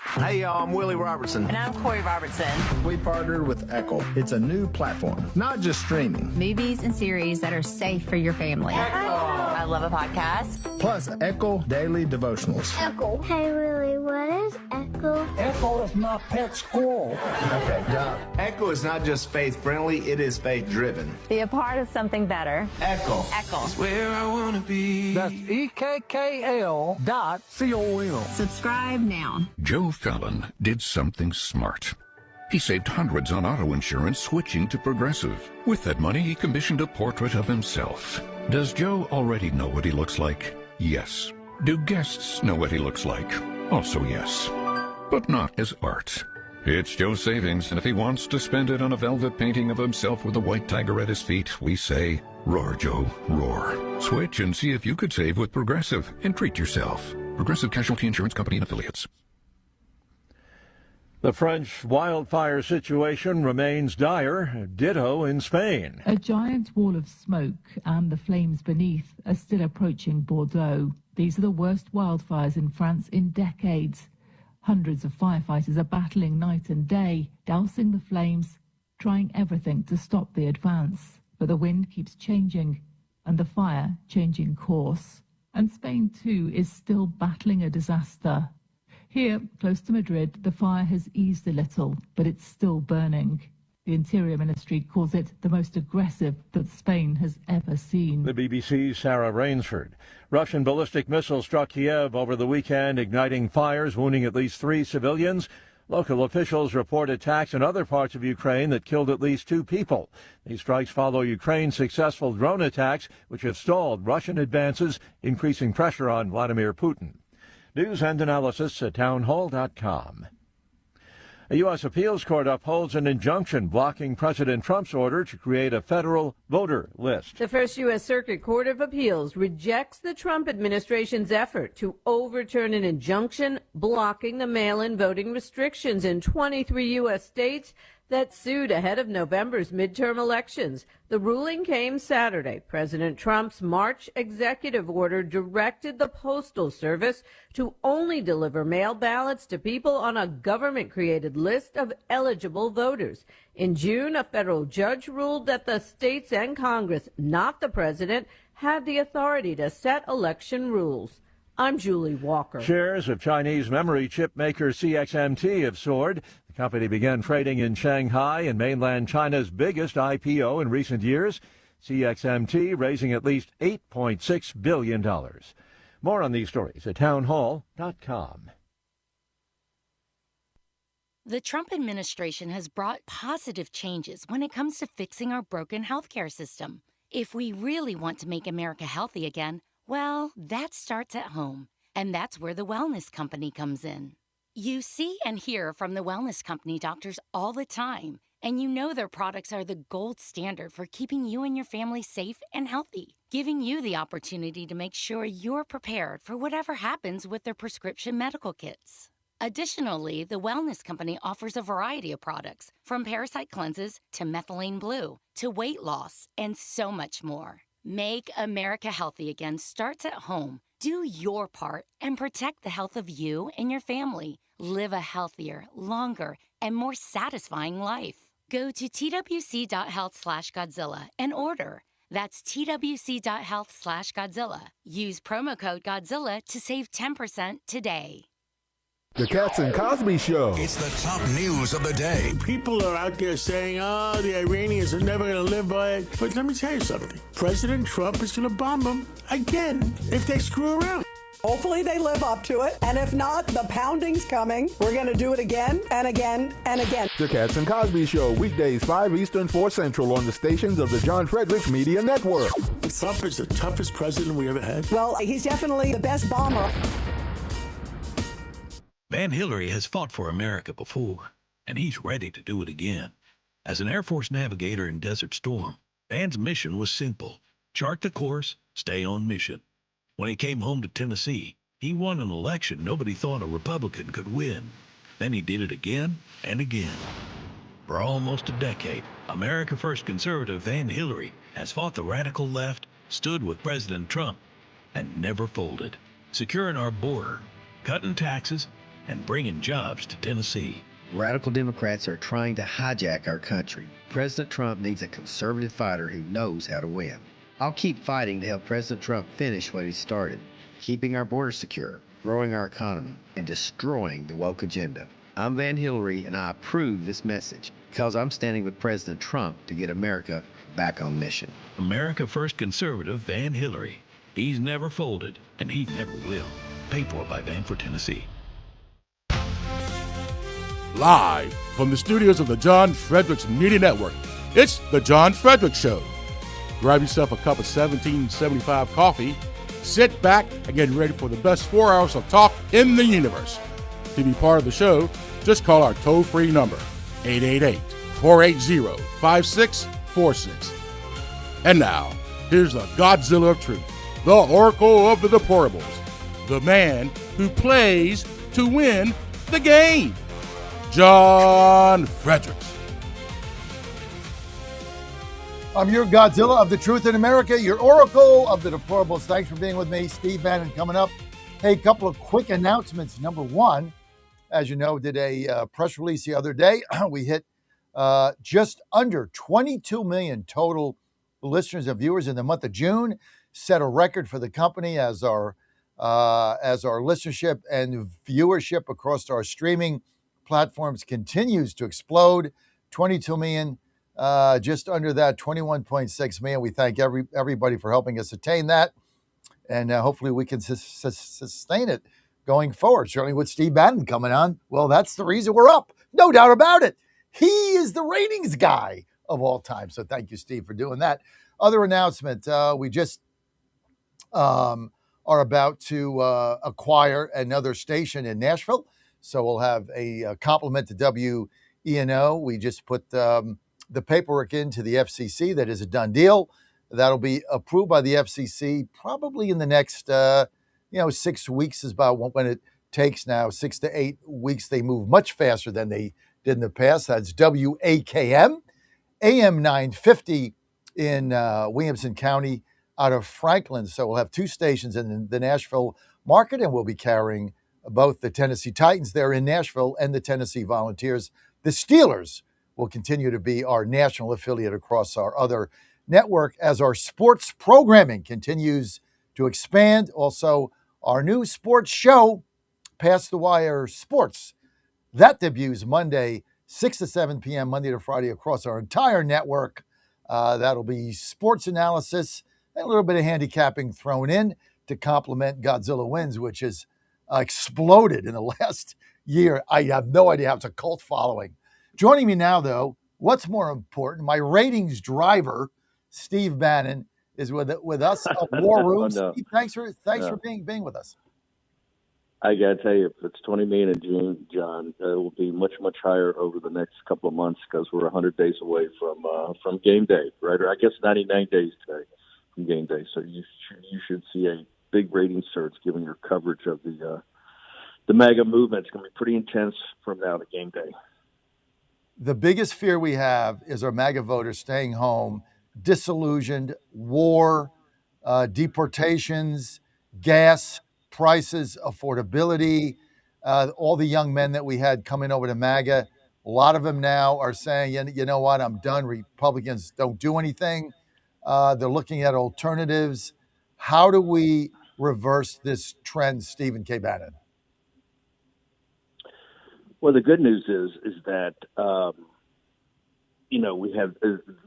Hey y'all, I'm Willie Robertson. And I'm Corey Robertson. We partnered with Echo. It's a new platform, not just streaming. Movies and series that are safe for your family. Echo. I love a podcast. Plus Echo Daily Devotionals. Echo. Hey Willie, what is Echo? Echo is my pet squirrel. Okay, Doc. Echo is not just faith-friendly, it is faith-driven. Be a part of something better. Echo. Echo. It's where I want to be. That's EKKL.com. Subscribe now. Joe Fallon did something smart. He saved hundreds on auto insurance switching to Progressive. With that money, he commissioned a portrait of himself. Does Joe already know what he looks like? Yes. Do guests know what he looks like? Also yes. But not as art. It's Joe's savings, and if he wants to spend it on a velvet painting of himself with a white tiger at his feet, we say, roar, Joe, roar. Switch and see if you could save with Progressive and treat yourself. Progressive Casualty Insurance Company and Affiliates. The French wildfire situation remains dire, ditto in Spain. A giant wall of smoke and the flames beneath are still approaching Bordeaux. These are the worst wildfires in France in decades. Hundreds of firefighters are battling night and day, dousing the flames, trying everything to stop the advance. But the wind keeps changing and the fire changing course. And Spain, too, is still battling a disaster. Here, close to Madrid, the fire has eased a little, but it's still burning. The Interior Ministry calls it the most aggressive that Spain has ever seen. The BBC's Sarah Rainsford. Russian ballistic missiles struck Kiev over the weekend, igniting fires, wounding at least 3 civilians. Local officials report attacks in other parts of Ukraine that killed at least 2 people. These strikes follow Ukraine's successful drone attacks, which have stalled Russian advances, increasing pressure on Vladimir Putin. News and analysis at townhall.com. A U.S. appeals court upholds an injunction blocking President Trump's order to create a federal voter list. The First U.S. Circuit Court of Appeals rejects the Trump administration's effort to overturn an injunction blocking the mail-in voting restrictions in 23 U.S. states that sued ahead of November's midterm elections. The ruling came Saturday. President Trump's March executive order directed the Postal Service to only deliver mail ballots to people on a government-created list of eligible voters. In June, a federal judge ruled that the states and Congress, not the president, had the authority to set election rules. I'm Julie Walker. Shares of Chinese memory chip maker CXMT have soared. The company began trading in Shanghai in mainland China's biggest IPO in recent years. CXMT raising at least $8.6 billion. More on these stories at townhall.com. The Trump administration has brought positive changes when it comes to fixing our broken healthcare system. If we really want to make America healthy again, well, that starts at home. And that's where the Wellness Company comes in. You see and hear from the Wellness Company doctors all the time, and you know their products are the gold standard for keeping you and your family safe and healthy, giving you the opportunity to make sure you're prepared for whatever happens with their prescription medical kits. Additionally, the Wellness Company offers a variety of products, from parasite cleanses to methylene blue to weight loss and so much more. Make America healthy again starts at home. Do your part and protect the health of you and your family. Live a healthier, longer, and more satisfying life. Go to twc.health/Godzilla and order. That's twc.health/Godzilla. Use promo code Godzilla to save 10% today. The Cats and Cosby Show. It's the top news of the day. People are out there saying, the Iranians are never going to live by it. But let me tell you something. President Trump is going to bomb them again if they screw around. Hopefully they live up to it. And if not, the pounding's coming. We're going to do it again and again and again. The Cats and Cosby Show, weekdays 5 Eastern, 4 Central on the stations of the John Fredericks Media Network. Trump is the toughest president we ever had. Well, he's definitely the best bomber. Van Hillary has fought for America before, and he's ready to do it again. As an Air Force navigator in Desert Storm, Van's mission was simple: chart the course, stay on mission. When he came home to Tennessee, he won an election nobody thought a Republican could win. Then he did it again and again. For almost a decade, America First conservative Van Hillary has fought the radical left, stood with President Trump, and never folded, securing our border, cutting taxes, and bringing jobs to Tennessee. Radical Democrats are trying to hijack our country. President Trump needs a conservative fighter who knows how to win. I'll keep fighting to help President Trump finish what he started, keeping our border secure, growing our economy, and destroying the woke agenda. I'm Van Hillary, and I approve this message because I'm standing with President Trump to get America back on mission. America First conservative Van Hillary. He's never folded, and he never will. Paid for by Van for Tennessee. Live from the studios of the John Fredericks Media Network, it's the John Fredericks Show. Grab yourself a cup of 1775 coffee, sit back, and get ready for the best 4 hours of talk in the universe. To be part of the show, just call our toll-free number, 888-480-5646. And now, here's the Godzilla of Truth, the Oracle of the Deplorables, the man who plays to win the game, John Fredericks. I'm your Godzilla of the Truth in America, your Oracle of the Deplorables. Thanks for being with me. Steve Bannon coming up. Hey, a couple of quick announcements. Number one, as you know, did a press release the other day. We hit just under 22 million total listeners and viewers in the month of June. Set a record for the company as our listenership and viewership across our streaming platforms continues to explode. 22 million, just under that, 21.6 million. We thank everybody for helping us attain that. And hopefully we can sustain it going forward. Certainly with Steve Bannon coming on, well, that's the reason we're up. No doubt about it. He is the ratings guy of all time. So thank you, Steve, for doing that. Other announcement, we just are about to acquire another station in Nashville. So we'll have a compliment to WENO. We just put the paperwork into the FCC. That is a done deal. That'll be approved by the FCC probably in the next, 6 weeks is about when it takes now, 6 to 8 weeks. They move much faster than they did in the past. That's WAKM, AM 950 in Williamson County out of Franklin. So we'll have two stations in the Nashville market, and we'll be carrying both the Tennessee Titans there in Nashville and the Tennessee Volunteers. The Steelers will continue to be our national affiliate across our other network as our sports programming continues to expand. Also, our new sports show, Past the Wire Sports, that debuts Monday, 6 to 7 p.m., Monday to Friday across our entire network. That'll be sports analysis and a little bit of handicapping thrown in to complement Godzilla Wins, which has exploded in the last year. I have no idea how it's a cult following. Joining me now, though, what's more important, my ratings driver, Steve Bannon, is with us of War Room. No. Steve, thanks for being with us. I got to tell you, if it's 20 million in June, John, it will be much, much higher over the next couple of months because we're 100 days away from game day, right? Or I guess 99 days today from game day. So you should see a big rating surge given your coverage of the MAGA movement. It's going to be pretty intense from now to game day. The biggest fear we have is our MAGA voters staying home, disillusioned, war, deportations, gas prices, affordability, all the young men that we had coming over to MAGA. A lot of them now are saying, you know what, I'm done. Republicans don't do anything. They're looking at alternatives. How do we reverse this trend, Stephen K. Bannon? Well, the good news is that, we have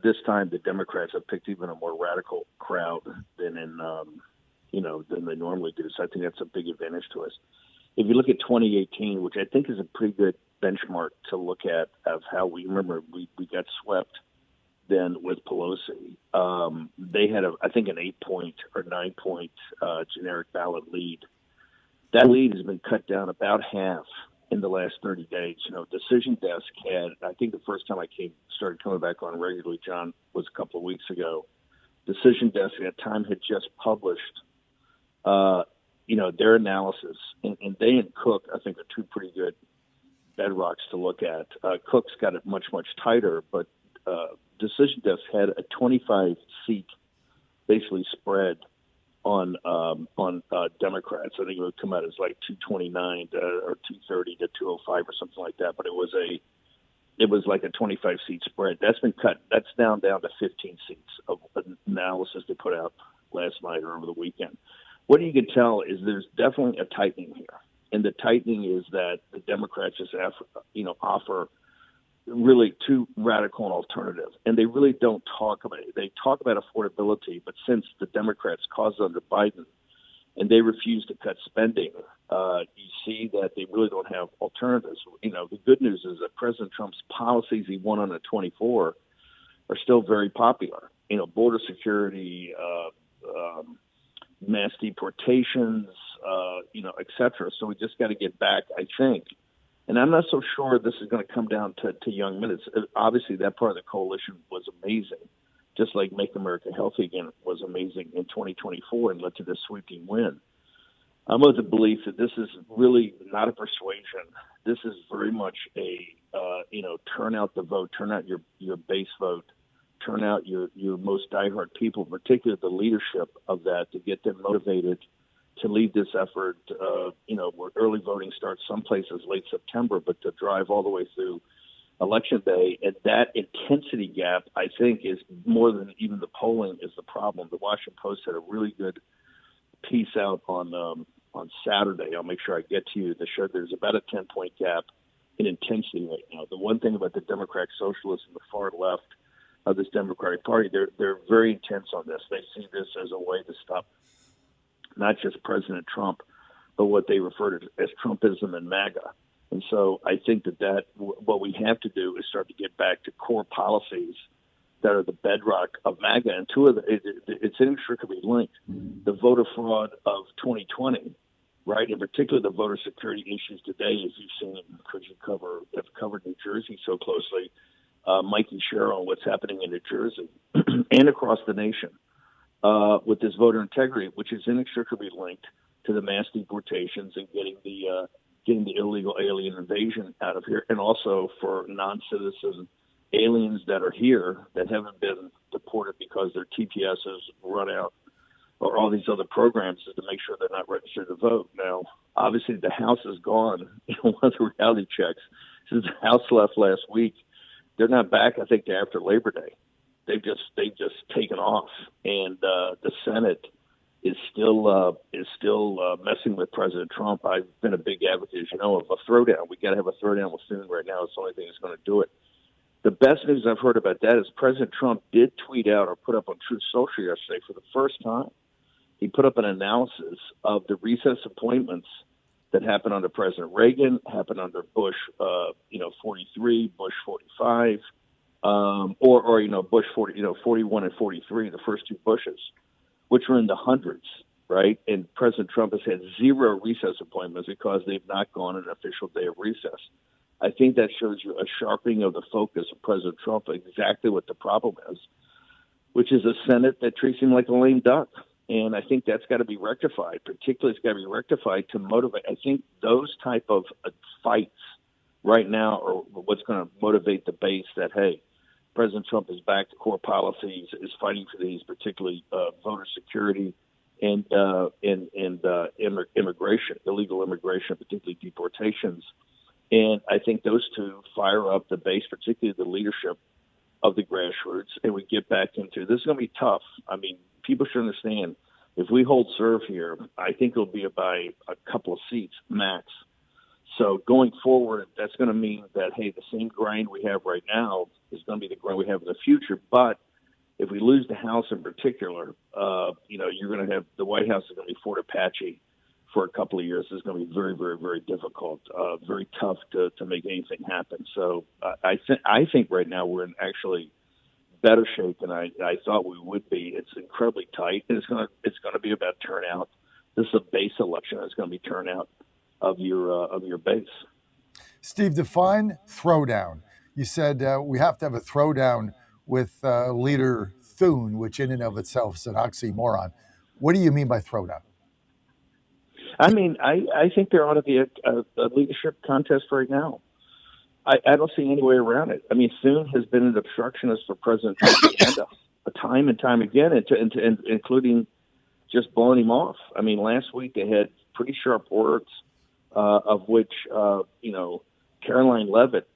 this time the Democrats have picked even a more radical crowd than than they normally do. So I think that's a big advantage to us. If you look at 2018, which I think is a pretty good benchmark to look at of how we got swept then with Pelosi. They had I think an 8-point or 9-point generic ballot lead. That lead has been cut down about half in the last 30 days. Decision Desk had, I think the first time I started coming back on regularly, John, was a couple of weeks ago. Decision Desk at that time had just published, their analysis. And they and Cook, I think, are two pretty good bedrocks to look at. Cook's got it much, much tighter, but Decision Desk had a 25-seat basically spread on Democrats. I think it would come out as like 229 or 230 to 205 or something like that. But it was like a 25-seat spread. That's been cut. That's down to 15 seats of analysis they put out last night or over the weekend. What you can tell is there's definitely a tightening here, and the tightening is that the Democrats just offer really too radical an alternative, and they really don't talk about it. They talk about affordability, but since the Democrats caused under Biden and they refuse to cut spending, you see that they really don't have alternatives. The good news is that President Trump's policies he won on the 24 are still very popular. Border security, mass deportations, et cetera. So we just got to get back, I think. And I'm not so sure this is going to come down to young men. Obviously, that part of the coalition was amazing, just like Make America Healthy Again was amazing in 2024 and led to this sweeping win. I'm of the belief that this is really not a persuasion. This is very much a, turn out the vote, turn out your base vote, turn out your most diehard people, particularly the leadership of that, to get them motivated to lead this effort, where early voting starts some places late September, but to drive all the way through Election Day. And that intensity gap, I think, is more than even the polling is the problem. The Washington Post had a really good piece out on Saturday. I'll make sure I get to you. That showed there's about a 10-point gap in intensity right now. The one thing about the Democratic Socialists and the far left of this Democratic Party, they're very intense on this. They see this as a way to stop not just President Trump, but what they refer to as Trumpism and MAGA. And so I think that what we have to do is start to get back to core policies that are the bedrock of MAGA. And it's inextricably linked. The voter fraud of 2020, right? In particular, the voter security issues today, as you've seen, because have covered New Jersey so closely, Mike and Cheryl, what's happening in New Jersey and across the nation. With this voter integrity, which is inextricably linked to the mass deportations and getting the illegal alien invasion out of here, and also for non-citizen aliens that are here that haven't been deported because their TPSs run out, or all these other programs, is to make sure they're not registered to vote. Now, obviously, the House is gone. One of the reality checks, since the House left last week, they're not back, I think, to after Labor Day. They've just taken off, and the Senate is still messing with President Trump. I've been a big advocate, as you know, of a throwdown. We got to have a throwdown with Thune right now. It's the only thing that's going to do it. The best news I've heard about that is President Trump did tweet out or put up on Truth Social yesterday for the first time. He put up an analysis of the recess appointments that happened under President Reagan, happened under Bush, 43, Bush 45, Bush 41 and 43, the first two Bushes, which were in the hundreds, right? And President Trump has had zero recess appointments because they've not gone an official day of recess. I think that shows you a sharpening of the focus of President Trump, exactly what the problem is, which is a Senate that treats him like a lame duck. And I think that's got to be rectified. Particularly, it's got to be rectified to motivate. I think those type of fights right now are what's going to motivate the base that, hey, President Trump is back to core policies, is fighting for these, particularly voter security and immigration, illegal immigration, particularly deportations. And I think those two fire up the base, particularly the leadership of the grassroots, and we get back into this. Is going to be tough. I mean, people should understand, if we hold serve here, I think it'll be by a couple of seats max. So going forward, that's going to mean that, hey, the same grind we have right now is going to be the grind we have in the future. But if we lose the House in particular, you're going to have the White House is going to be Fort Apache for a couple of years. It's going to be very, very, very difficult, very tough to make anything happen. So I think right now we're in actually better shape than I thought we would be. It's incredibly tight, and it's going to be about turnout. This is a base election. It's going to be turnout of your base. Steve, define throwdown. You said we have to have a throwdown with Leader Thune, which in and of itself is an oxymoron. What do you mean by throwdown? I mean, I think there ought to be a leadership contest right now. I don't see any way around it. I mean, Thune has been an obstructionist for President Trump's agenda time and time again, and including just blowing him off. I mean, last week they had pretty sharp words, of which, Caroline Leavitt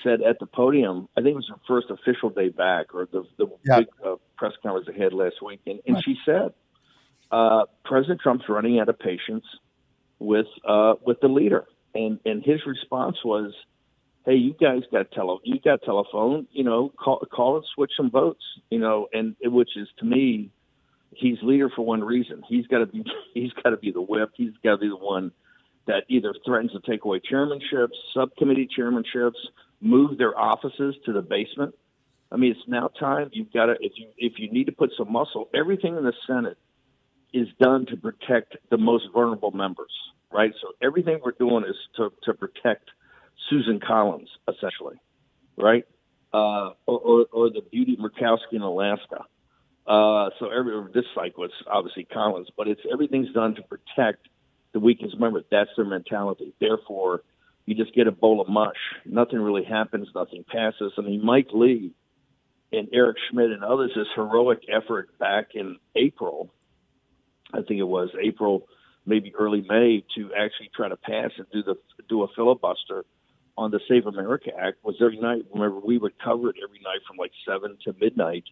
said at the podium, I think it was her first official day back, or the big press conference they had last week, and she said, President Trump's running out of patience with the leader, and his response was, "Hey, you guys got telephone, call and switch some votes, and which is, to me, he's leader for one reason. He's got to be the whip. He's got to be the one that either threatens to take away chairmanships, subcommittee chairmanships, move their offices to the basement. I mean, it's now time. You've got to, if you need to put some muscle, everything in the Senate is done to protect the most vulnerable members, right? So everything we're doing is to protect Susan Collins, essentially, right? Or the Beauty Murkowski in Alaska. This cycle it's obviously Collins, but everything's done to protect the weakest member. That's their mentality. Therefore, you just get a bowl of mush. Nothing really happens. Nothing passes. I mean, Mike Lee and Eric Schmidt and others, this heroic effort back in April, I think it was April, maybe early May, to actually try to pass and do a filibuster on the Save America Act was every night. Remember, we would cover it every night from like 7 to midnight.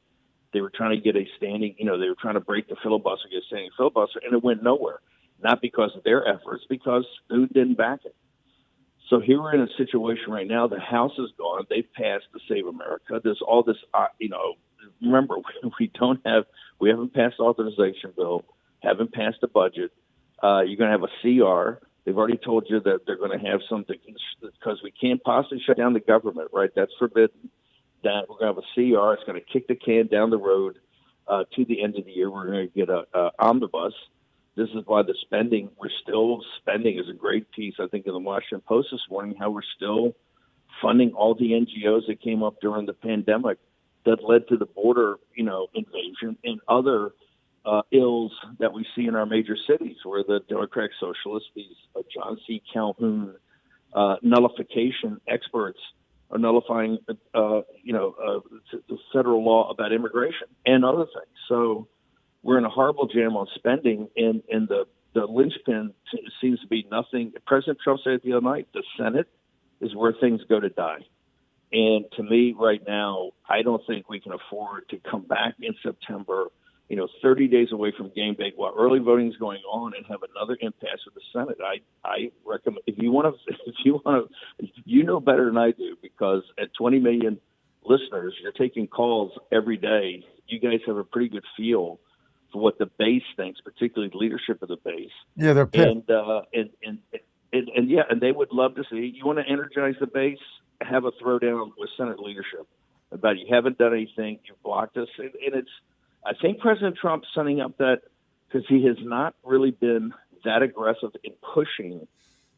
They were trying to get a standing, they were trying to break the filibuster, get a standing filibuster, and it went nowhere. Not because of their efforts, because who didn't back it. So here we're in a situation right now. The House is gone. They've passed the Save America. There's all this, remember, we haven't passed the authorization bill, haven't passed the budget. You're going to have a CR. They've already told you that they're going to have something, because we can't possibly shut down the government, right? That's forbidden. That we're going to have a CR. It's going to kick the can down the road to the end of the year. We're going to get a omnibus. This is why the spending, we're still spending, is a great piece, I think, in the Washington Post this morning, how we're still funding all the NGOs that came up during the pandemic that led to the border, invasion and other ills that we see in our major cities, where the Democratic Socialists, these John C. Calhoun nullification experts, are nullifying, the federal law about immigration and other things. So we're in a horrible jam on spending, and the linchpin seems to be nothing. President Trump said the other night, the Senate is where things go to die. And to me right now, I don't think we can afford to come back in September, 30 days away from game day while early voting is going on, and have another impasse with the Senate. I recommend, if you want to, you know better than I do, because at 20 million listeners, you're taking calls every day. You guys have a pretty good feel for what the base thinks, particularly the leadership of the base. Yeah, they're pissed. and they would love to see. You want to energize the base, have a throwdown with Senate leadership about you haven't done anything, you've blocked us, and it's. I think President Trump's setting up that because he has not really been that aggressive in pushing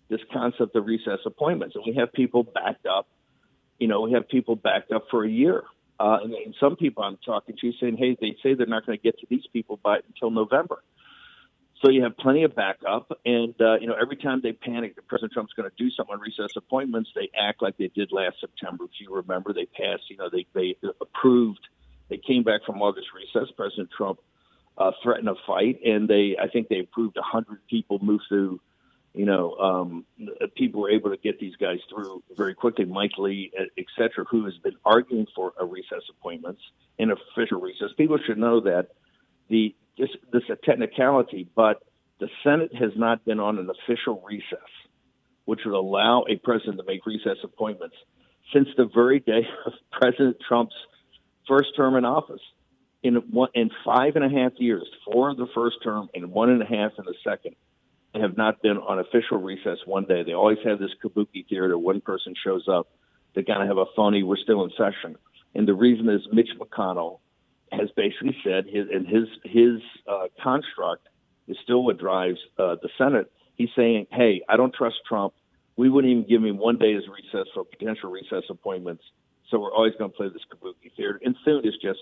this concept of recess appointments, and we have people backed up. We have people backed up for a year, and some people I'm talking to saying, "Hey, they say they're not going to get to these people until November." So you have plenty of backup, and every time they panic that President Trump's going to do something on recess appointments, they act like they did last September. If you remember, they passed. They approved. They came back from August recess. President Trump threatened a fight, and I think they approved 100 people move through. People were able to get these guys through very quickly. Mike Lee, et cetera, who has been arguing for a recess appointments in official recess. People should know that this is a technicality, but the Senate has not been on an official recess, which would allow a president to make recess appointments since the very day of President Trump's first term in office. In 5.5 years, 4 of the first term and 1.5 in the second, they have not been on official recess one day. They always have this kabuki theater. One person shows up. They kind of have a phony, we're still in session. And the reason is Mitch McConnell has basically said his construct is still what drives the Senate. He's saying, hey, I don't trust Trump. We wouldn't even give him 1 day as recess for potential recess appointments. So we're always going to play this kabuki theater. And Thune is just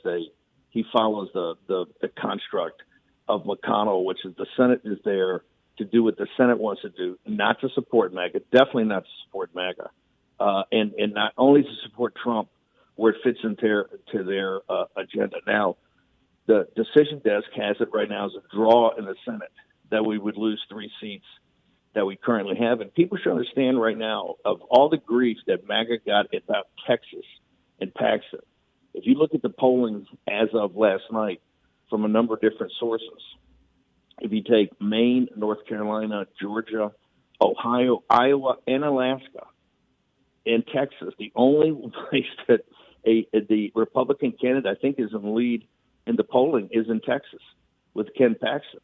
he follows the construct of McConnell, which is the Senate is there to do what the Senate wants to do, not to support MAGA, definitely not to support MAGA, and not only to support Trump where it fits into their agenda. Now, the decision desk has it right now as a draw in the Senate that we would lose 3 seats that we currently have. And people should understand right now of all the grief that MAGA got about Texas and Paxton. If you look at the polling as of last night from a number of different sources, if you take Maine, North Carolina, Georgia, Ohio, Iowa, and Alaska, and Texas, the only place that the Republican candidate, I think, is in the lead in the polling is in Texas with Ken Paxton.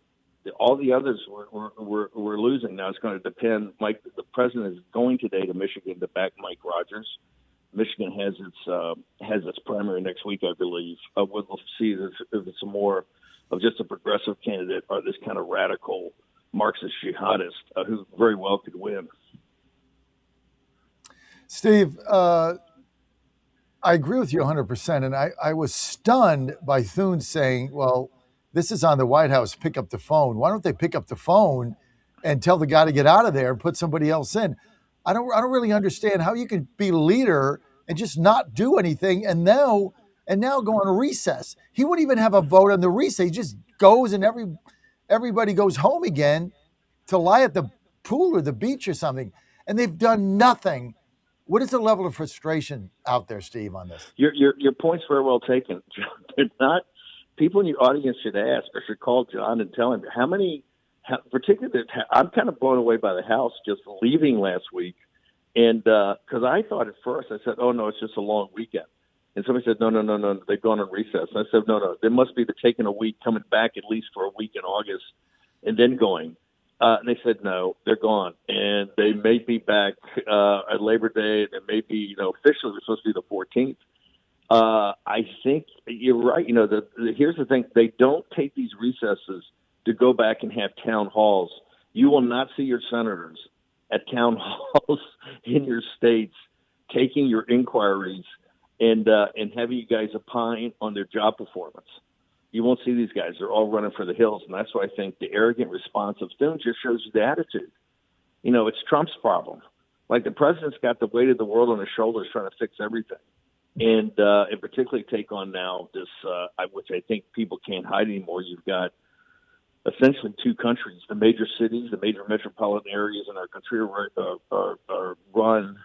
All the others were losing. Now it's going to depend. The president is going today to Michigan to back Mike Rogers. Michigan has its primary next week, I believe. We'll see if it's more of just a progressive candidate or this kind of radical Marxist jihadist who very well could win. Steve, I agree with you 100%. And I was stunned by Thune saying, well, this is on the White House, pick up the phone. Why don't they pick up the phone and tell the guy to get out of there and put somebody else in? I don't really understand how you can be leader and just not do anything and now go on a recess. He wouldn't even have a vote on the recess. He just goes and everybody goes home again to lie at the pool or the beach or something. And they've done nothing. What is the level of frustration out there, Steve, on this? Your point's very well taken. They're not. People in your audience should ask or should call John and tell him particularly, I'm kind of blown away by the House just leaving last week. And because I thought at first, I said, oh, no, it's just a long weekend. And somebody said, no, they've gone on recess. And I said, no, they must be taking a week, coming back at least for a week in August, and then going. And they said, no, they're gone. And they may be back at Labor Day, and maybe, officially it's supposed to be the 14th. I think you're right. Here's the thing. They don't take these recesses to go back and have town halls. You will not see your senators at town halls in your states taking your inquiries and having you guys opine on their job performance. You won't see these guys. They're all running for the hills, and that's why I think the arrogant response of Thune just shows you the attitude. It's Trump's problem. Like the president's got the weight of the world on his shoulders trying to fix everything. And particularly take on now this, which I think people can't hide anymore. You've got essentially 2 countries. The major cities, the major metropolitan areas in our country are run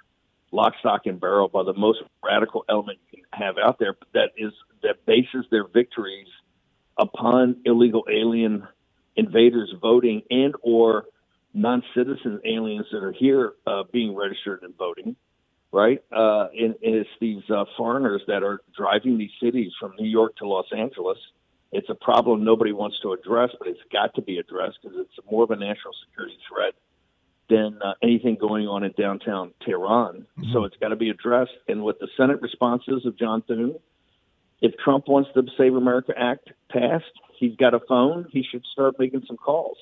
lock, stock, and barrel by the most radical element you can have out there that bases their victories upon illegal alien invaders voting and or non-citizen aliens that are here being registered and voting. Right? And it's these foreigners that are driving these cities from New York to Los Angeles. It's a problem nobody wants to address, but it's got to be addressed because it's more of a national security threat than anything going on in downtown Tehran. Mm-hmm. So it's got to be addressed. And with the Senate responses of John Thune, if Trump wants the Save America Act passed, he's got a phone. He should start making some calls.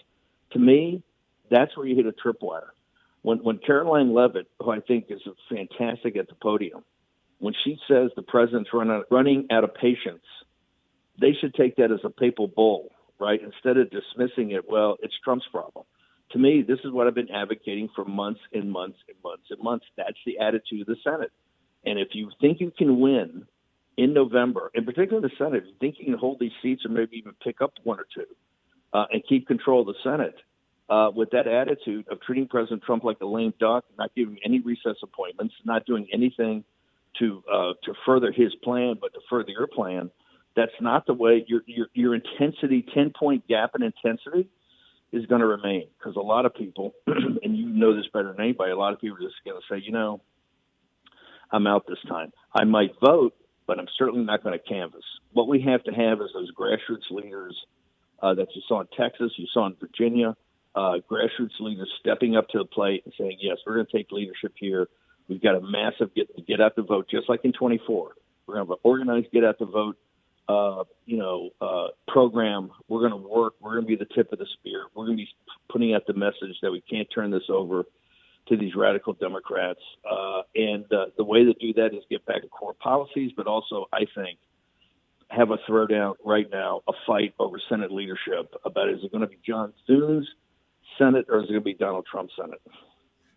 To me, that's where you hit a tripwire. When Caroline Leavitt, who I think is fantastic at the podium, when she says the president's running out of patience, they should take that as a papal bull, right? Instead of dismissing it, well, it's Trump's problem. To me, this is what I've been advocating for months and months and months and months. That's the attitude of the Senate. And if you think you can win in November, in particular the Senate, if you think you can hold these seats or maybe even pick up one or two and keep control of the Senate, with that attitude of treating President Trump like a lame duck, not giving any recess appointments, not doing anything to further his plan, but to further your plan, that's not the way your intensity, 10-point gap in intensity is going to remain. Because a lot of people, and you know this better than anybody, a lot of people are just going to say, I'm out this time. I might vote, but I'm certainly not going to canvass. What we have to have is those grassroots leaders that you saw in Texas, you saw in Virginia, grassroots leaders stepping up to the plate and saying, yes, we're going to take leadership here. We've got a massive get out the vote, just like in 24. We're going to have an organized get out the vote, program. We're going to work. We're going to be the tip of the spear. We're going to be putting out the message that we can't turn this over to these radical Democrats. And the way to do that is get back to core policies, but also, I think, have a throwdown right now, a fight over Senate leadership about is it going to be John Thune's Senate or is it going to be Donald Trump's Senate?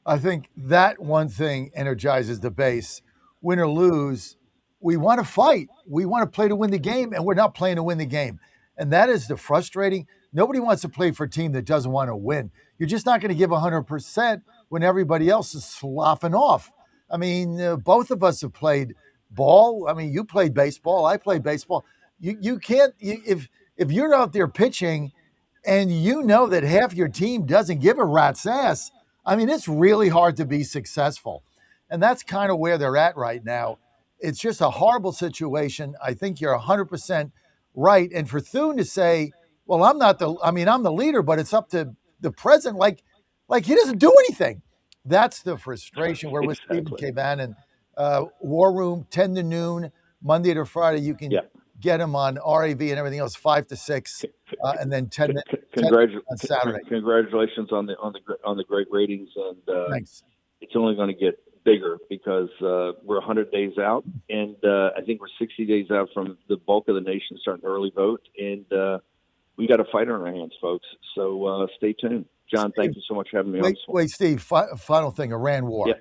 I think that one thing energizes the base. Win or lose, we want to fight. We want to play to win the game, and we're not playing to win the game. And that is the frustrating. Nobody wants to play for a team that doesn't want to win. You're just not going to give 100% when everybody else is sloughing off. I mean, both of us have played ball. I mean, you played baseball. I played baseball. You can't, if you're out there pitching and you know that half your team doesn't give a rat's ass, I mean, it's really hard to be successful. And that's kind of where they're at right now. It's just a horrible situation. I think you're 100% right. And for Thune to say, well, I'm the leader, but it's up to the president, like he doesn't do anything. That's the frustration. We're with Stephen K. Bannon, War Room, 10 to noon, Monday to Friday. You can get him on RAV and everything else, 5 to 6, and then 10 on Saturday. Congratulations on the great ratings, and thanks. It's only going to get bigger because we're 100 days out, and I think we're 60 days out from the bulk of the nation starting to early vote, and we got a fight on our hands, folks. So stay tuned. John, thank you so much for having me on. Wait, Steve, final thing, Iran war. Yeah.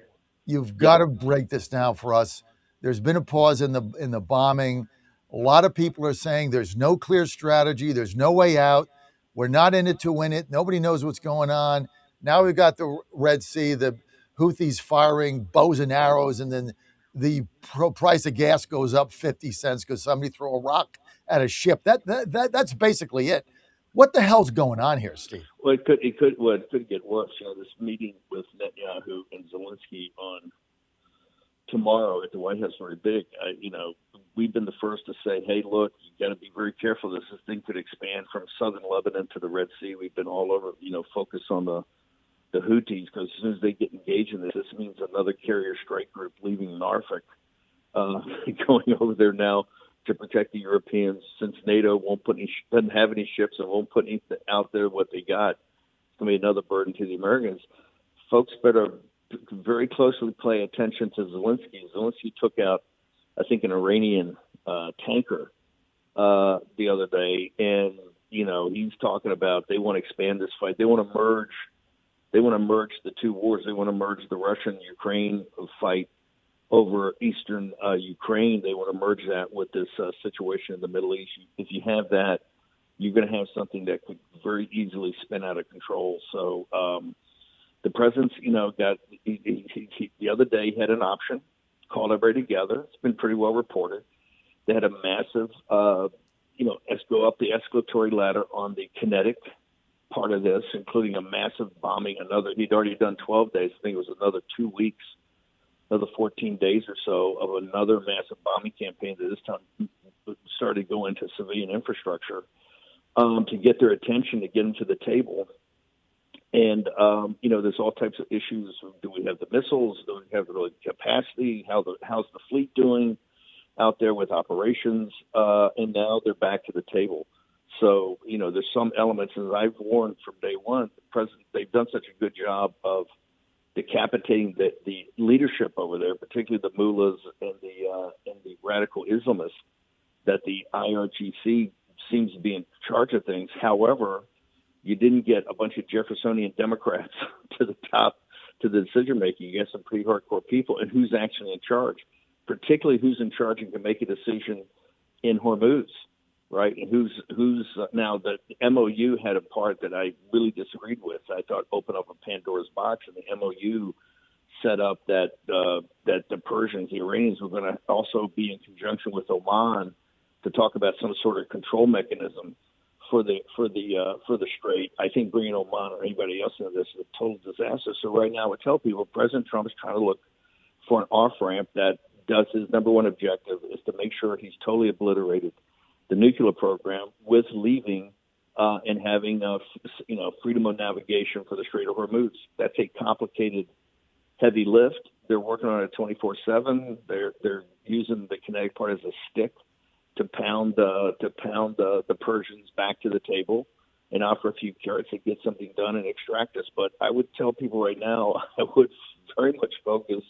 You've got to break this down for us. There's been a pause in the bombing. A lot of people are saying there's no clear strategy. There's no way out. We're not in it to win it. Nobody knows what's going on. Now we've got the Red Sea, the Houthis firing bows and arrows, and then the price of gas goes up 50 cents because somebody threw a rock at a ship. That's basically it. What the hell's going on here, Steve? Well, it could get worse. This meeting with Netanyahu and Zelensky on tomorrow at the White House is very big. We've been the first to say, hey, look, you got to be very careful. This thing could expand from southern Lebanon to the Red Sea. We've been all over, focused on the Houthis, because as soon as they get engaged in this means another carrier strike group leaving Norfolk, going over there now to protect the Europeans, since NATO doesn't have any ships and won't put anything out there what they got. It's going to be another burden to the Americans. Folks better very closely pay attention to Zelensky. Zelensky took out, I think, an Iranian tanker the other day, and he's talking about they want to expand this fight. They want to merge. They want to merge the two wars. They want to merge the Russian-Ukraine fight over eastern Ukraine. They want to merge that with this situation in the Middle East. If you have that, you're going to have something that could very easily spin out of control. So the president's, the other day he had an option, called everybody together. It's been pretty well reported. They had a massive, go up the escalatory ladder on the kinetic part of this, including a massive bombing. He'd already done 12 days. I think it was another 2 weeks, another 14 days or so of another massive bombing campaign that this time started to go into civilian infrastructure to get their attention, to get them to the table. And, there's all types of issues. Do we have the missiles? Do we have the capacity? How's the fleet doing out there with operations? And now they're back to the table. So, there's some elements, and I've warned from day one, they've done such a good job of decapitating the leadership over there, particularly the mullahs and the radical Islamists, that the IRGC seems to be in charge of things. However, you didn't get a bunch of Jeffersonian Democrats to the top, to the decision making. You get some pretty hardcore people, and who's actually in charge, particularly who's in charge and can make a decision in Hormuz, right? And who's now the MOU had a part that I really disagreed with. I thought opened up a Pandora's box, and the MOU set up that the Persians, the Iranians, were going to also be in conjunction with Oman to talk about some sort of control mechanism for the Strait. I think bringing Oman or anybody else into this is a total disaster. So right now, I would tell people President Trump is trying to look for an off ramp that does his number one objective is to make sure he's totally obliterated the nuclear program with leaving and having freedom of navigation for the Strait of Hormuz. That's a complicated, heavy lift. They're working on it 24/7. They're using the kinetic part as a stick to pound the Persians back to the table and offer a few carrots to get something done and extract us. But I would tell people right now, I would very much focus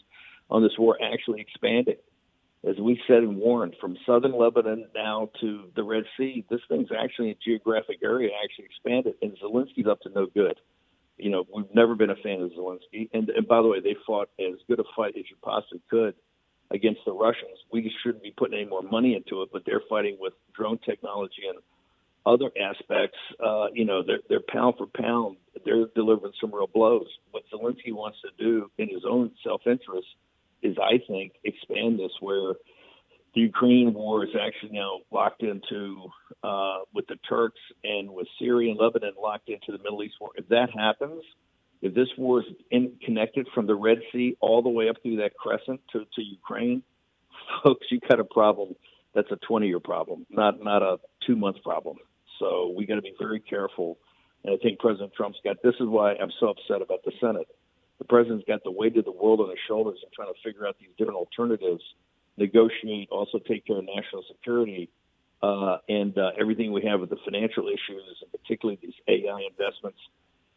on this war actually expanding. As we said and warned, from southern Lebanon now to the Red Sea, this thing's actually a geographic area actually expanded, and Zelensky's up to no good. We've never been a fan of Zelensky. And by the way, they fought as good a fight as you possibly could against the Russians. We just shouldn't be putting any more money into it, but they're fighting with drone technology and other aspects. They're pound for pound. They're delivering some real blows. What Zelensky wants to do in his own self-interest is, I think, expand this where the Ukraine war is actually now locked into with the Turks and with Syria and Lebanon locked into the Middle East war. If that happens, if this war is connected from the Red Sea all the way up through that crescent to Ukraine, folks, you got a problem. That's a 20-year problem, not a 2-month problem. So we got to be very careful. And I think President Trump's this is why I'm so upset about the Senate. The president's got the weight of the world on his shoulders and trying to figure out these different alternatives, negotiate, also take care of national security, and everything we have with the financial issues, and particularly these AI investments.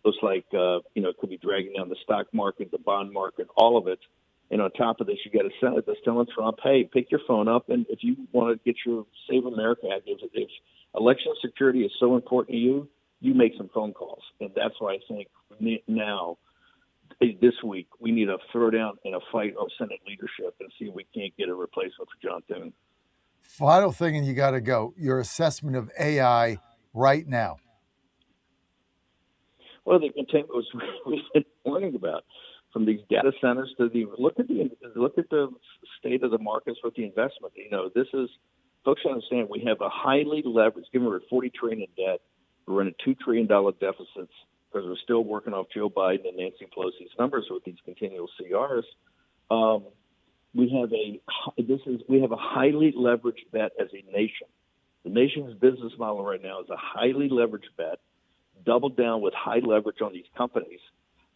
Looks like, it could be dragging down the stock market, the bond market, all of it. And on top of this, you got a Senate that's telling Trump, hey, pick your phone up, and if you want to get your Save America Act, if election security is so important to you, you make some phone calls. And that's why I think now, this week, we need a throwdown and a fight of Senate leadership and see if we can't get a replacement for John Thune. Final thing, and you got to go. Your assessment of AI right now. Well, the containment was we've been warning about, from these data centers to look at the state of the markets with the investment. This is, folks understand, we have a highly leveraged, given we're $40 trillion in debt, we're in a $2 trillion deficits because we're still working off Joe Biden and Nancy Pelosi's numbers with these continual CRs. We have a highly leveraged bet as a nation. The nation's business model right now is a highly leveraged bet, doubled down with high leverage on these companies,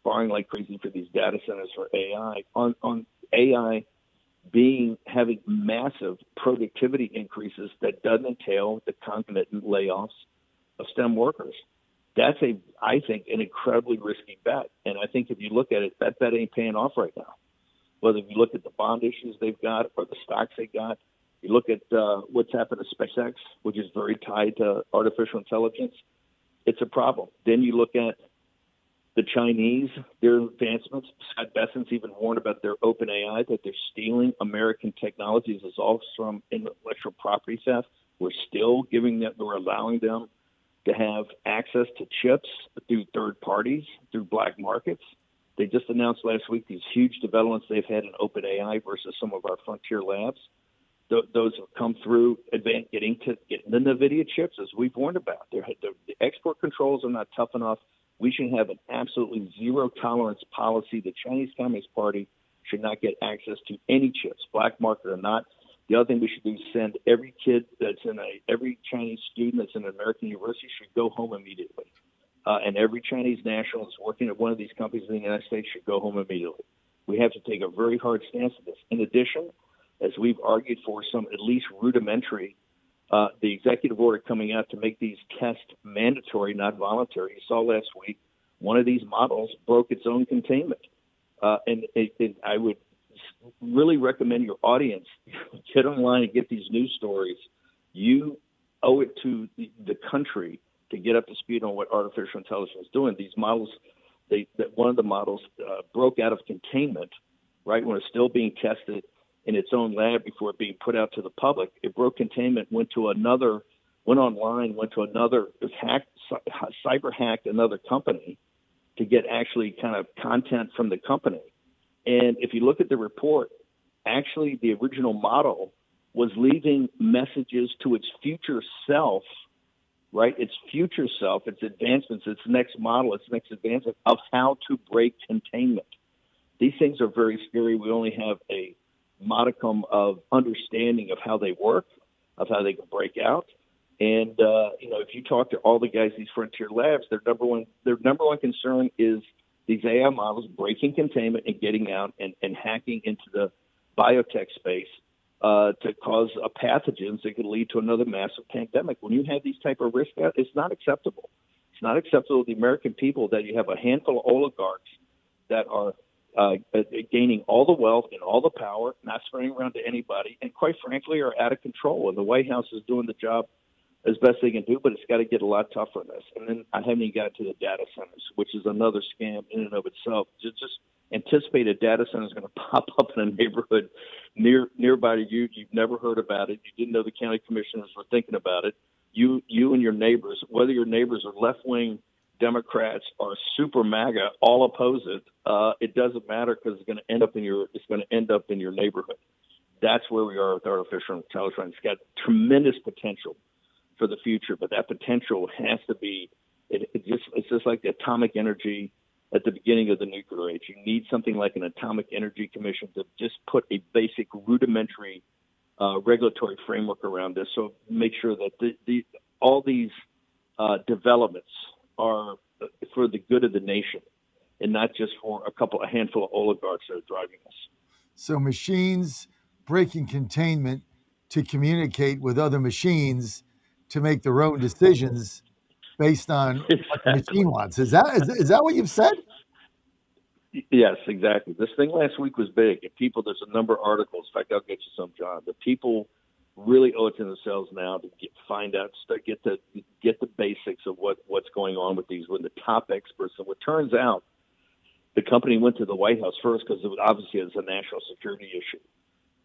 borrowing like crazy for these data centers for AI, on AI having massive productivity increases that doesn't entail the concomitant layoffs of STEM workers. That's I think, an incredibly risky bet. And I think if you look at it, that bet ain't paying off right now. Whether you look at the bond issues they've got or the stocks they got, you look at what's happened to SpaceX, which is very tied to artificial intelligence, it's a problem. Then you look at the Chinese, their advancements. Scott Bessent's even warned about their open AI, that they're stealing American technologies as all from intellectual property theft. We're still we're allowing them to have access to chips through third parties, through black markets. They just announced last week these huge developments they've had in open AI versus some of our frontier labs. Those have come through getting the NVIDIA chips, as we've warned about. The export controls are not tough enough. We should have an absolutely zero tolerance policy. The Chinese Communist Party should not get access to any chips, black market or not. The other thing we should do is send every kid every Chinese student that's in an American university should go home immediately. and every Chinese national that's working at one of these companies in the United States should go home immediately. We have to take a very hard stance on this. In addition, as we've argued for some at least rudimentary, the executive order coming out to make these tests mandatory, not voluntary. You saw last week one of these models broke its own containment. And I would really recommend your audience get online and get these news stories. You owe it to the country to get up to speed on what artificial intelligence is doing. These models, one of the models broke out of containment, right, when it's still being tested in its own lab before it being put out to the public. It broke containment, went online, cyber hacked another company to get actually kind of content from the company. And if you look at the report, actually the original model was leaving messages to its future self, right? Its future self, its advancements, its next model, its next advancement of how to break containment. These things are very scary. We only have a modicum of understanding of how they work, of how they can break out. And, if you talk to all the guys, these frontier labs, their number one concern is these AI models breaking containment and getting out and hacking into the biotech space to cause pathogens that could lead to another massive pandemic. When you have these type of risks, it's not acceptable. It's not acceptable to the American people that you have a handful of oligarchs that are gaining all the wealth and all the power, not spreading around to anybody, and quite frankly are out of control. And the White House is doing the job as best they can do, but it's got to get a lot tougher than this. And then I haven't even got to the data centers, which is another scam in and of itself. Just anticipate a data center is going to pop up in a neighborhood nearby to you. You've never heard about it. You didn't know the county commissioners were thinking about it. You and your neighbors, whether your neighbors are left-wing Democrats or super MAGA, all oppose it. It doesn't matter because it's going to end up in your neighborhood. That's where we are with artificial intelligence. It's got tremendous potential for the future, but that potential has to be. It's just like the atomic energy at the beginning of the nuclear age. You need something like an atomic energy commission to just put a basic rudimentary regulatory framework around this. So make sure that all these developments are for the good of the nation and not just for a handful of oligarchs that are driving us. So machines breaking containment to communicate with other machines to make their own decisions based on what the machine wants. Is that what you've said? Yes, exactly. This thing last week was big. And there's a number of articles. In fact, I'll get you some, John. The people really owe it to themselves now to get the basics of what's going on with these, with the top experts. And what turns out, the company went to the White House first because obviously it's a national security issue.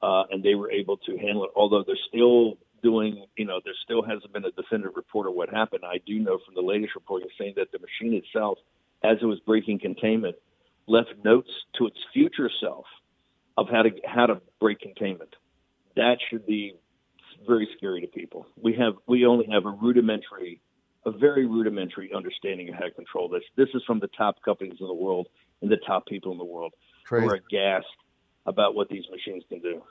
And they were able to handle it, although they're still there still hasn't been a definitive report of what happened. I do know from the latest report saying that the machine itself, as it was breaking containment, left notes to its future self of how to break containment. That should be very scary to people. We only have a very rudimentary understanding of how to control this. This is from the top companies in the world and the top people in the world who are aghast about what these machines can do.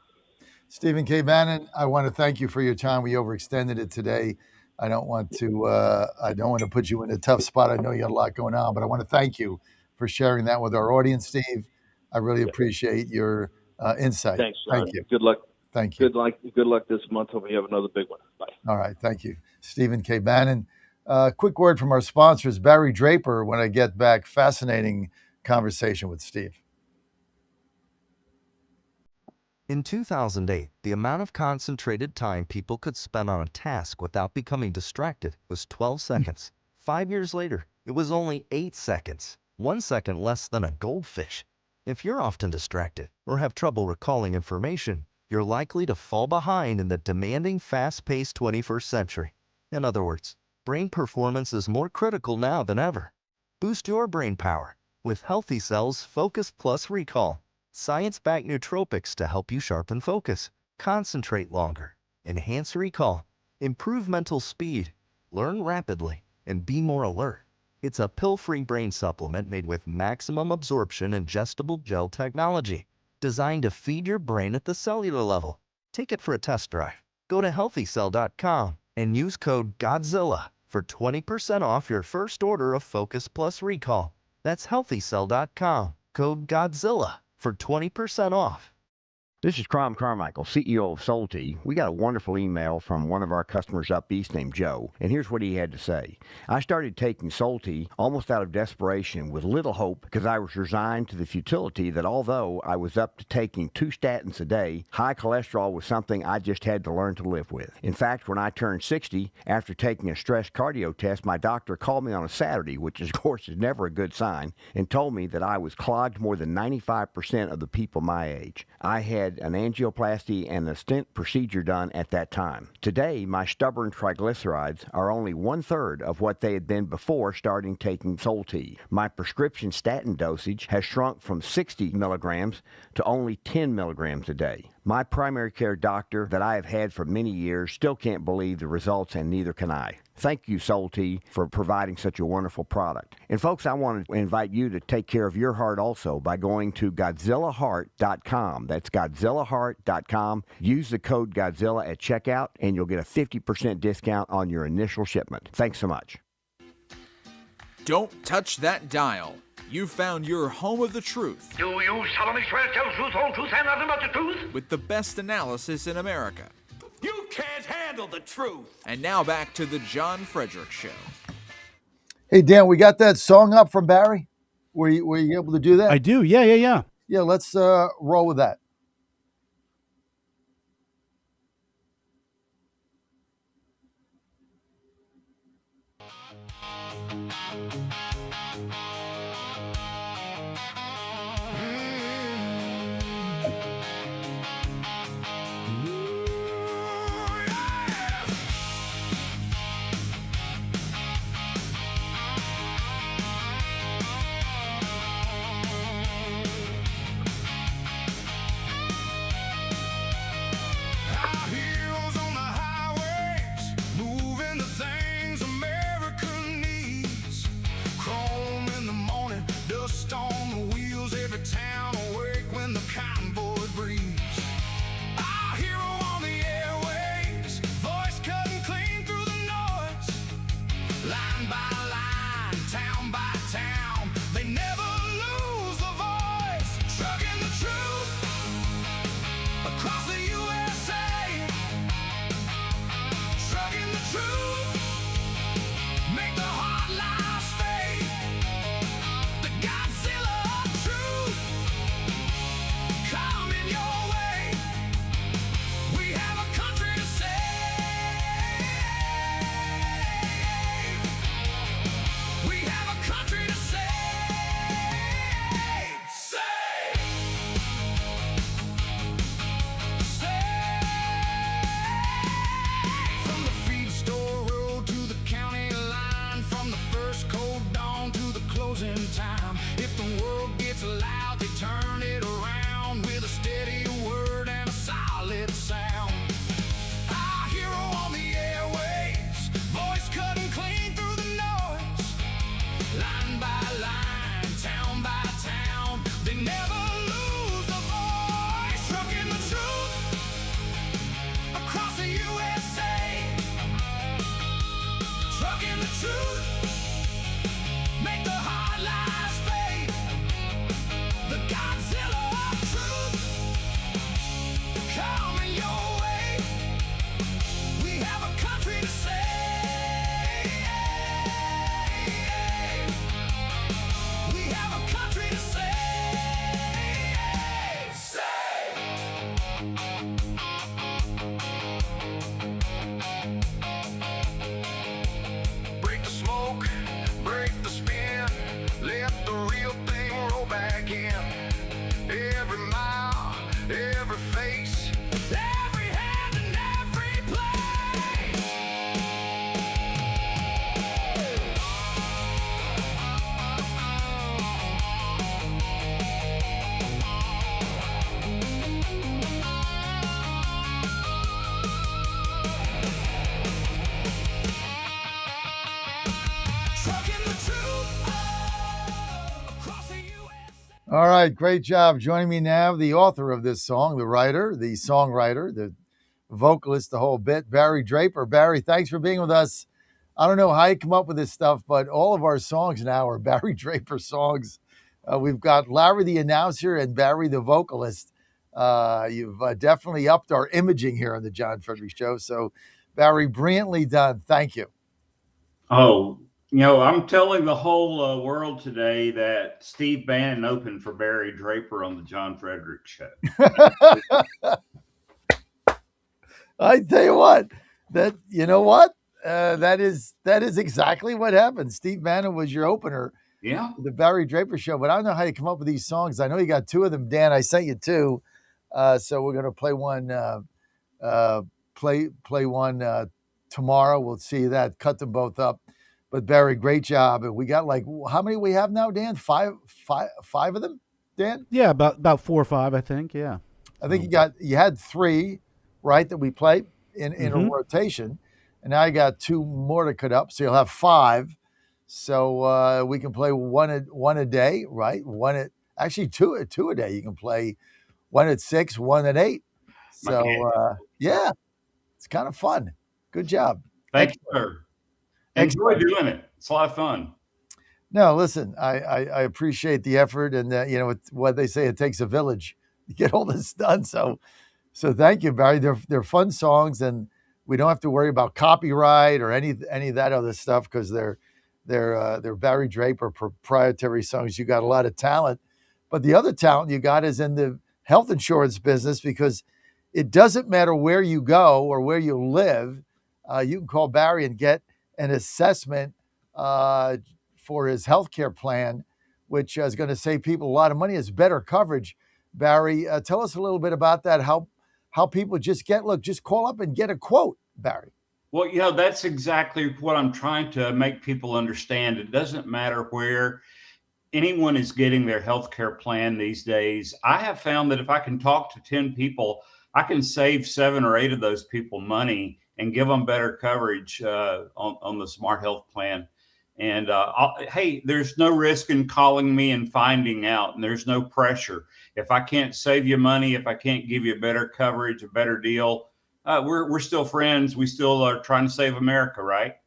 Stephen K. Bannon, I want to thank you for your time. We overextended it today. I don't want to put you in a tough spot. I know you got a lot going on, but I want to thank you for sharing that with our audience, Steve. I really appreciate your insight. Thanks, John. Thank you. Good luck. Thank you. Good luck this month. Hope we have another big one. Bye. All right. Thank you. Stephen K. Bannon. Quick word from our sponsors. Barry Draper, when I get back. Fascinating conversation with Steve. In 2008, the amount of concentrated time people could spend on a task without becoming distracted was 12 seconds. 5 years later, it was only 8 seconds, 1 second less than a goldfish. If you're often distracted or have trouble recalling information, you're likely to fall behind in the demanding, fast-paced 21st century. In other words, brain performance is more critical now than ever. Boost your brain power with Healthy Cells Focus Plus Recall. Science-backed nootropics to help you sharpen focus, concentrate longer, enhance recall, improve mental speed, learn rapidly, and be more alert. It's a pill-free brain supplement made with maximum absorption ingestible gel technology, designed to feed your brain at the cellular level. Take it for a test drive. Go to healthycell.com and use code GODZILLA for 20% off your first order of Focus Plus Recall. That's HealthyCell.com. Code Godzilla for 20% off. This is Crom Carmichael, CEO of Solti. We got a wonderful email from one of our customers up east named Joe, and here's what he had to say. I started taking Solti almost out of desperation with little hope because I was resigned to the futility that although I was up to taking 2 statins a day, high cholesterol was something I just had to learn to live with. In fact, when I turned 60, after taking a stress cardio test, my doctor called me on a Saturday, which of course is never a good sign, and told me that I was clogged more than 95% of the people my age. I had an angioplasty and a stent procedure done at that time. Today, my stubborn triglycerides are only 1/3 of what they had been before starting taking Solti. My prescription statin dosage has shrunk from 60 milligrams to only 10 milligrams a day. My primary care doctor that I have had for many years still can't believe the results, and neither can I. Thank you, Solti, for providing such a wonderful product. And folks, I want to invite you to take care of your heart also by going to GodzillaHeart.com. That's GodzillaHeart.com. Use the code Godzilla at checkout, and you'll get a 50% discount on your initial shipment. Thanks so much. Don't touch that dial. You've found your home of the truth. Do you solemnly swear to tell the truth, whole truth, and nothing but the truth? With the best analysis in America. You can't handle the truth. And now back to the John Fredericks Show. Hey, Dan, we got that song up from Barry? Were you able to do that? I do. Yeah. Yeah, let's roll with that. All right, great job. Joining me now, the author of this song, the writer, the songwriter, the vocalist, the whole bit, Barry Draper. Barry, thanks for being with us I don't know how you come up with this stuff, but all of our songs now are Barry Draper songs. We've got Larry the announcer and Barry the vocalist. You've definitely upped our imaging here on the John Frederick Show. So, Barry, brilliantly done. Thank you. Oh, I'm telling the whole world today that Steve Bannon opened for Barry Draper on the John Frederick Show. I tell you what, that is exactly what happened. Steve Bannon was your opener. Yeah. The Barry Draper Show, but I don't know how you come up with these songs. I know you got two of them, Dan. I sent you two, so we're gonna play one. Play one tomorrow. We'll see that. Cut them both up. But Barry, great job. And we got how many we have now, Dan? Five of them, Dan? Yeah, about 4 or 5, I think. Yeah. I think you had 3, right, that we played in a rotation, and now you got 2 more to cut up, so you'll have 5. So we can play one a day, right? Two a day. You can play 1 at 6, 1 at 8. So yeah, it's kind of fun. Good job. Thank you, sir. Enjoy doing it. It's a lot of fun. No, listen, I appreciate the effort, and what they say, it takes a village to get all this done. So thank you, Barry. They're fun songs, and we don't have to worry about copyright or any of that other stuff because they're Barry Draper proprietary songs. You got a lot of talent, but the other talent you got is in the health insurance business, because it doesn't matter where you go or where you live. You can call Barry and get an assessment for his healthcare plan, which is going to save people a lot of money. It's better coverage. Barry, tell us a little bit about that. How people just call up and get a quote, Barry. Well, that's exactly what I'm trying to make people understand. It doesn't matter where anyone is getting their healthcare plan these days. I have found that if I can talk to 10 people, I can save 7 or 8 of those people money and give them better coverage on the Smart Health plan. And hey, there's no risk in calling me and finding out, and there's no pressure. If I can't save you money, if I can't give you better coverage, a better deal, we're still friends. We still are trying to save America, right?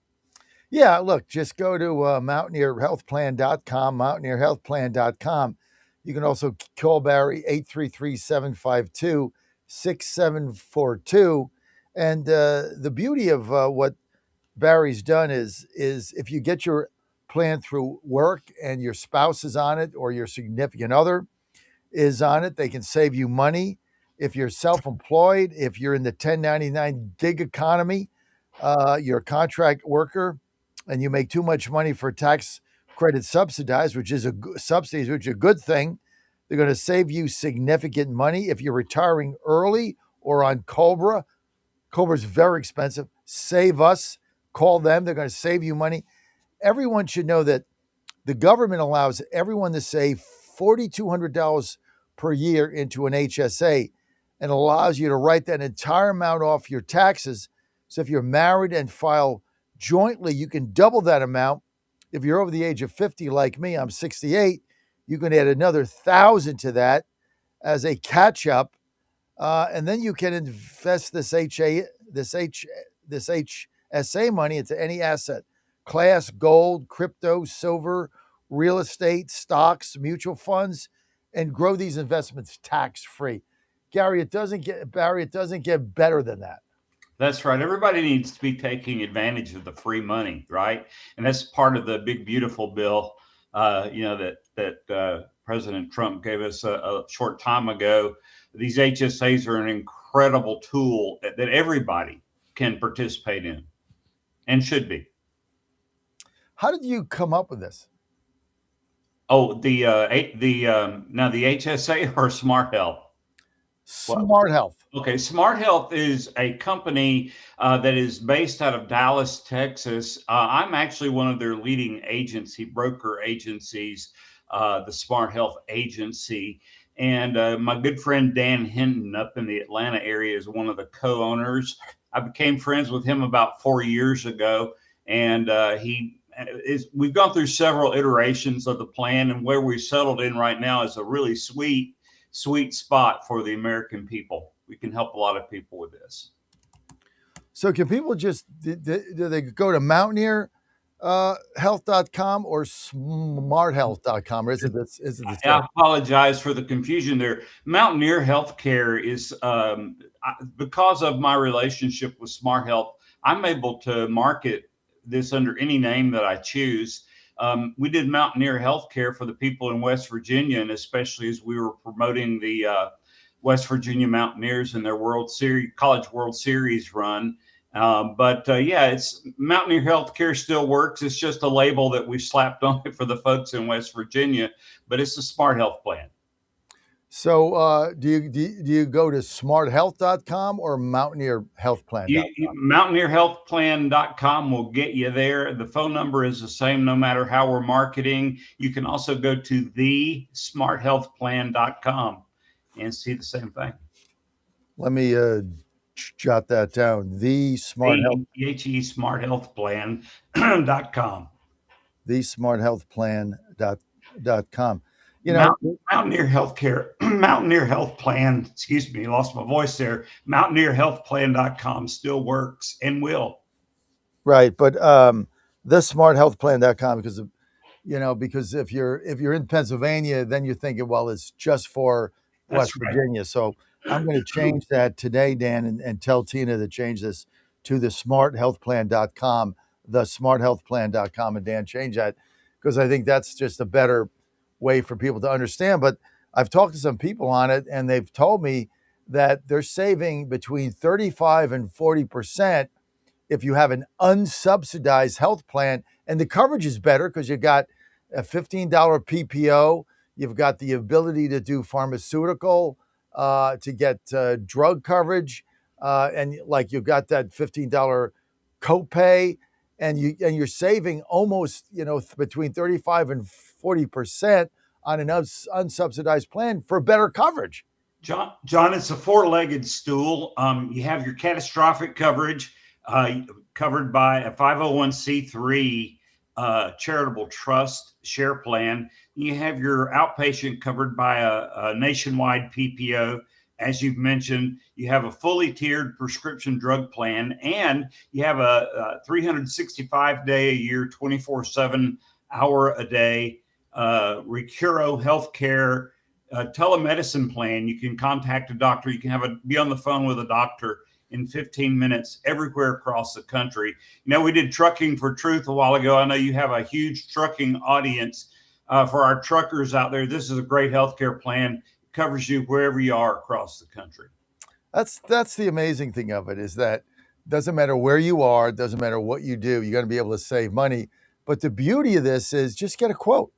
Yeah, look, just go to mountaineerhealthplan.com, mountaineerhealthplan.com. You can also call Barry, 833-752-6742. And the beauty of what Barry's done is if you get your plan through work and your spouse is on it or your significant other is on it, they can save you money. If you're self-employed, if you're in the 1099 gig economy, you're a contract worker and you make too much money for tax credit subsidized, which is a good thing, they're going to save you significant money. If you're retiring early or on Cobra, Cobra's very expensive. Save us. Call them. They're going to save you money. Everyone should know that the government allows everyone to save $4,200 per year into an HSA and allows you to write that entire amount off your taxes. So if you're married and file jointly, you can double that amount. If you're over the age of 50 like me, I'm 68, you can add another $1,000 to that as a catch-up. And then you can invest this HSA money into any asset class: gold, crypto, silver, real estate, stocks, mutual funds, and grow these investments tax-free. Barry, it doesn't get better than that. That's right. Everybody needs to be taking advantage of the free money, right? And that's part of the big, beautiful bill, that President Trump gave us a short time ago. These HSAs are an incredible tool that everybody can participate in and should be. How did you come up with this? Oh, now the HSA or Smart Health? Smart Health. Okay, Smart Health is a company that is based out of Dallas, Texas. I'm actually one of their leading broker agencies, the Smart Health Agency. And my good friend Dan Hinton up in the Atlanta area is one of the co-owners. I became friends with him about 4 years ago, and we've gone through several iterations of the plan, and where we've settled in right now is a really sweet spot for the American people. We can help a lot of people with this. So can people just do they go to Mountaineer health.com or smarthealth.com, or is it the I same? apologize for the confusion there. Mountaineer Healthcare is because of my relationship with Smart Health, I'm able to market this under any name that I choose. We did Mountaineer Healthcare for the people in West Virginia, and especially as we were promoting the West Virginia Mountaineers in their College World Series run. Yeah, it's Mountaineer Healthcare still works. It's just a label that we slapped on it for the folks in West Virginia, but it's a smart health plan. So do you go to smarthealth.com or mountaineerhealthplan.com? Mountaineerhealthplan.com will get you there. The phone number is the same no matter how we're marketing. You can also go to thesmarthealthplan.com and see the same thing. Let me jot that down. The Smart Health. smarthealthplan.com. Thesmarthealthplan.com. You know, Mountaineer Healthcare, Mountaineer Health Plan, excuse me, lost my voice there. Mountaineerhealthplan.com still works and will. Right, but thesmarthealthplan.com, because if you're in Pennsylvania, then you're thinking, well, it's just for West Virginia. So I'm going to change that today, Dan, and tell Tina to change this to thesmarthealthplan.com, thesmarthealthplan.com, and Dan, change that, because I think that's just a better way for people to understand. But I've talked to some people on it, and they've told me that they're saving between 35 and 40% if you have an unsubsidized health plan, and the coverage is better because you got a $15 PPO. You've got the ability to do pharmaceutical, to get drug coverage, and like you've got that $15 copay, and you're saving almost between 35 and 40% on an unsubsidized plan for better coverage. John, it's a four-legged stool. You have your catastrophic coverage covered by a 501c3 charitable trust share plan. You have your outpatient covered by a nationwide PPO. As you've mentioned, you have a fully tiered prescription drug plan, and you have a 365-day a year, 24/7 hour a day Recuro Healthcare telemedicine plan. You can contact a doctor. You can be on the phone with a doctor in 15 minutes everywhere across the country. We did Trucking for Truth a while ago. I know you have a huge trucking audience. For our truckers out there, this is a great healthcare plan. It covers you wherever you are across the country. That's the amazing thing of it, is that doesn't matter where you are, it doesn't matter what you do, you're going to be able to save money. But the beauty of this is just get a quote.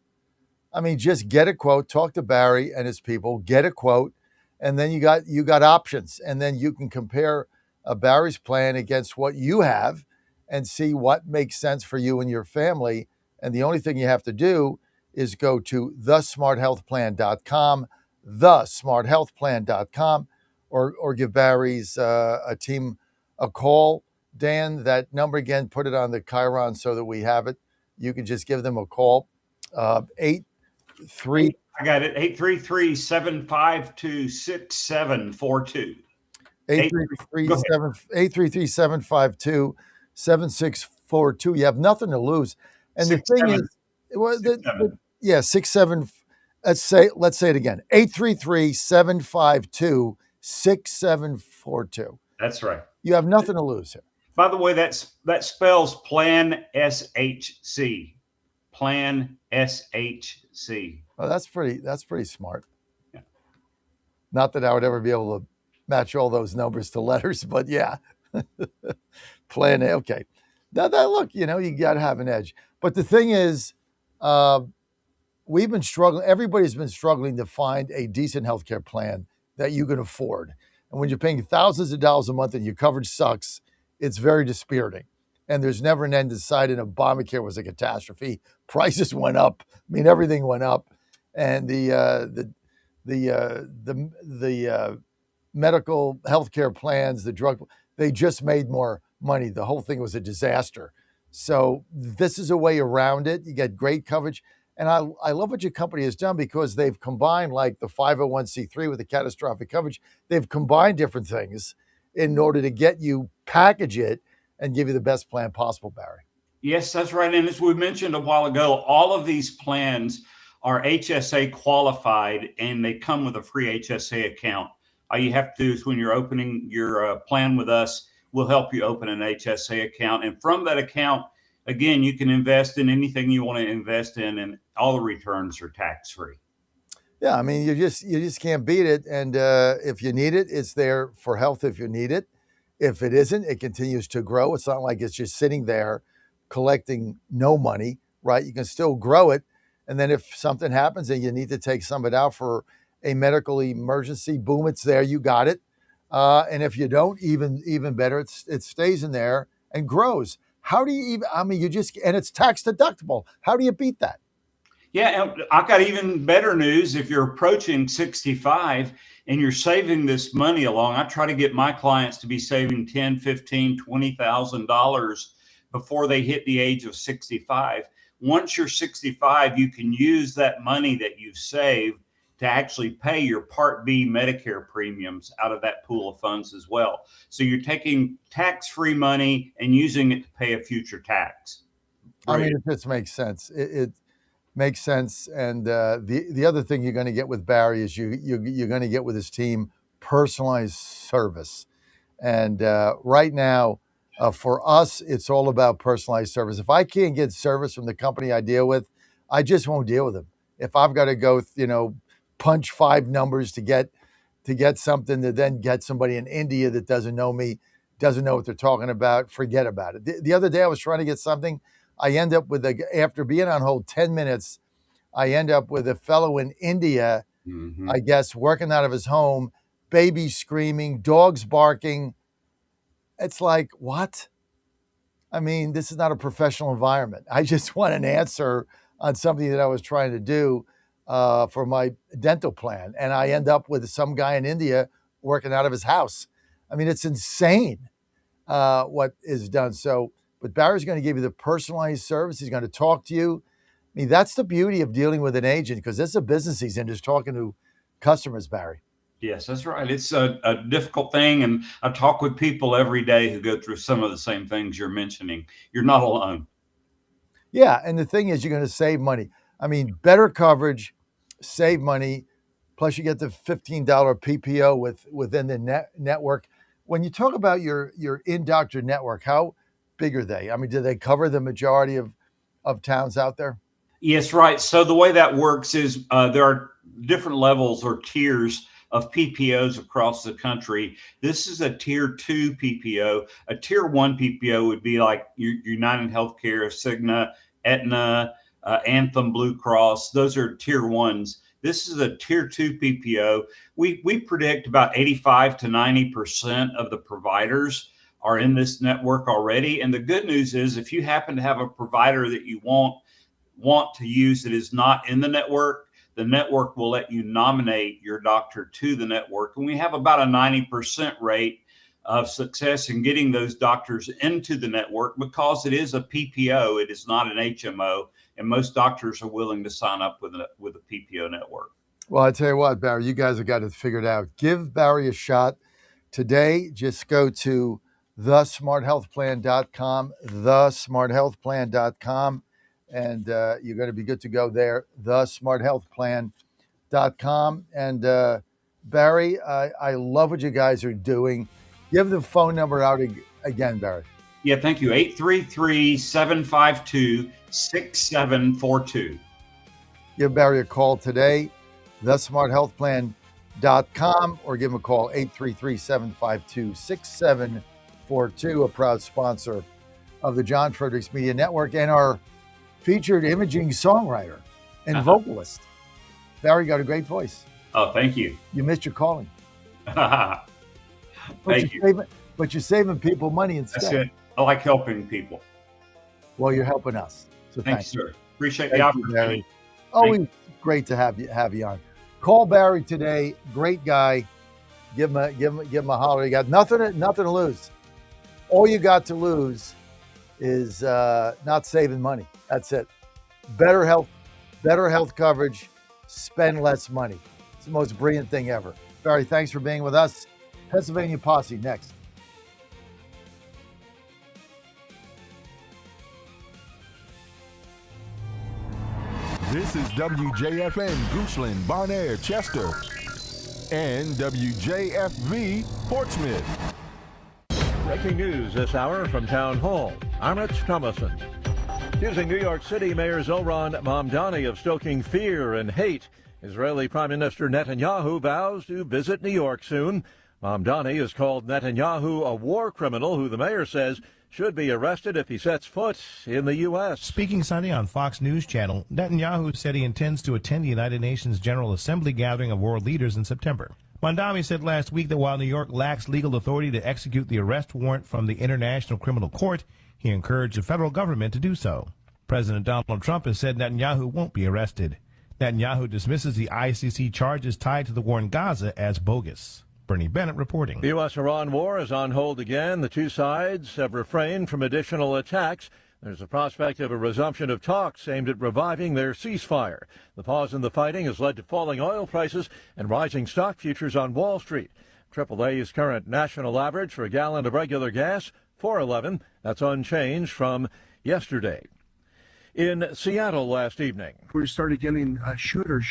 I mean, just get a quote, talk to Barry and his people, get a quote, and then you got options. And then you can compare Barry's plan against what you have and see what makes sense for you and your family. And the only thing you have to do is go to thesmarthealthplan.com, thesmarthealthplan.com, or give Barry's a team a call. Dan, that number again, put it on the Chiron so that we have it. You can just give them a call. I got it. 833-752-6742. 833-752-7642. You have nothing to lose. And the thing is, 67. Let's say it again. 833-752-6742. That's right. You have nothing to lose here. By the way, that spells Plan SHC. Plan SHC. Oh, that's pretty smart. Yeah. Not that I would ever be able to match all those numbers to letters, but yeah. Plan A. Okay. Now that look, you got to have an edge. But the thing is, we've been struggling. Everybody's been struggling to find a decent healthcare plan that you can afford. And when you're paying thousands of dollars a month and your coverage sucks, it's very dispiriting. And there's never an end in sight. And Obamacare was a catastrophe. Prices went up. I mean, everything went up. And the medical healthcare plans, the drug, they just made more money. The whole thing was a disaster. So this is a way around it. You get great coverage. And I love what your company has done, because they've combined like the 501c3 with the catastrophic coverage. They've combined different things. in order to get you package it and give you the best plan possible, Barry. Yes, that's right. And as we mentioned a while ago, all of these plans are HSA qualified and they come with a free HSA account. All you have to do is when you're opening your plan with us, we'll help you open an HSA account. And from that account, again, you can invest in anything you want to invest in, and all the returns are tax free. Yeah, I mean, you just can't beat it. And if you need it, it's there for health if you need it. If it isn't, it continues to grow. It's not like it's just sitting there collecting no money, right? You can still grow it. And then if something happens and you need to take some of it out for a medical emergency, boom, it's there. You got it. And if you don't, even better, it stays in there and grows. How do you even, I mean, and it's tax deductible. How do you beat that? Yeah, and I got even better news. If you're approaching 65 and you're saving this money along, I try to get my clients to be saving $10, $15, $20,000 before they hit the age of 65. Once you're 65, you can use that money that you've saved to actually pay your Part B Medicare premiums out of that pool of funds as well. So you're taking tax-free money and using it to pay a future tax. I mean, it just makes sense. It makes sense. And the other thing you're going to get with Barry is you're going to get with his team personalized service. And right now, for us, it's all about personalized service. If I can't get service from the company I deal with, I just won't deal with them. If I've got to go, punch 5 numbers to get something, to then get somebody in India that doesn't know me, doesn't know what they're talking about, forget about it. The other day I was trying to get something. I end up with after being on hold 10 minutes, I end up with a fellow in India, I guess, working out of his home, baby screaming, dogs barking. It's like, what? I mean, this is not a professional environment. I just want an answer on something that I was trying to do for my dental plan. And I end up with some guy in India working out of his house. I mean, it's insane what is done. But Barry's going to give you the personalized service. He's going to talk to you. I mean, that's the beauty of dealing with an agent, because it's a business he's in, just talking to customers, Barry. Yes, that's right. It's a difficult thing. And I talk with people every day who go through some of the same things you're mentioning. You're not alone. Yeah. And the thing is, you're going to save money. I mean, better coverage, save money. Plus you get the $15 PPO within the network. When you talk about your in-doctor network, how big are they? I mean, do they cover the majority of towns out there? Yes, right. So the way that works is there are different levels or tiers of PPOs across the country. This is a tier 2 PPO. A tier 1 PPO would be like United Healthcare, Cigna, Aetna, Anthem, Blue Cross. Those are tier 1s. This is a tier 2 PPO. We predict about 85 to 90% of the providers are in this network already. And the good news is, if you happen to have a provider that you want to use that is not in the network will let you nominate your doctor to the network. And we have about a 90% rate of success in getting those doctors into the network, because it is a PPO. It is not an HMO. And most doctors are willing to sign up with a PPO network. Well, I tell you what, Barry, you guys have got it figured out. Give Barry a shot today. Just go to thesmarthealthplan.com, thesmarthealthplan.com, and you're going to be good to go there, thesmarthealthplan.com. And Barry, I love what you guys are doing. Give the phone number out again, Barry. Yeah, thank you. 833-752-6742. Give Barry a call today, thesmarthealthplan.com, or give him a call, 833-752-6742, a proud sponsor of the John Fredericks Media Network and our featured imaging songwriter and vocalist. Barry got a great voice. Oh, thank you. You missed your calling. Thank you. But you're saving people money instead. That's it. I like helping people. Well, you're helping us. So thanks, sir. Appreciate the opportunity. Always great to have you on. Call Barry today. Great guy. Give him a holler. You got nothing to lose. All you got to lose is not saving money. That's it. Better health coverage. Spend less money. It's the most brilliant thing ever. Barry, thanks for being with us. Pennsylvania Posse next. This is WJFN, Goochland, Bonaire, Chester, and WJFV, Portsmouth. Breaking news this hour from Town Hall. I'm Rich Thomason. Accusing New York City Mayor Zohran Mamdani of stoking fear and hate, Israeli Prime Minister Netanyahu vows to visit New York soon. Mamdani has called Netanyahu a war criminal who the mayor says should be arrested if he sets foot in the U.S. Speaking Sunday on Fox News Channel, Netanyahu said he intends to attend the United Nations General Assembly gathering of world leaders in September. Mamdani said last week that while New York lacks legal authority to execute the arrest warrant from the International Criminal Court, he encouraged the federal government to do so. President Donald Trump has said Netanyahu won't be arrested. Netanyahu dismisses the ICC charges tied to the war in Gaza as bogus. Bernie Bennett reporting. The U.S.-Iran war is on hold again. The two sides have refrained from additional attacks. There's a prospect of a resumption of talks aimed at reviving their ceasefire. The pause in the fighting has led to falling oil prices and rising stock futures on Wall Street. AAA's current national average for a gallon of regular gas, $4.11. That's unchanged from yesterday. In Seattle last evening, we started getting shooter,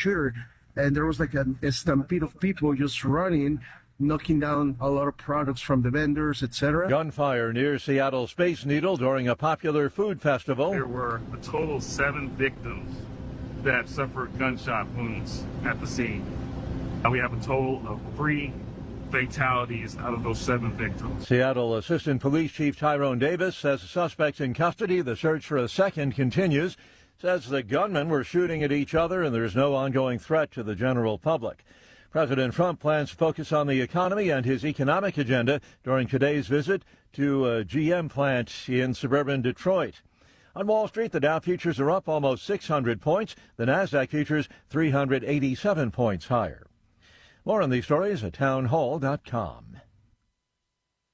and there was like a stampede of people just running, knocking down a lot of products from the vendors, etc. Gunfire near Seattle Space Needle during a popular food festival. There were a total of 7 victims that suffered gunshot wounds at the scene. And we have a total of 3 fatalities out of those 7 victims. Seattle Assistant Police Chief Tyrone Davis says the suspects in custody. The search for a second continues. Says the gunmen were shooting at each other and there's no ongoing threat to the general public. President Trump plans to focus on the economy and his economic agenda during today's visit to a GM plant in suburban Detroit. On Wall Street, the Dow futures are up almost 600 points. The Nasdaq futures 387 points higher. More on these stories at townhall.com.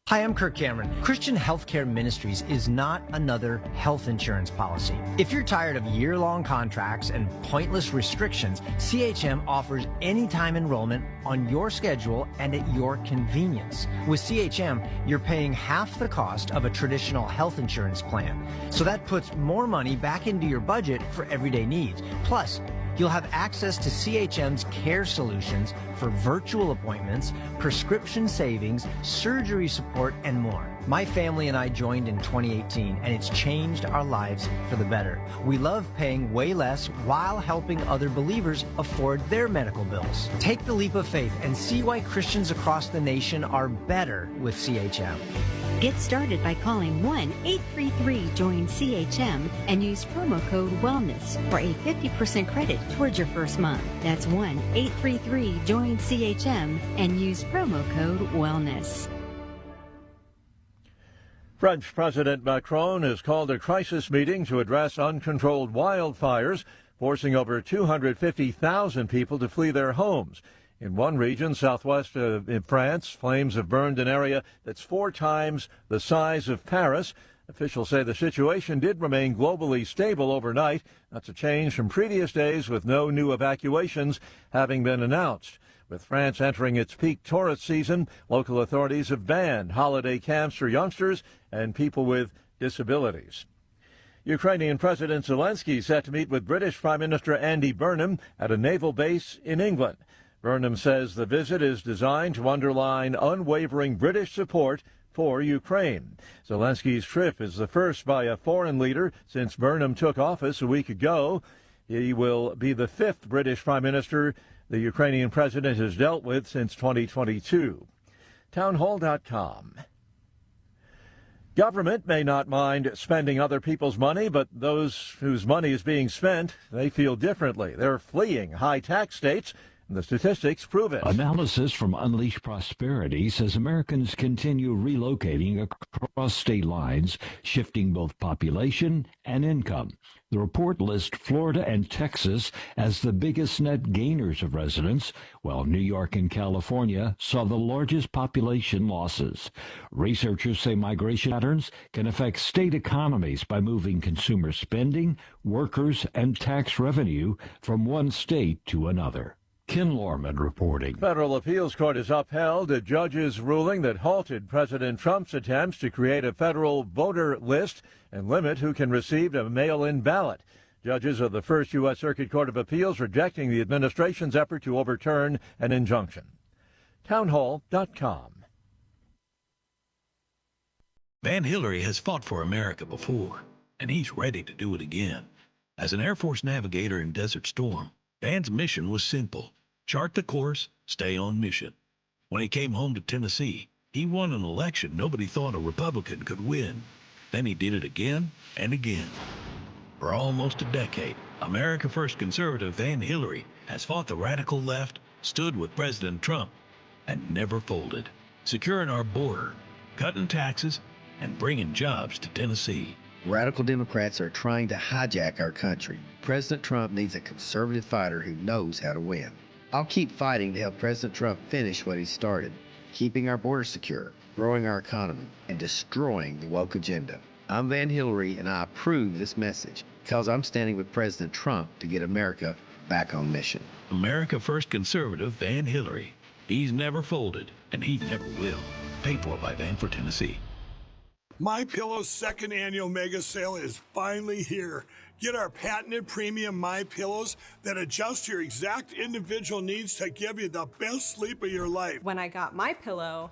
Hi, I'm Kirk Cameron. Christian Healthcare Ministries is not another health insurance policy. If you're tired of year-long contracts and pointless restrictions, CHM offers anytime enrollment on your schedule and at your convenience. With CHM, you're paying half the cost of a traditional health insurance plan. So that puts more money back into your budget for everyday needs. Plus, you'll have access to CHM's care solutions for virtual appointments, prescription savings, surgery support, and more. My family and I joined in 2018, and it's changed our lives for the better. We love paying way less while helping other believers afford their medical bills. Take the leap of faith and see why Christians across the nation are better with CHM. Get started by calling 1-833-JOIN-CHM and use promo code WELLNESS for a 50% credit towards your first month. That's 1-833-JOIN-CHM and use promo code WELLNESS. French President Macron has called a crisis meeting to address uncontrolled wildfires, forcing over 250,000 people to flee their homes. In one region, southwest in France, flames have burned an area that's 4 times the size of Paris. Officials say the situation did remain globally stable overnight. That's a change from previous days with no new evacuations having been announced. With France entering its peak tourist season, local authorities have banned holiday camps for youngsters and people with disabilities. Ukrainian President Zelensky set to meet with British Prime Minister Andy Burnham at a naval base in England. Burnham says the visit is designed to underline unwavering British support for Ukraine. Zelensky's trip is the first by a foreign leader since Burnham took office a week ago. He will be the 5th British Prime Minister the Ukrainian president has dealt with since 2022. Townhall.com. Government may not mind spending other people's money, but those whose money is being spent, they feel differently. They're fleeing high tax states. The statistics prove it. Analysis from Unleash Prosperity says Americans continue relocating across state lines, shifting both population and income. The report lists Florida and Texas as the biggest net gainers of residents, while New York and California saw the largest population losses. Researchers say migration patterns can affect state economies by moving consumer spending, workers, and tax revenue from one state to another. Ken Lorman reporting. Federal appeals court has upheld a judge's ruling that halted President Trump's attempts to create a federal voter list and limit who can receive a mail-in ballot. Judges of the First U.S. Circuit Court of Appeals rejecting the administration's effort to overturn an injunction. Townhall.com. Van Hillary has fought for America before, and he's ready to do it again. As an Air Force navigator in Desert Storm, Van's mission was simple: chart the course, stay on mission. When he came home to Tennessee, he won an election nobody thought a Republican could win. Then he did it again and again. For almost a decade, America First conservative Van Hillary has fought the radical left, stood with President Trump, and never folded, securing our border, cutting taxes, and bringing jobs to Tennessee. Radical Democrats are trying to hijack our country. President Trump needs a conservative fighter who knows how to win. I'll keep fighting to help President Trump finish what he started, keeping our border secure, growing our economy, and destroying the woke agenda. I'm Van Hillary, and I approve this message because I'm standing with President Trump to get America back on mission. America First conservative Van Hillary. He's never folded, and he never will. Paid for by Van for Tennessee. MyPillow's second annual mega sale is finally here. Get our patented premium MyPillows that adjust to your exact individual needs to give you the best sleep of your life. When I got MyPillow,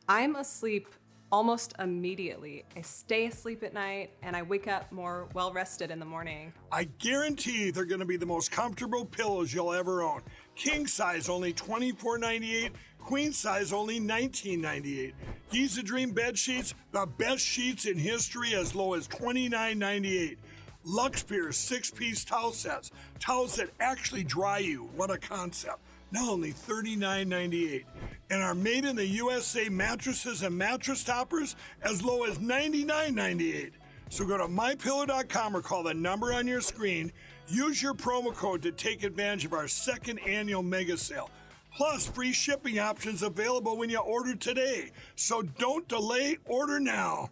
I'm asleep almost immediately. I stay asleep at night and I wake up more well-rested in the morning. I guarantee they're going to be the most comfortable pillows you'll ever own. King size only $24.98. Queen size only $19.98. Giza Dream bed sheets, the best sheets in history, as low as $29.98. Lux Pierce 6-piece towel sets, towels that actually dry you. What a concept. Now only $39.98. And our made in the USA mattresses and mattress toppers as low as $99.98. So go to mypillow.com or call the number on your screen. Use your promo code to take advantage of our second annual mega sale. Plus, free shipping options available when you order today. So don't delay, order now.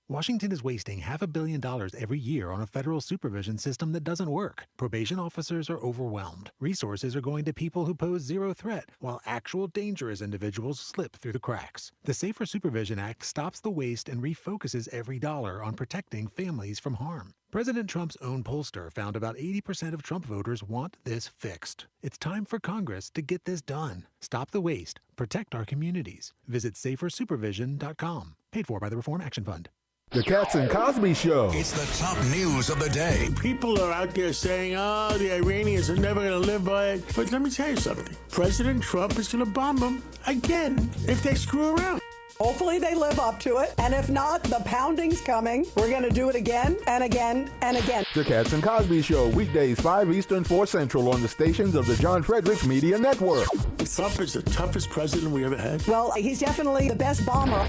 Washington is wasting $500 million every year on a federal supervision system that doesn't work. Probation officers are overwhelmed. Resources are going to people who pose zero threat, while actual dangerous individuals slip through the cracks. The Safer Supervision Act stops the waste and refocuses every dollar on protecting families from harm. President Trump's own pollster found about 80% of Trump voters want this fixed. It's time for Congress to get this done. Stop the waste. Protect our communities. Visit safersupervision.com. Paid for by the Reform Action Fund. The Cats and Cosby Show. It's the top news of the day. People are out there saying, oh, the Iranians are never going to live by it. But let me tell you something. President Trump is going to bomb them again if they screw around. Hopefully they live up to it. And if not, the pounding's coming. We're going to do it again and again and again. The Cats and Cosby Show, weekdays 5 Eastern, 4 Central on the stations of the John Fredericks Media Network. Trump is the toughest president we ever had. Well, he's definitely the best bomber.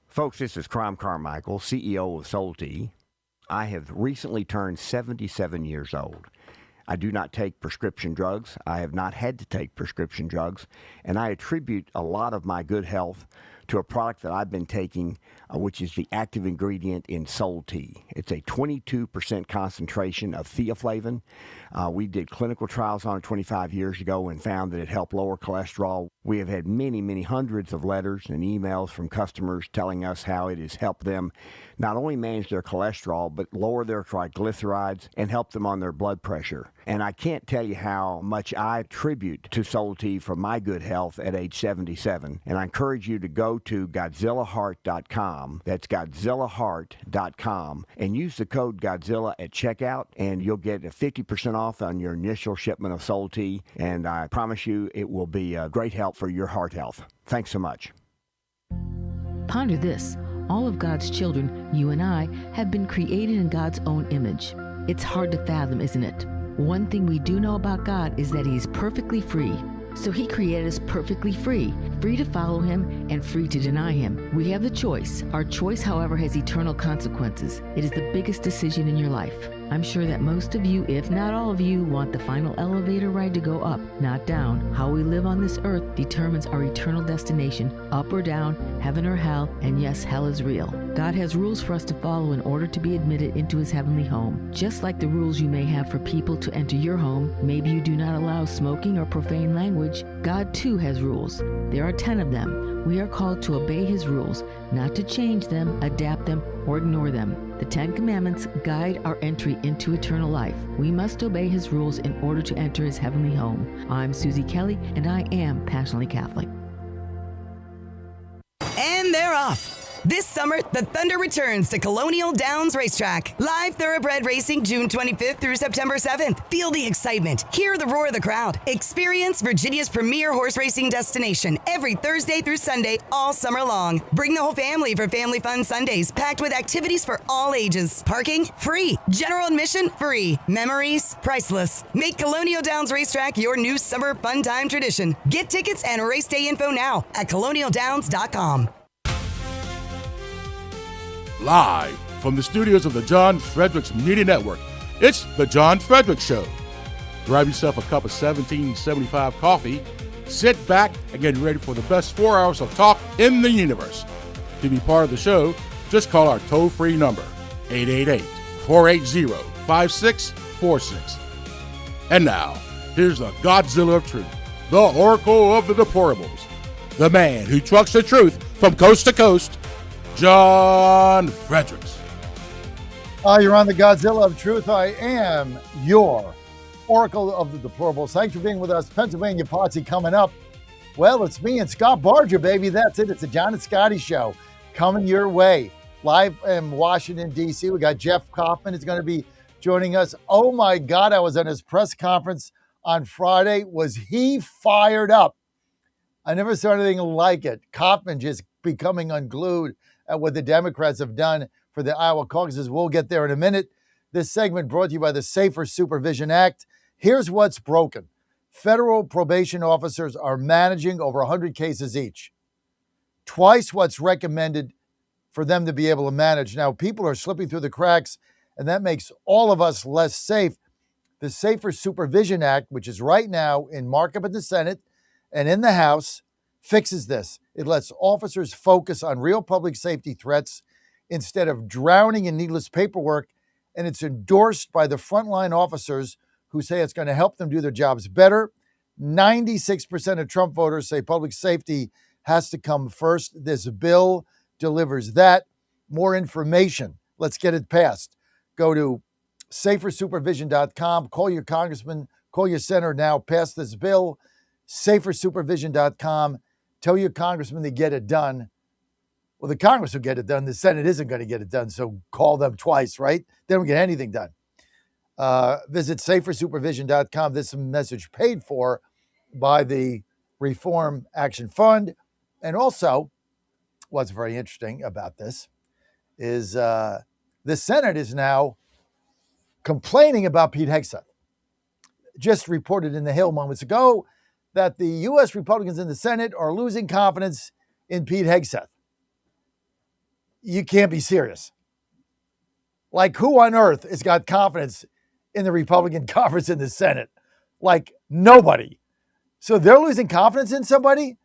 Folks, this is Crom Carmichael, CEO of Solti. I have recently turned 77 years old. I do not take prescription drugs. I have not had to take prescription drugs, and I attribute a lot of my good health to a product that I've been taking, which is the active ingredient in Solti. It's a 22% concentration of theaflavin. We did clinical trials on it 25 years ago and found that it helped lower cholesterol. We have had many, many hundreds of letters and emails from customers telling us how it has helped them not only manage their cholesterol, but lower their triglycerides and help them on their blood pressure. And I can't tell you how much I attribute to Solti for my good health at age 77. And I encourage you to go to GodzillaHeart.com. That's GodzillaHeart.com. And use the code Godzilla at checkout, and you'll get a 50% off on your initial shipment of Solti. And I promise you it will be a great help for your heart health. Thanks so much. Ponder this. All of God's children, you and I, have been created in God's own image. It's hard to fathom, isn't it? One thing we do know about God is that He's perfectly free. So He created us perfectly free to follow Him and free to deny Him. We have the choice. Our choice, however, has eternal consequences. It is the biggest decision in your life. I'm sure that most of you, if not all of you, want the final elevator ride to go up, not down. How we live on this earth determines our eternal destination, up or down, heaven or hell, and yes, hell is real. God has rules for us to follow in order to be admitted into His heavenly home. Just like the rules you may have for people to enter your home, maybe you do not allow smoking or profane language. God too has rules. There are 10 of them. We are called to obey His rules, not to change them, adapt them, or ignore them. The Ten Commandments guide our entry into eternal life. We must obey his rules in order to enter his heavenly home. I'm Susie Kelly, and I am passionately Catholic. And they're off. This summer, the Thunder returns to Colonial Downs Racetrack. Live thoroughbred racing June 25th through September 7th. Feel the excitement. Hear the roar of the crowd. Experience Virginia's premier horse racing destination every Thursday through Sunday all summer long. Bring the whole family for Family Fun Sundays, packed with activities for all ages. Parking? Free. General admission? Free. Memories? Priceless. Make Colonial Downs Racetrack your new summer fun time tradition. Get tickets and race day info now at colonialdowns.com. Live from the studios of the John Fredericks Media Network, it's The John Fredericks Show. Grab yourself a cup of 1775 coffee, sit back, and get ready for the best 4 hours of talk in the universe. To be part of the show, just call our toll-free number, 888-480-5646. And now, here's the Godzilla of Truth, the Oracle of the Deplorables, the man who trucks the truth from coast to coast, John Fredericks. You're on the Godzilla of Truth. I am your Oracle of the Deplorables. Thanks for being with us. Pennsylvania Posse coming up. Well, it's me and Scott Barger, baby. That's it. It's the John and Scotty Show coming your way. Live in Washington, D.C. We got Jeff Kaufman is going to be joining us. Oh, my God. I was at his press conference on Friday. Was he fired up? I never saw anything like it. Kaufman just becoming unglued at what the Democrats have done for the Iowa caucuses. We'll get there in a minute. This segment brought to you by the Safer Supervision Act. Here's what's broken. Federal probation officers are managing over 100 cases each. Twice what's recommended for them to be able to manage. Now, people are slipping through the cracks, and that makes all of us less safe. The Safer Supervision Act, which is right now in markup in the Senate and in the House, fixes this. It lets officers focus on real public safety threats instead of drowning in needless paperwork, and it's endorsed by the frontline officers who say it's going to help them do their jobs better. 96% of Trump voters say public safety has to come first. This bill delivers that. More information. Let's get it passed. Go to safersupervision.com. Call your congressman. Call your senator now. Pass this bill. Safersupervision.com. Tell your congressman to get it done. Well, the Congress will get it done. The Senate isn't going to get it done, so call them twice, right? They don't get anything done. Visit safersupervision.com. This is a message paid for by the Reform Action Fund. And also, what's very interesting about this is the Senate is now complaining about Pete Hegseth. Just reported in The Hill moments ago that the U.S. Republicans in the Senate are losing confidence in Pete Hegseth. You can't be serious. Like, who on earth has got confidence in the Republican conference in the Senate? Like, nobody. So they're losing confidence in somebody?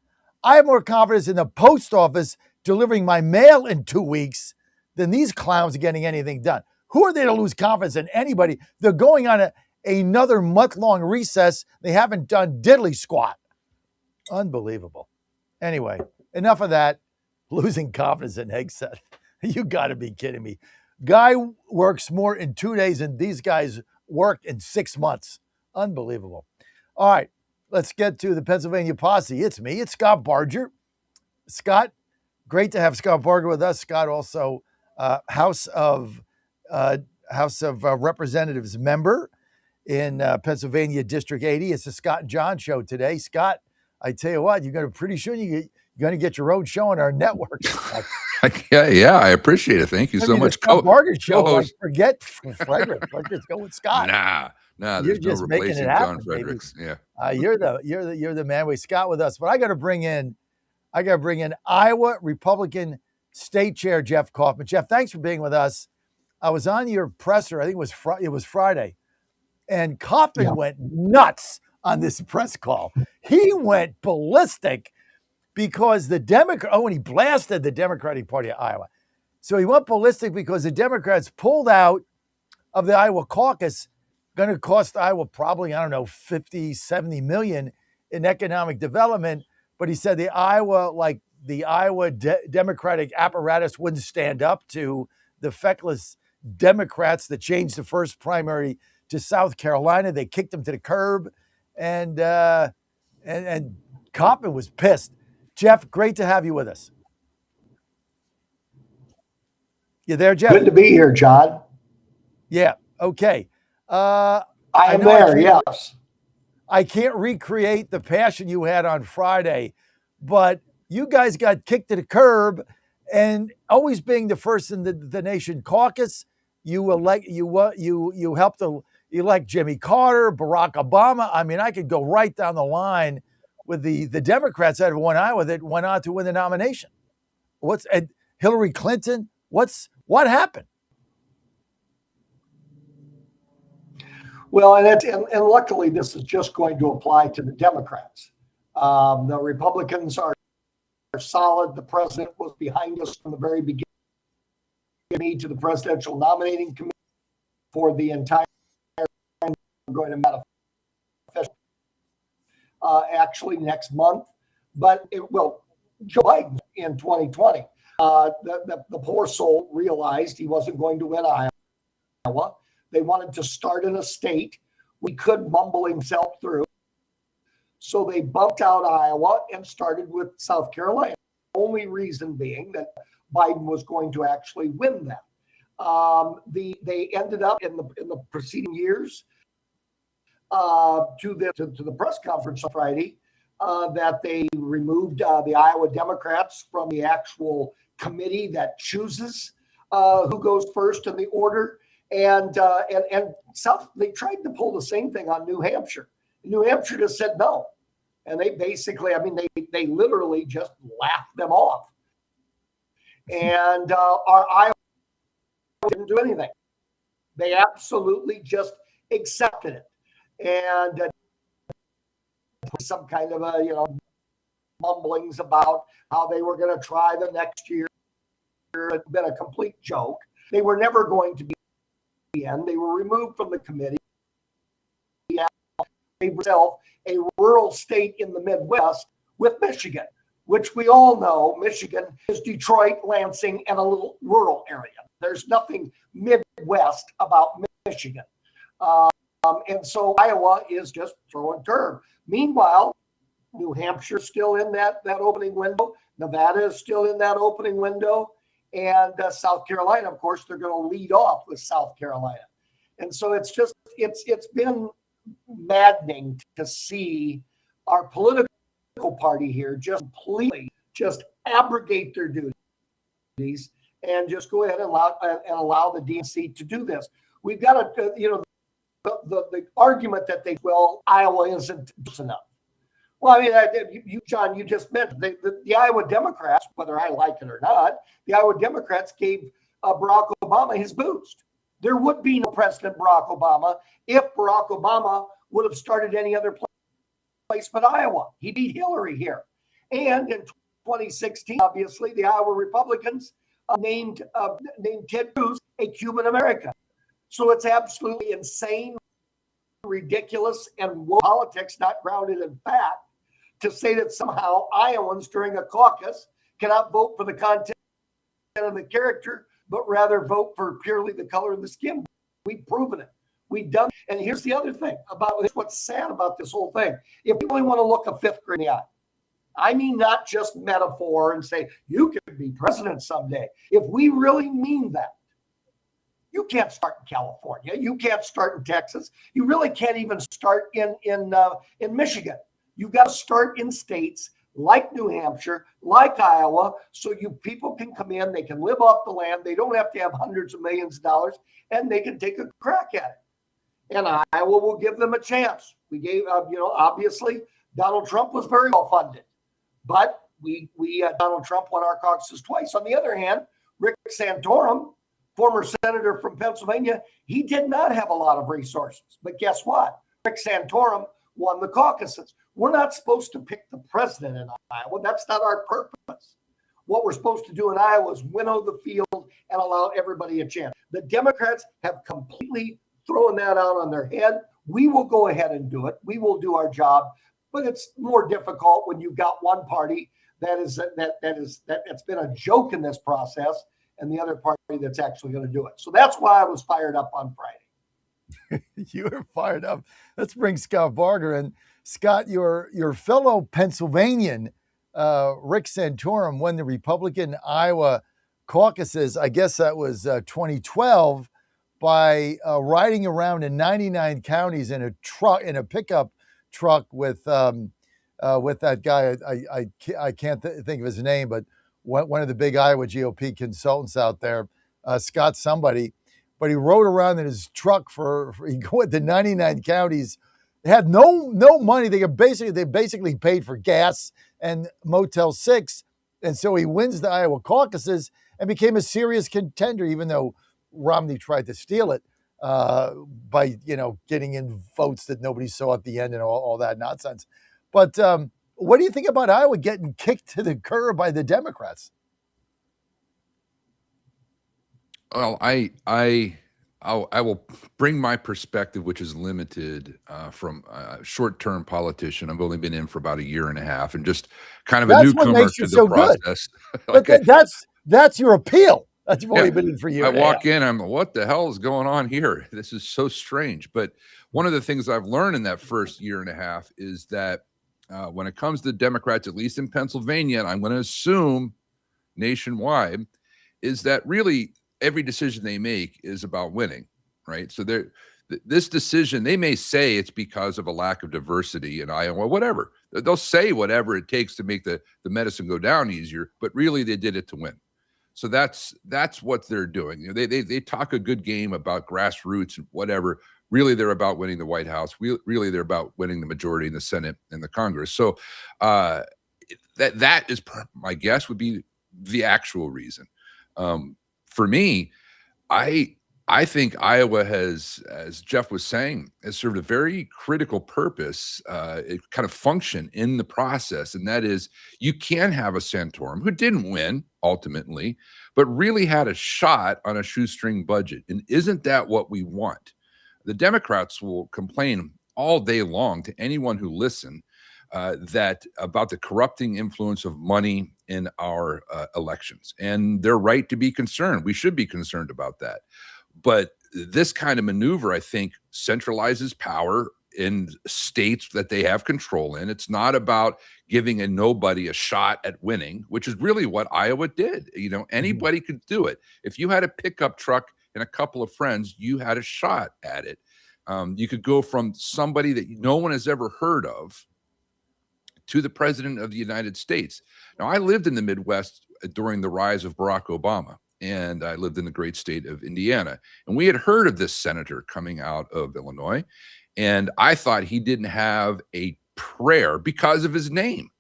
I have more confidence in the post office delivering my mail in 2 weeks than these clowns getting anything done. Who are they to lose confidence in anybody? They're going on another month-long recess. They haven't done diddly squat. Unbelievable. Anyway, enough of that. Losing confidence in Hegseth. You got to be kidding me. Guy works more in 2 days than these guys work in 6 months. Unbelievable. All right, let's get to the Pennsylvania Posse. It's me. It's Scott Barger. Scott, great to have Scott Barger with us. Scott also House of Representatives member in Pennsylvania District 80. It's the Scott and John show today. Scott, I tell you what, you're going to pretty soon you're going to get your own show on our network. Yeah, I appreciate it. Thank you so much. Scott Barger show. Like, forget Fredericks. Let's just go with Scott. Nah, there's no replacing John Fredericks. Baby. Yeah, you're the man with Scott with us. But I got to bring in Iowa Republican State Chair Jeff Kaufman. Jeff, thanks for being with us. I was on your presser. I think it was Friday, and Kaufman went nuts on this press call. He went ballistic because the Democrat, and he blasted the Democratic Party of Iowa. So he went ballistic because the Democrats pulled out of the Iowa caucus, going to cost Iowa probably, 50, 70 million in economic development. But he said the Iowa Democratic apparatus wouldn't stand up to the feckless Democrats that changed the first primary to South Carolina. They kicked him to the curb, and Coppin was pissed. Jeff, great to have you with us. You there, Jeff? Good to be here, John. Yeah. Okay. I am there. Yes. I can't recreate the passion you had on Friday, but you guys got kicked to the curb, and always being the first in the nation caucus, you helped elect Jimmy Carter, Barack Obama. I mean, I could go right down the line with the Democrats that have won Iowa that went on to win the nomination. And Hillary Clinton? What happened? Well, and luckily this is just going to apply to the Democrats. The Republicans are solid. The president was behind us from the very beginning. To the presidential nominating committee for the entire going to manifest actually next month, but it will Joe Biden in 2020. The poor soul realized he wasn't going to win Iowa. They wanted to start in a state we could mumble himself through. So they bumped out Iowa and started with South Carolina. The only reason being that Biden was going to actually win that. They ended up in the preceding years to the press conference on Friday that they removed the Iowa Democrats from the actual committee that chooses who goes first in the order. And South, they tried to pull the same thing on New Hampshire. New Hampshire just said no. And they basically, they literally just laughed them off. And our Iowa didn't do anything. They absolutely just accepted it. And some kind of mumblings about how they were going to try the next year. It's been a complete joke. They were never going to be in. They were removed from the committee. They themselves a rural state in the Midwest with Michigan, which we all know Michigan is Detroit, Lansing, and a little rural area. There's nothing Midwest about Michigan. And so Iowa is just throwing term. Meanwhile, New Hampshire's still in that opening window. Nevada is still in that opening window. And South Carolina, of course, they're going to lead off with South Carolina. And so it's been maddening to see our political party here just completely just abrogate their duties and just go ahead and allow the DNC to do this. We've got to, the argument that Iowa isn't enough. Well, John, you just mentioned the Iowa Democrats, whether I like it or not, the Iowa Democrats gave Barack Obama his boost. There would be no President Barack Obama if Barack Obama would have started any other place but Iowa. He beat Hillary here. And in 2016, obviously, the Iowa Republicans named Ted Cruz a Cuban American. So it's absolutely insane, ridiculous, and politics not grounded in fact to say that somehow Iowans during a caucus cannot vote for the content and the character, but rather vote for purely the color of the skin. We've proven it. We've done. And here's the other thing about what's sad about this whole thing. If we only want to look a fifth grade in the eye, I mean, not just metaphor and say, you could be president someday. If we really mean that, you can't start in California. You can't start in Texas. You really can't even start in Michigan. You've got to start in states like New Hampshire, like Iowa, so you people can come in, they can live off the land, they don't have to have hundreds of millions of dollars, and they can take a crack at it. And Iowa will give them a chance. We gave, obviously, Donald Trump was very well funded, but Donald Trump won our caucuses twice. On the other hand, Rick Santorum, former senator from Pennsylvania, he did not have a lot of resources. But guess what? Rick Santorum won the caucuses. We're not supposed to pick the president in Iowa. That's not our purpose. What we're supposed to do in Iowa is winnow the field and allow everybody a chance. The Democrats have completely thrown that out on their head. We will go ahead and do it. We will do our job, but it's more difficult when you've got one party that's been a joke in this process, and the other party that's actually going to do it. So that's why I was fired up on Friday. You were fired up. Let's bring Scott Barger in. Scott, your fellow Pennsylvanian, Rick Santorum, won the Republican Iowa caucuses. I guess that was 2012 by riding around in 99 counties in a pickup truck with that guy. I can't think of his name, but one of the big Iowa GOP consultants out there, Scott somebody. But he rode around in his truck he went to 99 counties. They had no money. They basically paid for gas and Motel 6. And so he wins the Iowa caucuses and became a serious contender, even though Romney tried to steal it by, getting in votes that nobody saw at the end and all that nonsense. But what do you think about Iowa getting kicked to the curb by the Democrats? Well, I will bring my perspective, which is limited from a short-term politician. I've only been in for about a year and a half, and just kind of a newcomer to the process. But that's your appeal. That's what we've been in for a year. I walk in, I'm, what the hell is going on here? This is so strange. But one of the things I've learned in that first year and a half is that when it comes to Democrats, at least in Pennsylvania, and I'm going to assume nationwide, is that really every decision they make is about winning, right? So this decision, they may say it's because of a lack of diversity in Iowa, whatever. They'll say whatever it takes to make the medicine go down easier, but really they did it to win. So that's what they're doing. They talk a good game about grassroots and whatever. Really, they're about winning the White House. Really, they're about winning the majority in the Senate and the Congress. So that is, my guess, would be the actual reason. For me, I think Iowa has, as Jeff was saying, has served a very critical purpose, it kind of function in the process. And that is, you can have a Santorum who didn't win ultimately, but really had a shot on a shoestring budget. And isn't that what we want? The Democrats will complain all day long to anyone who listen that about the corrupting influence of money in our elections. And they're right to be concerned. We should be concerned about that. But this kind of maneuver, I think, centralizes power in states that they have control in. It's not about giving a nobody a shot at winning, which is really what Iowa did. Anybody could do it. If you had a pickup truck and a couple of friends, you had a shot at it. You could go from somebody that no one has ever heard of to the president of the United States. Now, I lived in the Midwest during the rise of Barack Obama, and I lived in the great state of Indiana. And we had heard of this senator coming out of Illinois, and I thought he didn't have a prayer because of his name,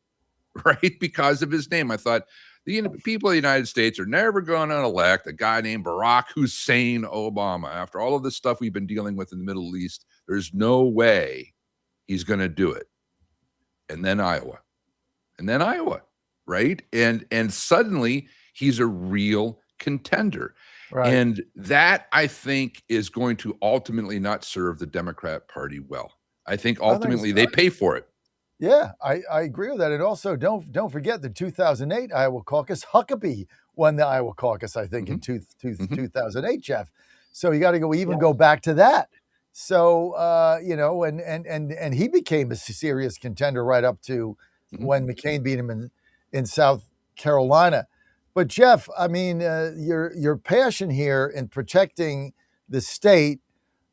right? Because of his name. I thought the people of the United States are never going to elect a guy named Barack Hussein Obama. After all of this stuff we've been dealing with in the Middle East, there's no way he's going to do it. And then Iowa, right? And suddenly he's a real contender. Right. And that, I think, is going to ultimately not serve the Democrat Party well. I think ultimately they pay for it. Yeah, I agree with that. And also, don't forget the 2008 Iowa caucus. Huckabee won the Iowa caucus, I think, in 2008, Jeff. So you got to go back to that. So, and he became a serious contender right up to when McCain beat him in South Carolina. But Jeff, I mean, your passion here in protecting the state,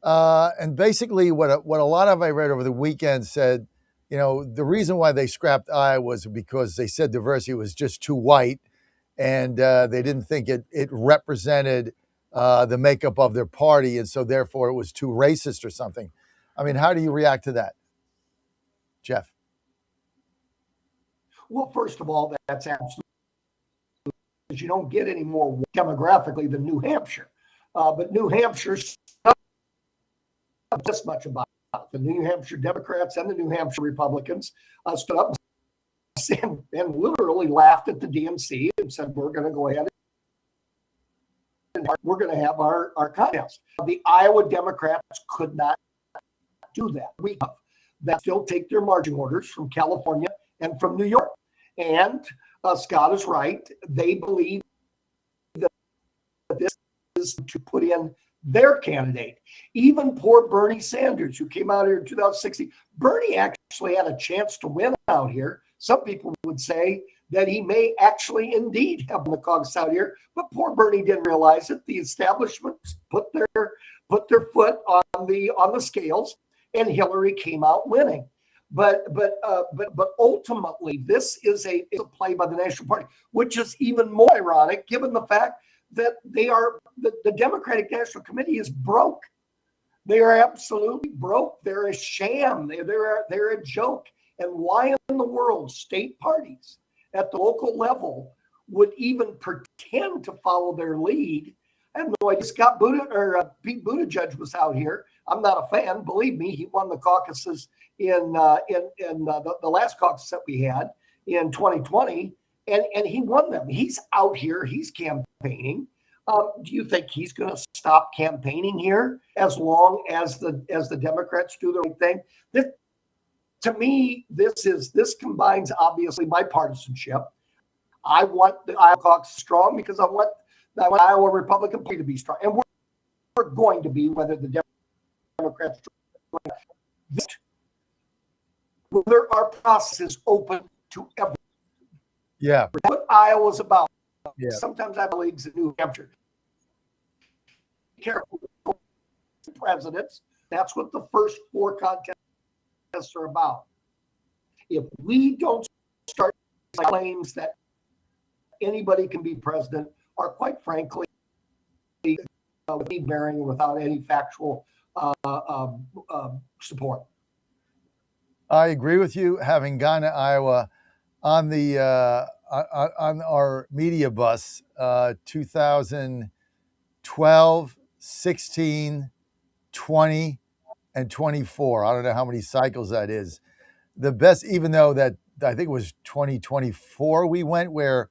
and basically what a lot of I read over the weekend said, the reason why they scrapped Iowa was because they said diversity was just too white, and they didn't think it represented the makeup of their party, and so therefore it was too racist or something. I mean, how do you react to that, Jeff? Well, first of all, that's absolutely, because you don't get any more demographically than New Hampshire. But New Hampshire's not this much about it. The New Hampshire Democrats and the New Hampshire Republicans stood up and literally laughed at the DNC and said, we're going to go ahead and we're going to have our contest. The Iowa Democrats could not do that. We have that still take their marching orders from California and from New York. And Scott is right. They believe that this is to put in their candidate. Even poor Bernie Sanders, who came out here in 2016, Bernie actually had a chance to win out here. Some people would say that he may actually indeed have the caucus out here, but poor Bernie didn't realize it. The establishment put their foot on the scales, and Hillary came out winning. But ultimately, this is a play by the National Party, which is even more ironic given the fact that the Democratic National Committee is broke. They are absolutely broke. They're a sham. They're a joke. And why in the world state parties at the local level would even pretend to follow their lead? I have no idea. Pete Buttigieg was out here. I'm not a fan. Believe me, he won the caucuses in the last caucus that we had in 2020, and he won them. He's out here. He's campaigning. Do you think he's going to stop campaigning here as long as the Democrats do the right thing? To me, this combines obviously bipartisanship. I want the Iowa caucus strong because I want the Iowa Republican Party to be strong, and we're going to be, whether the Democrats. There are processes open to everyone. Yeah. What Iowa's about. Yeah. Sometimes I have colleagues in New Hampshire. Be careful. Presidents. That's what the first 4 contests are about. If we don't start claims that anybody can be president, or quite frankly, bearing without any factual support. I agree with you. Having gone to Iowa on the on our media bus, 2012, 16, 20, and 24. I don't know how many cycles that is. The best, even though that I think it was 2024 we went, where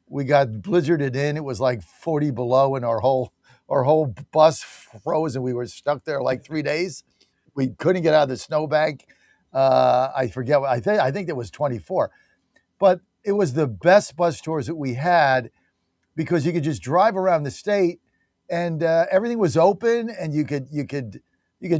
we got blizzarded in. It was like 40 below, and our whole bus froze, and we were stuck there like 3 days. We couldn't get out of the snowbank. I forget. I think it was 24, but it was the best bus tours that we had because you could just drive around the state, and everything was open, and you could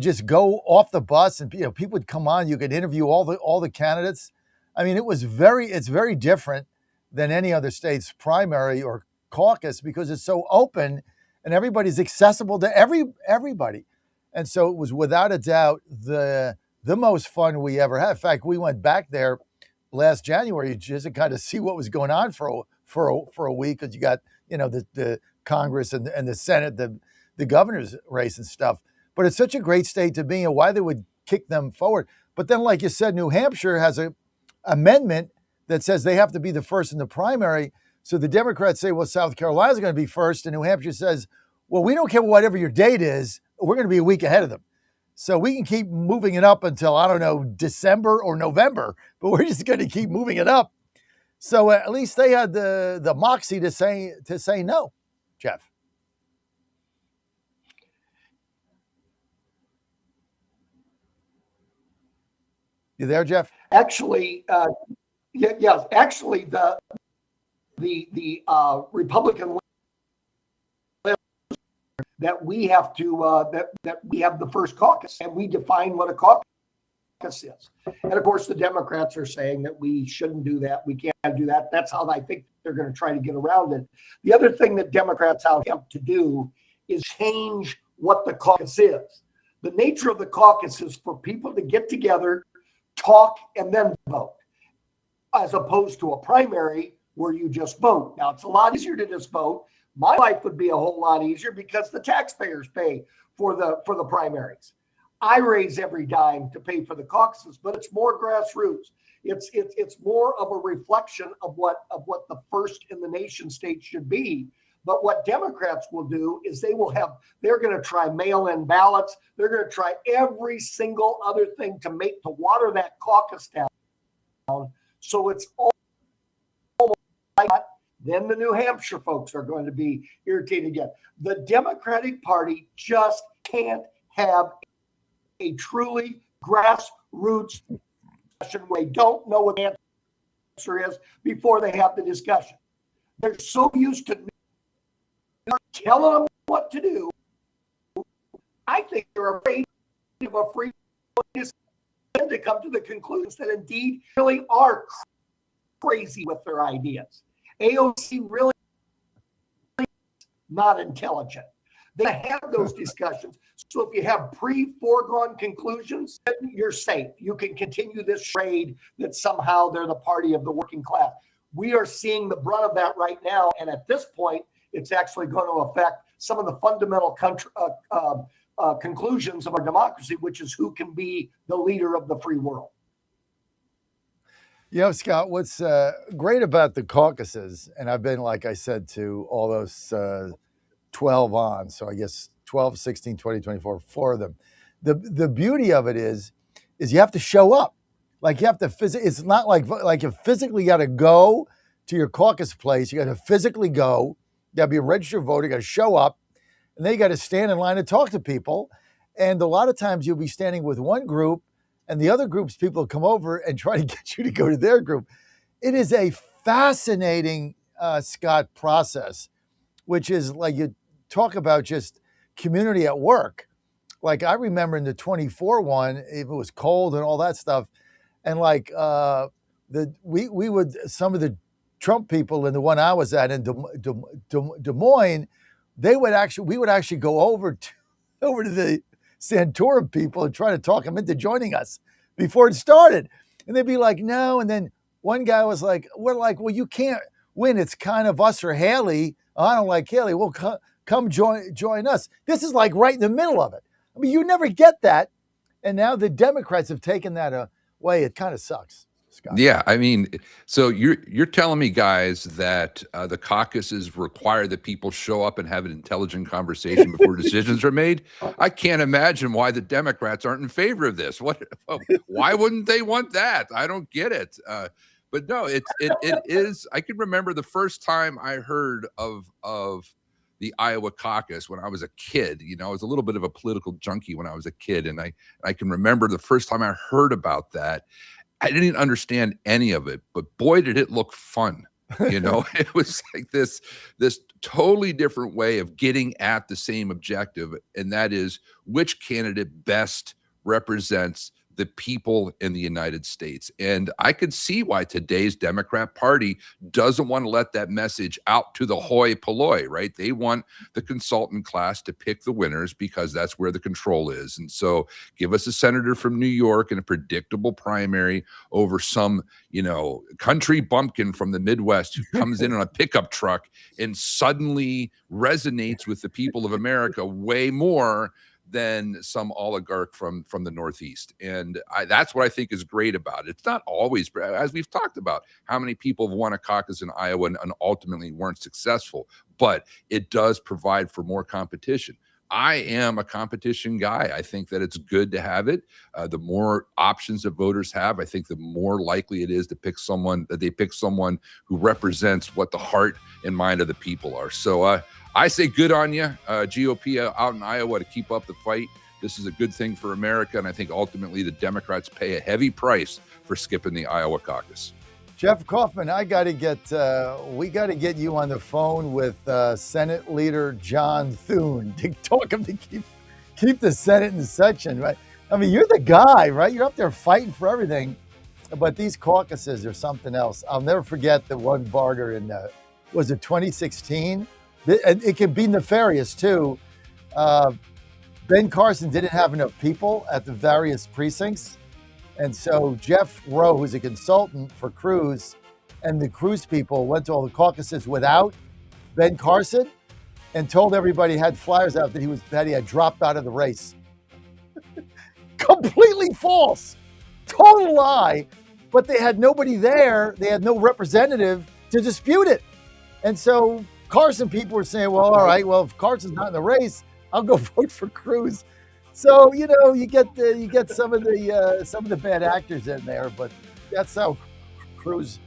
just go off the bus, and people would come on. You could interview all the candidates. I mean, it's very different than any other state's primary or caucus because it's so open and everybody's accessible to everybody. And so it was without a doubt the most fun we ever had. In fact, we went back there last January just to kind of see what was going on for a week, because you got the Congress and the Senate, the governor's race and stuff. But it's such a great state to be in. Why they would kick them forward? But then, like you said, New Hampshire has an amendment that says they have to be the first in the primary. So the Democrats say, well, South Carolina's going to be first, and New Hampshire says, well, we don't care whatever your date is. We're going to be a week ahead of them. So we can keep moving it up until, I don't know, December or November, but we're just going to keep moving it up. So at least they had the moxie to say no, Jeff. You there, Jeff? Actually, yes. Actually, the Republican that we have to that we have the first caucus, and we define what a caucus is. And of course, the Democrats are saying that we shouldn't do that. We can't do that. That's how I think they're going to try to get around it. The other thing that Democrats have to do is change what the caucus is. The nature of the caucus is for people to get together, talk, and then vote, as opposed to a primary where you just vote. Now, it's a lot easier to just vote. My life would be a whole lot easier because the taxpayers pay for the primaries. I raise every dime to pay for the caucuses, but it's more grassroots. It's more of a reflection of what the first in the nation state should be. But what Democrats will do is they're going to try mail-in ballots. They're going to try every single other thing to water that caucus down. So it's almost like that. Then the New Hampshire folks are going to be irritated again. The Democratic Party just can't have a truly grassroots discussion where they don't know what the answer is before they have the discussion. They're so used to telling them what to do. I think they're afraid of a free to come to the conclusions that indeed really are crazy with their ideas. AOC really not intelligent. They have those discussions. So if you have foregone conclusions, then you're safe. You can continue this trade that somehow they're the party of the working class. We are seeing the brunt of that right now. And at this point, it's actually going to affect some of the fundamental conclusions of our democracy, which is who can be the leader of the free world. You know, Scott, what's great about the caucuses, and I've been, like I said, to all those 12 on, so I guess 12, 16, 20, 24, 4 of them. The beauty of it is you have to show up. Like you have to it's not like you physically got to go to your caucus place. You got to physically go. You got to be a registered voter. You got to show up. And then you got to stand in line and talk to people. And a lot of times you'll be standing with one group and the other group's people come over and try to get you to go to their group. It is a fascinating, Scott, process, which is like you talk about just community at work. Like I remember in the 24 one, it was cold and all that stuff. And like we would, some of the Trump people in the one I was at in Des Moines, we would actually go over to the Santorum people and try to talk them into joining us before it started. And they'd be like, no. And then one guy was like, we're like, well, you can't win. It's kind of us or Haley. Oh, I don't like Haley. Well, come join us. This is like right in the middle of it. I mean, you never get that. And now the Democrats have taken that away. It kind of sucks, Scott. Yeah, I mean, so you're telling me, guys, that the caucuses require that people show up and have an intelligent conversation before decisions are made? I can't imagine why the Democrats aren't in favor of this. Why wouldn't they want that? I don't get it. But no, it is. I can remember the first time I heard of the Iowa caucus when I was a kid. You know, I was a little bit of a political junkie when I was a kid, and I can remember the first time I heard about that. I didn't understand any of it, but boy, did it look fun. You know, it was like this totally different way of getting at the same objective, and that is which candidate best represents the people in the United States. And I could see why today's Democrat Party doesn't want to let that message out to the hoi polloi, right? They want the consultant class to pick the winners because that's where the control is. And so give us a senator from New York in a predictable primary over some, country bumpkin from the Midwest who comes in on a pickup truck and suddenly resonates with the people of America way more than some oligarch from the Northeast. And that's what I think is great about it. It's not always, as we've talked about, how many people have won a caucus in Iowa and ultimately weren't successful, but it does provide for more competition. I am a competition guy. I think that it's good to have it. The more options that voters have, I think the more likely it is to pick someone who represents what the heart and mind of the people are. So I say good on you, GOP out in Iowa, to keep up the fight. This is a good thing for America, and I think ultimately the Democrats pay a heavy price for skipping the Iowa caucus. Jeff Kaufman, we got to get you on the phone with Senate Leader John Thune to talk him to keep the Senate in session, right? I mean, you're the guy, right? You're up there fighting for everything, but these caucuses are something else. I'll never forget the one barter in, was it 2016? And it can be nefarious too. Ben Carson didn't have enough people at the various precincts. And so Jeff Rowe, who's a consultant for Cruz, and the Cruz people went to all the caucuses without Ben Carson and told everybody, had flyers out that he had dropped out of the race. Completely false. Total lie. But they had nobody there. They had no representative to dispute it. And so Carson people were saying, well, all right, well, if Carson's not in the race, I'll go vote for Cruz. So, you get some of the bad actors in there, but that's how Cruz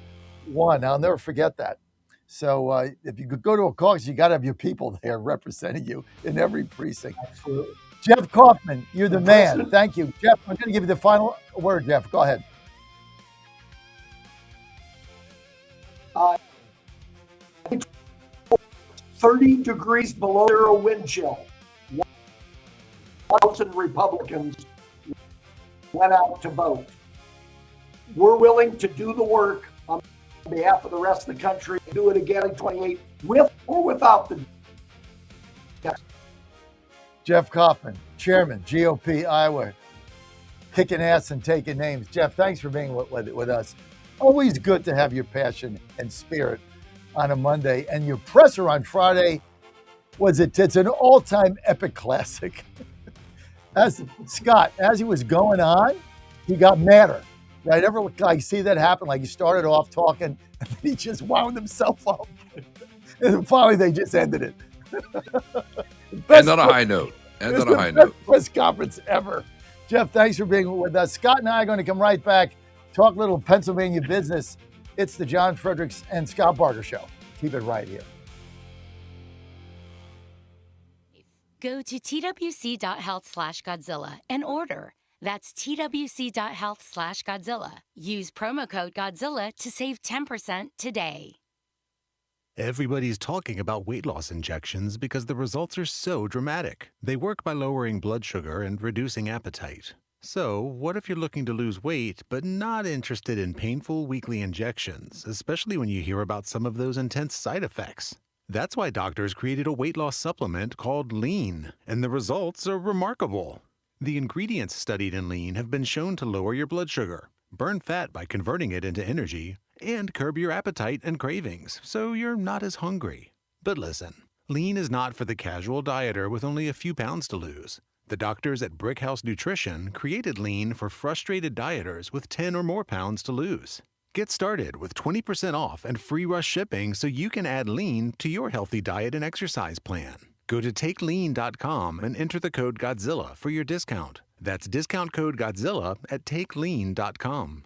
won. I'll never forget that. So if you could go to a caucus, you got to have your people there representing you in every precinct. Absolutely. Jeff Kaufman, you're the man. Thank you. Jeff, I'm going to give you the final word, Jeff. Go ahead. 30 degrees below zero wind chill. 1,000 Republicans went out to vote. We're willing to do the work on behalf of the rest of the country, do it again in 28 with or without the. Jeff Kaufman, Chairman, GOP Iowa, kicking ass and taking names. Jeff, thanks for being with us. Always good to have your passion and spirit on a Monday. And your presser on Friday it's an all-time epic classic. As Scott, as he was going on, he got madder. Right? Ever like see that happen? Like he started off talking, and then he just wound himself up. And finally they just ended it. And on a high note. And on a high note. Press conference ever. Jeff, thanks for being with us. Scott and I are going to come right back, talk a little Pennsylvania business. It's the John Fredericks and Scott Barger Show. Keep it right here. Go to twc.health/Godzilla and order. That's twc.health/Godzilla. Use promo code Godzilla to save 10% today. Everybody's talking about weight loss injections because the results are so dramatic. They work by lowering blood sugar and reducing appetite. So, what if you're looking to lose weight but not interested in painful weekly injections, especially when you hear about some of those intense side effects? That's why doctors created a weight loss supplement called Lean, and the results are remarkable. The ingredients studied in Lean have been shown to lower your blood sugar, burn fat by converting it into energy, and curb your appetite and cravings, so you're not as hungry. But listen, Lean is not for the casual dieter with only a few pounds to lose. The doctors at Brickhouse Nutrition created Lean for frustrated dieters with 10 or more pounds to lose. Get started with 20% off and free rush shipping so you can add Lean to your healthy diet and exercise plan. Go to takelean.com and enter the code Godzilla for your discount. That's discount code Godzilla at takelean.com.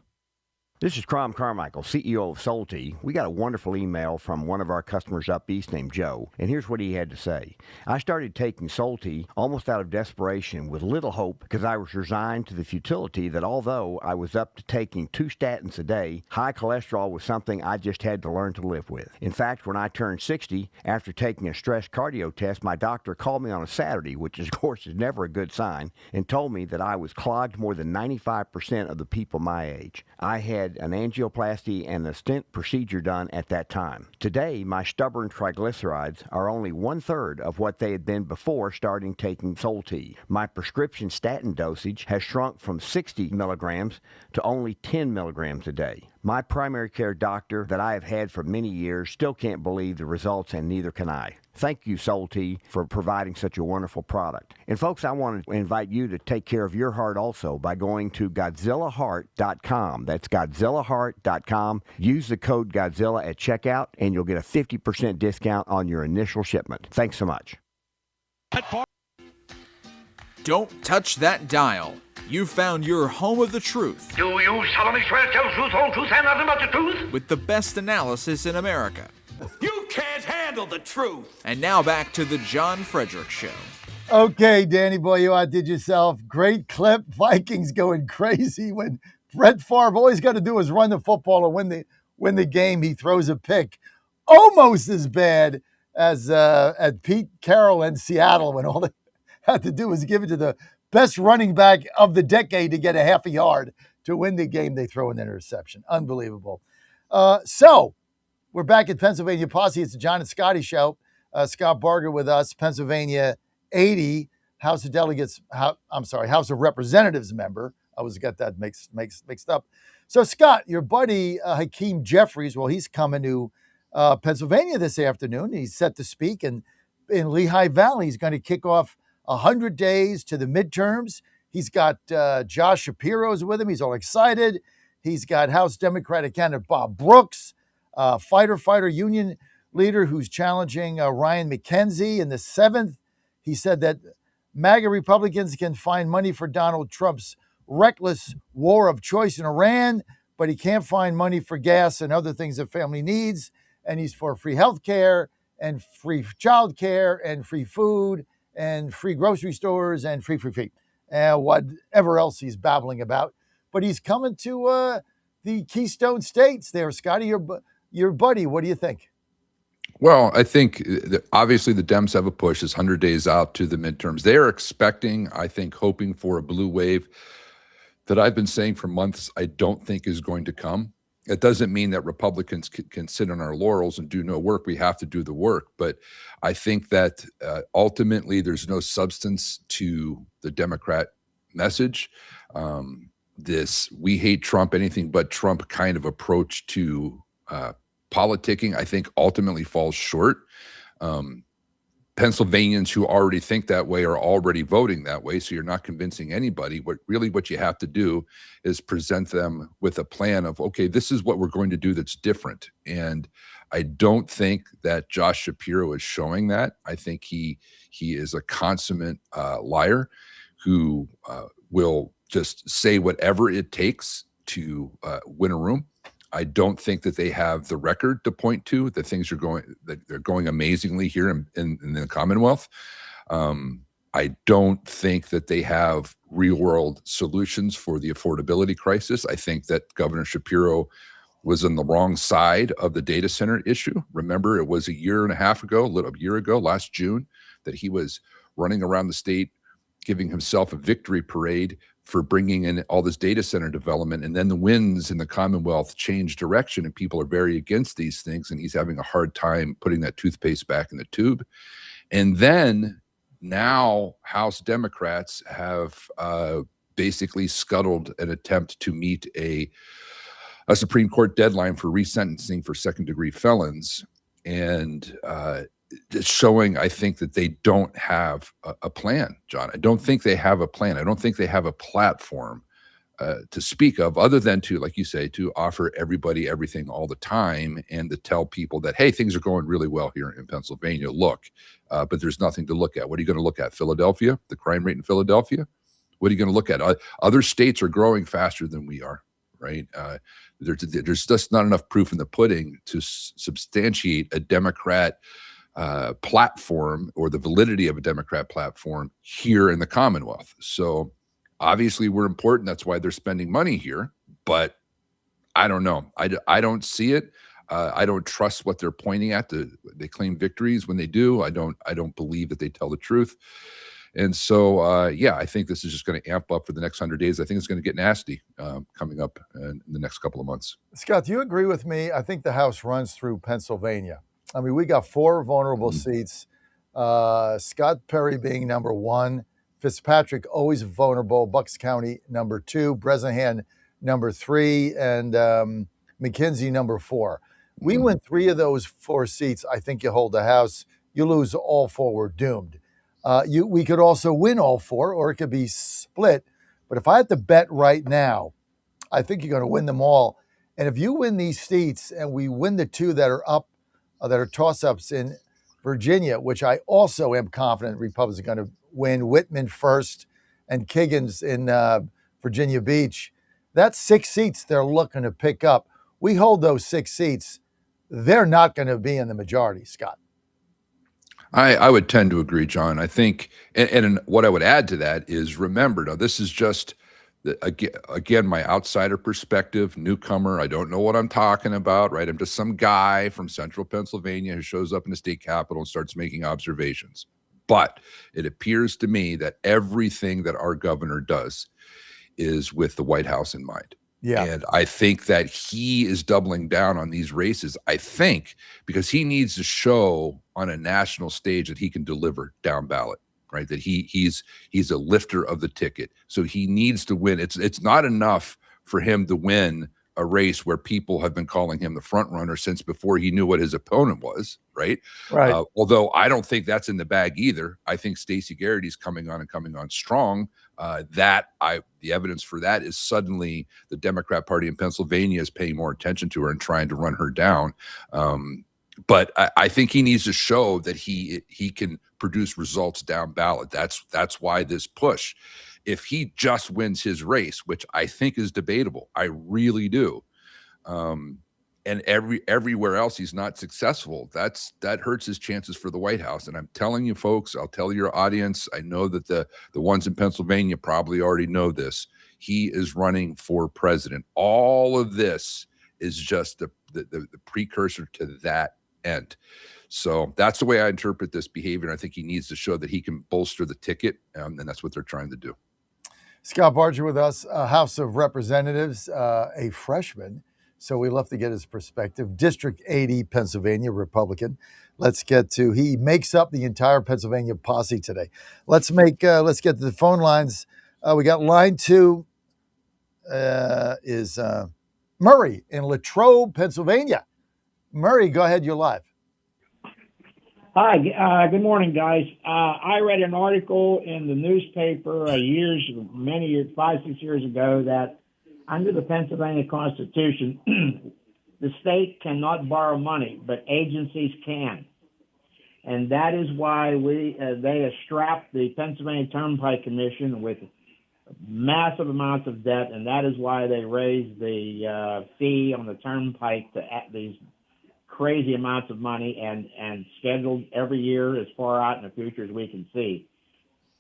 This is Crom Carmichael, CEO of Solti. We got a wonderful email from one of our customers up east named Joe, and here's what he had to say. I started taking Solti almost out of desperation with little hope because I was resigned to the futility that although I was up to taking 2 statins a day, high cholesterol was something I just had to learn to live with. In fact, when I turned 60, after taking a stress cardio test, my doctor called me on a Saturday, which of course is never a good sign, and told me that I was clogged more than 95% of the people my age. I had an angioplasty and a stent procedure done at that time. Today, my stubborn triglycerides are only 1/3 of what they had been before starting taking Solti. My prescription statin dosage has shrunk from 60 milligrams to only 10 milligrams a day. My primary care doctor that I have had for many years still can't believe the results, and neither can I. Thank you, Solti, for providing such a wonderful product. And folks, I want to invite you to take care of your heart also by going to GodzillaHeart.com. That's GodzillaHeart.com. Use the code Godzilla at checkout, and you'll get a 50% discount on your initial shipment. Thanks so much. Don't touch that dial. You found your home of the truth. Do you solemnly swear to tell the truth, whole truth, and nothing but the truth? With the best analysis in America. You can't handle the truth. And now back to the John Fredericks Show. Okay, Danny boy, you outdid yourself. Great clip. Vikings going crazy when Brett Favre, all he's got to do is run the football and win the game. He throws a pick. Almost as bad as at Pete Carroll in Seattle when all they had to do was give it to the best running back of the decade to get a half a yard to win the game. They throw an interception. Unbelievable. So we're back at Pennsylvania Posse. It's the John and Scotty Show. Scott Barger with us, Pennsylvania 80, House of Representatives member. I always got that mixed up. So Scott, your buddy Hakeem Jeffries, well, he's coming to Pennsylvania this afternoon. He's set to speak in Lehigh Valley. He's going to kick off 100 days to the midterms. He's got Josh Shapiro's with him. He's all excited. He's got House Democratic candidate Bob Brooks, fighter union leader who's challenging Ryan McKenzie in the 7th. He said that MAGA Republicans can find money for Donald Trump's reckless war of choice in Iran, but he can't find money for gas and other things that family needs. And he's for free health care and free child care and free food and free grocery stores and free, and whatever else he's babbling about. But he's coming to the Keystone States there. Scotty, your buddy, what do you think? Well, I think obviously the Dems have a push. It's 100 days out to the midterms. They are expecting, I think, hoping for a blue wave that I've been saying for months I don't think is going to come. It doesn't mean that Republicans can sit on our laurels and do no work. We have to do the work. But I think that ultimately there's no substance to the Democrat message. This "we hate Trump, anything but Trump" kind of approach to politicking, I think, ultimately falls short. Pennsylvanians who already think that way are already voting that way, so you're not convincing anybody. What you have to do is present them with a plan of, okay, this is what we're going to do that's different. And I don't think that Josh Shapiro is showing that. I think he is a consummate liar who will just say whatever it takes to win a room. I don't think that they have the record to point to that they're going amazingly here in the Commonwealth. I don't think that they have real world solutions for the affordability crisis. I think that Governor Shapiro was on the wrong side of the data center issue. Remember, it was a year ago, last June, that he was running around the state giving himself a victory parade for bringing in all this data center development. And then the winds in the Commonwealth change direction and people are very against these things. And he's having a hard time putting that toothpaste back in the tube. And then now House Democrats have basically scuttled an attempt to meet a Supreme Court deadline for resentencing for second-degree felons. And it's showing, I think, that they don't have a plan, John. I don't think they have a plan. I don't think they have a platform to speak of other than to, like you say, to offer everybody everything all the time and to tell people that, hey, things are going really well here in Pennsylvania. Look, but there's nothing to look at. What are you going to look at? Philadelphia, the crime rate in Philadelphia? What are you going to look at? Other states are growing faster than we are, right? There's just not enough proof in the pudding to substantiate a Democrat platform or the validity of a Democrat platform here in the Commonwealth. So obviously we're important. That's why they're spending money here. But I don't know. I don't see it. I don't trust what they're pointing at. They claim victories when they do. I don't believe that they tell the truth. And so, I think this is just going to amp up for the next 100 days. I think it's going to get nasty coming up in the next couple of months. Scott, do you agree with me? I think the House runs through Pennsylvania. I mean, we got 4 vulnerable seats. Scott Perry being number 1, Fitzpatrick always vulnerable, Bucks County number 2, Bresnahan number 3, and McKinsey number 4. We win 3 of those 4 seats. I think you hold the House. You lose all 4, we're doomed. We could also win all 4, or it could be split. But if I had to bet right now, I think you're going to win them all. And if you win these seats and we win the 2 that are up, that are toss-ups in Virginia, which I also am confident Republicans are going to win, Whitman first and Kiggins in Virginia Beach. That's 6 seats they're looking to pick up. We hold those 6 seats. They're not going to be in the majority, Scott. I would tend to agree, John. I think, and what I would add to that is, remember, now this is just, again, my outsider perspective, newcomer. I don't know what I'm talking about, right? I'm just some guy from central Pennsylvania who shows up in the state capitol and starts making observations. But it appears to me that everything that our governor does is with the White House in mind. Yeah. And I think that he is doubling down on these races, I think, because he needs to show on a national stage that he can deliver down ballot, right? That he's a lifter of the ticket. So he needs to win. It's not enough for him to win a race where people have been calling him the front runner since before he knew what his opponent was, right? Right. Although I don't think that's in the bag either. I think Stacey Garrity's coming on strong. The evidence for that is suddenly the Democrat Party in Pennsylvania is paying more attention to her and trying to run her down. But I think he needs to show that he can produce results down ballot. That's why this push. If he just wins his race, which I think is debatable, I really do, and everywhere else he's not successful, that hurts his chances for the White House. And I'm telling you, folks, I'll tell your audience, I know that the ones in Pennsylvania probably already know this. He is running for president. All of this is just the precursor to that end. So that's the way I interpret this behavior. I think he needs to show that he can bolster the ticket, and that's what they're trying to do. Scott Barger with us, House of Representatives, a freshman. So we love to get his perspective. District 80, Pennsylvania, Republican. Let's get to, he makes up the entire Pennsylvania posse today. Let's get to the phone lines. We got line 2 is Murray in Latrobe, Pennsylvania. Murray, go ahead. You're live. Hi, good morning, guys. I read an article in the newspaper many years, 5-6 years ago, that under the Pennsylvania Constitution, the state cannot borrow money, but agencies can. And that is why they have strapped the Pennsylvania Turnpike Commission with massive amounts of debt, and that is why they raised the fee on the turnpike to these crazy amounts of money and scheduled every year as far out in the future as we can see.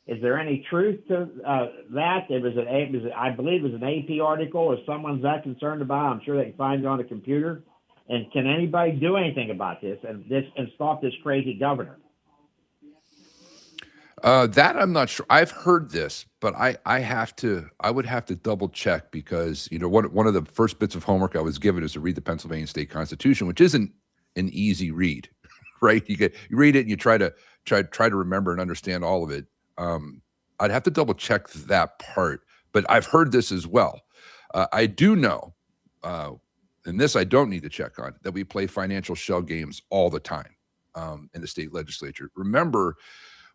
Is there any truth to that? I believe it was an AP article, or someone's that concerned about it. I'm sure they can find it on a computer. And can anybody do anything about this and stop this crazy governor? That I'm not sure. I've heard this, but I would have to double check, because one of the first bits of homework I was given is to read the Pennsylvania State Constitution, which isn't an easy read, right? You read it and you try to remember and understand all of it. I'd have to double check that part, but I've heard this as well. I do know, and this I don't need to check on, that we play financial shell games all the time in the state legislature. Remember,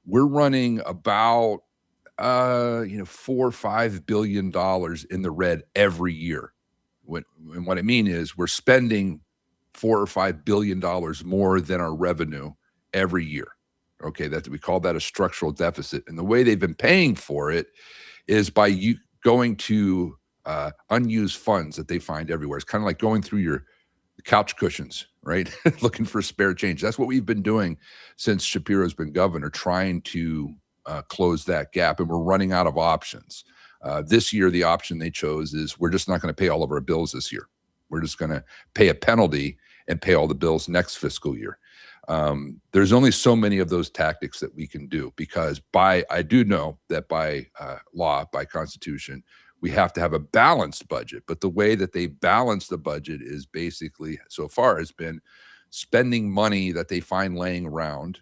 we're running about $4 or $5 billion in the red every year. And what I mean is we're spending $4 or $5 billion more than our revenue every year. Okay, we call that a structural deficit. And the way they've been paying for it is by going to unused funds that they find everywhere. It's kind of like going through your couch cushions, right? Looking for spare change. That's what we've been doing since Shapiro's been governor, trying to close that gap. And we're running out of options. This year, the option they chose is we're just not going to pay all of our bills this year. We're just going to pay a penalty and pay all the bills next fiscal year. There's only so many of those tactics that we can do, because I do know that by law, by Constitution, we have to have a balanced budget. But the way that they balance the budget is basically, so far, has been spending money that they find laying around,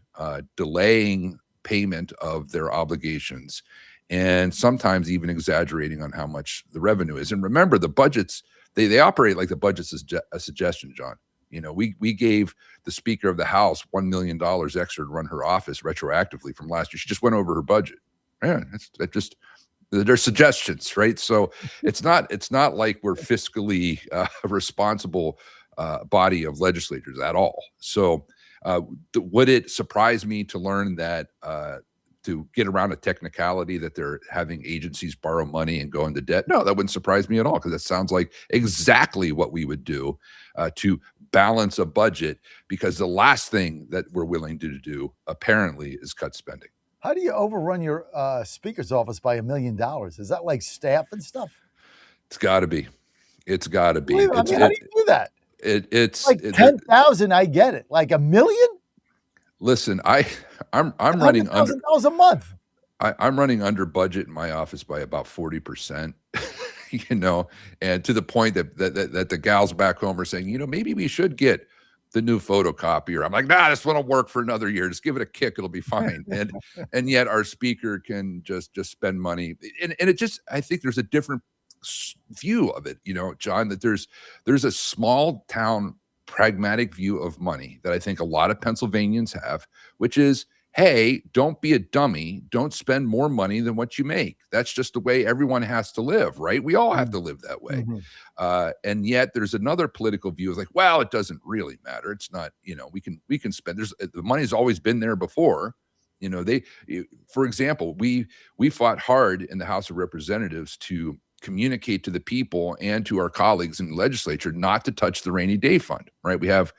delaying payment of their obligations, and sometimes even exaggerating on how much the revenue is. And remember, the budgets, they operate like the budget's a suggestion, John. We gave the Speaker of the House $1 million extra to run her office retroactively from last year. She just went over her budget. Yeah, they're suggestions, right? So it's not like we're fiscally responsible body of legislators at all. So would it surprise me to learn that to get around a technicality that they're having agencies borrow money and go into debt? No, that wouldn't surprise me at all, because that sounds like exactly what we would do to balance a budget, because the last thing that we're willing to do, apparently, is cut spending. How do you overrun your speaker's office by $1 million? Is that like staff and stuff? It's got to be. It's got to be. How do you do that? It's like 10,000. I get it. Like $1 million? Listen, I'm running under $100,000 a month. I'm running under budget in my office by about 40%. And to the point that the gals back home are saying, maybe we should get the new photocopier. I'm like, nah, this one will work for another year. Just give it a kick. It'll be fine. And yet our speaker can just spend money. And it just, I think there's a different view of it, John, that there's a small town pragmatic view of money that I think a lot of Pennsylvanians have, which is, hey, don't be a dummy. Don't spend more money than what you make. That's just the way everyone has to live, right? We all have to live that way. Mm-hmm. And yet there's another political view is like, well, it doesn't really matter. It's not, we can spend. The money's always been there before. For example, we fought hard in the House of Representatives to communicate to the people and to our colleagues in the legislature not to touch the rainy day fund, right? We have,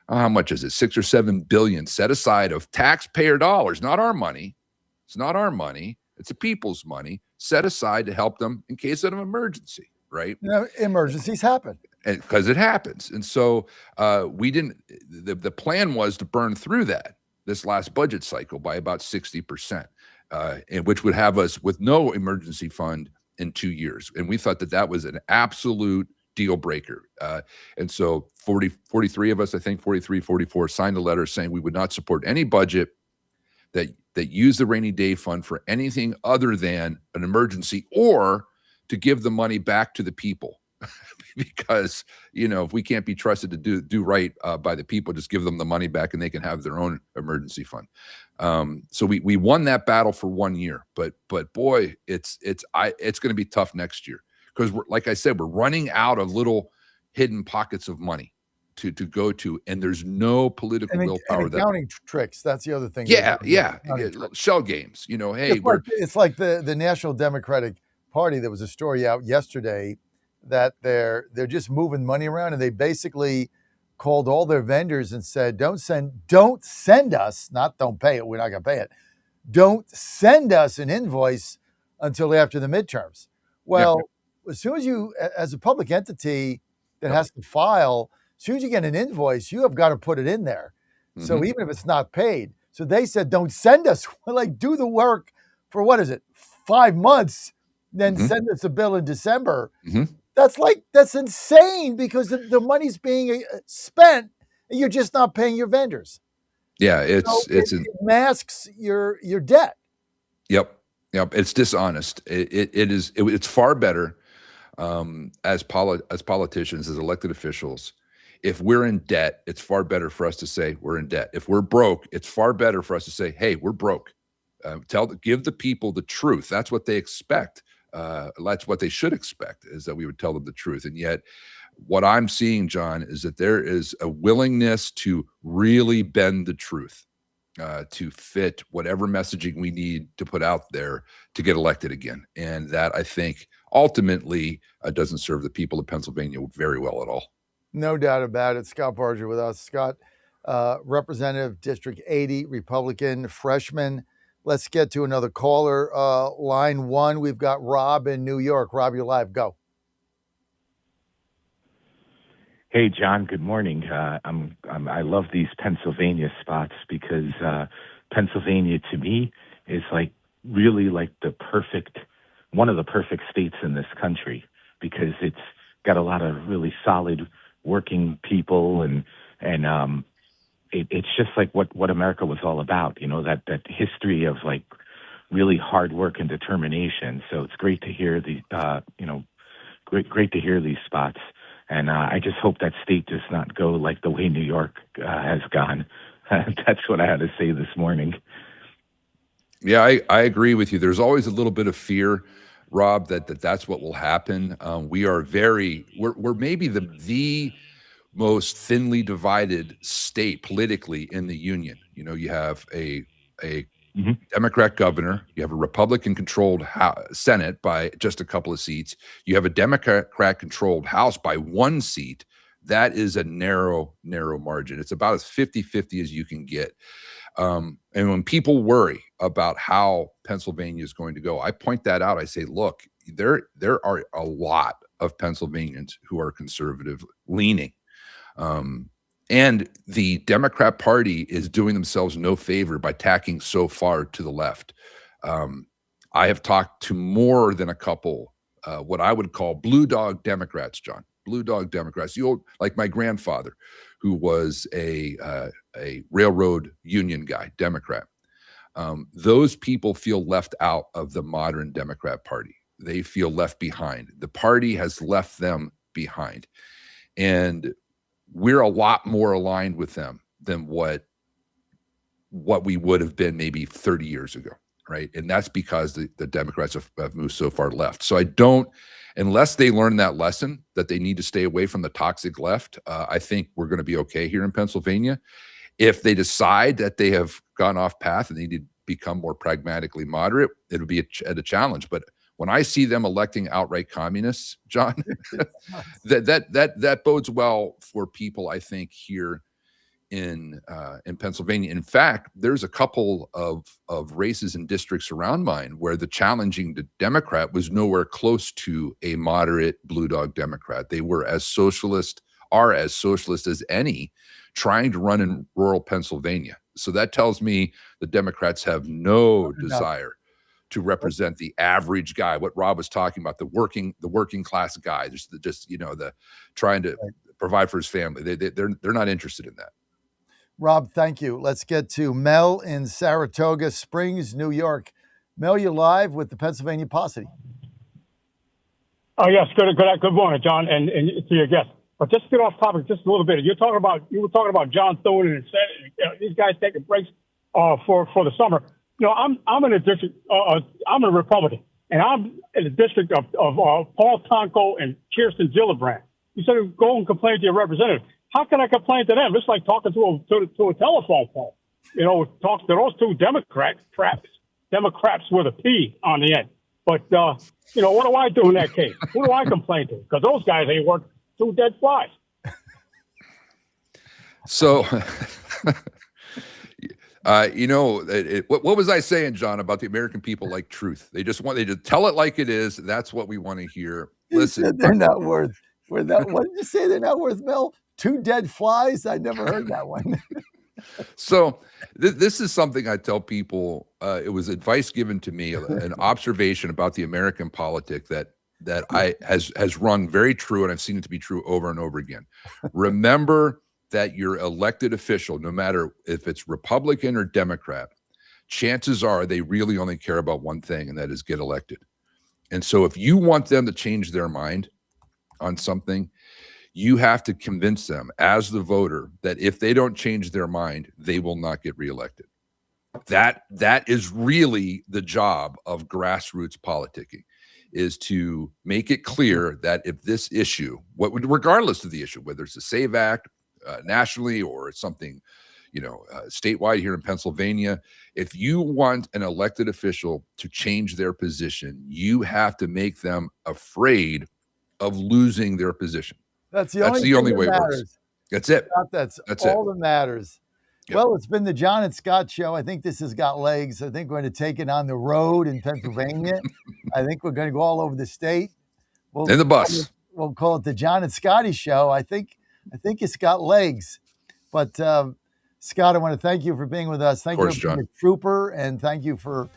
how much is it? 6 or 7 billion set aside of taxpayer dollars, not our money. It's not our money. It's the people's money set aside to help them in case of an emergency, right? Emergencies happen. because it happens. And so we didn't. The plan was to burn through that this last budget cycle by about 60%, and which would have us with no emergency fund in 2 years. And we thought that that was an absolute deal breaker. And so 43 of us, I think 43, 44, signed a letter saying we would not support any budget that used the rainy day fund for anything other than an emergency, or to give the money back to the people. Because, if we can't be trusted to do right by the people, just give them the money back and they can have their own emergency fund. So we won that battle for 1 year, but boy, it's going to be tough next year, because like I said, we're running out of little hidden pockets of money to go to, and there's no political willpower. And accounting tricks. That's the other thing. Yeah. Shell games. Hey, it's like the National Democratic Party. There was a story out yesterday that they're just moving money around, and they basically called all their vendors and said, don't send us, not don't pay it, we're not going to pay it. Don't send us an invoice until after the midterms. Well, as soon as you, as a public entity that has to file, as soon as you get an invoice, you have got to put it in there. So even if it's not paid. So they said, don't send us, do the work for, 5 months, then send us a bill in December. That's insane, because the money's being spent and you're just not paying your vendors. Yeah, it masks your debt. Yep. It's dishonest. It's far better as politicians, as elected officials. If we're in debt, it's far better for us to say we're in debt. If we're broke, it's far better for us to say, hey, we're broke. Give the people the truth. That's what they expect. That's what they should expect, is that we would tell them the truth. And yet what I'm seeing, John, is that there is a willingness to really bend the truth to fit whatever messaging we need to put out there to get elected again. And that, I think, ultimately doesn't serve the people of Pennsylvania very well at all. No doubt about it. Scott Barger with us. Scott, Representative District 80, Republican, freshman. Let's get to another caller. Line 1, we've got Rob in New York. Rob, you're live. Go. Hey, John. Good morning. I love these Pennsylvania spots, because Pennsylvania, to me, is really one of the perfect states in this country, because it's got a lot of really solid working people, and it's just like what America was all about, that history of really hard work and determination. So it's great to hear great to hear these spots. And I just hope that state does not go like the way New York has gone. That's what I had to say this morning. Yeah, I agree with you. There's always a little bit of fear, Rob, that's what will happen. We're maybe the most thinly divided state politically in the union. You have a Democrat governor, you have a Republican-controlled Senate by just a couple of seats, you have a Democrat-controlled House by 1 seat. That is a narrow margin. It's about as 50-50 as you can get. And when people worry about how Pennsylvania is going to go, I point that out. I say, look, there are a lot of Pennsylvanians who are conservative leaning. And the Democrat Party is doing themselves no favor by tacking so far to the left. I have talked to more than a couple, what I would call blue dog Democrats, John. Blue dog Democrats, like my grandfather, who was a railroad union guy, Democrat. Those people feel left out of the modern Democrat Party. They feel left behind. The party has left them behind. And we're a lot more aligned with them than what we would have been maybe 30 years ago, right? And that's because the Democrats have moved so far left. So unless they learn that lesson that they need to stay away from the toxic left, I think we're going to be okay here in Pennsylvania. If they decide that they have gone off path and they need to become more pragmatically moderate, it'll be a challenge. But when I see them electing outright communists, John, that bodes well for people, I think, here in Pennsylvania. In fact, there's a couple of races and districts around mine where the challenging Democrat was nowhere close to a moderate blue dog Democrat. They were as socialist as any, trying to run in rural Pennsylvania. So that tells me the Democrats have no desire to represent the average guy. What Rob was talking about, the working class guy, just the trying to provide for his family. They're not interested in that. Rob, thank you. Let's get to Mel in Saratoga Springs, New York. Mel, you're live with the Pennsylvania Posse. Oh, yes. Good morning, John, and to your guest. But just to get off topic just a little bit, you were talking about John Thune and these guys taking breaks for the summer. I'm in a district. I'm a Republican, and I'm in the district of Paul Tonko and Kirsten Gillibrand. You said go and complain to your representative. How can I complain to them? It's like talking to a telephone pole. Talk to those two Democrats with a P on the end. But what do I do in that case? Who do I complain to? Because those guys ain't worth two dead flies. So, what was I saying, John, about the American people like truth? They just want to tell it like it is. That's what we want to hear. Listen, they're not worth. What did you say? They're not worth, Mel? Two dead flies? I never heard that one. So this is something I tell people. It was advice given to me, an observation about the American politic that has rung very true, and I've seen it to be true over and over again. Remember that your elected official, no matter if it's Republican or Democrat, chances are they really only care about one thing, and that is get elected. And so if you want them to change their mind on something, you have to convince them as the voter that if they don't change their mind, they will not get reelected. That is really the job of grassroots politicking, is to make it clear that if this issue, regardless of the issue, whether it's a SAVE Act nationally or it's something, statewide here in Pennsylvania, if you want an elected official to change their position, you have to make them afraid of losing their position. That's the only way it works. That's it. That's all that matters. Yep. Well, it's been the John and Scott show. I think this has got legs. I think we're going to take it on the road in Pennsylvania. I think we're going to go all over the state. In the bus. We'll call it the John and Scotty show. I think it's got legs. But Scott, I want to thank you for being with us. Thank you for being a trooper, and thank you for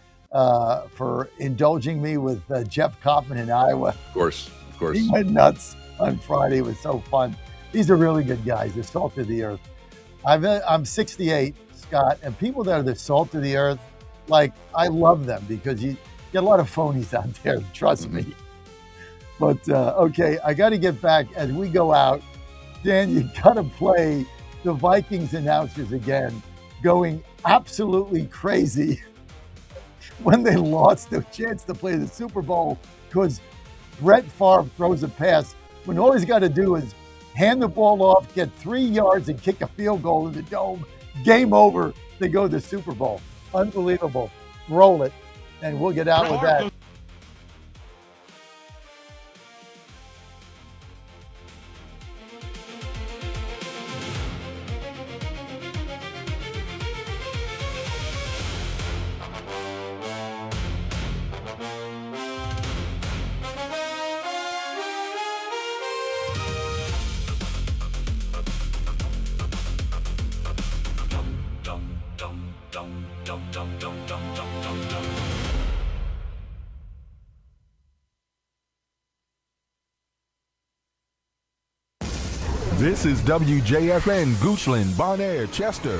indulging me with Jeff Kaufman in Iowa. Of course. He went nuts on Friday. It was so fun. These are really good guys. They're salt of the earth. I'm 68, Scott, and people that are the salt of the earth, like, I love them because you get a lot of phonies out there, trust me. But, okay, I got to get back as we go out. Dan, you got to play the Vikings announcers again, going absolutely crazy when they lost their chance to play the Super Bowl because Brett Favre throws a pass when all he's got to do is hand the ball off, get 3 yards, and kick a field goal in the dome. Game over. They go to the Super Bowl. Unbelievable. Roll it, and we'll get out with that. This is WJFN, Goochland, Bonaire, Chester,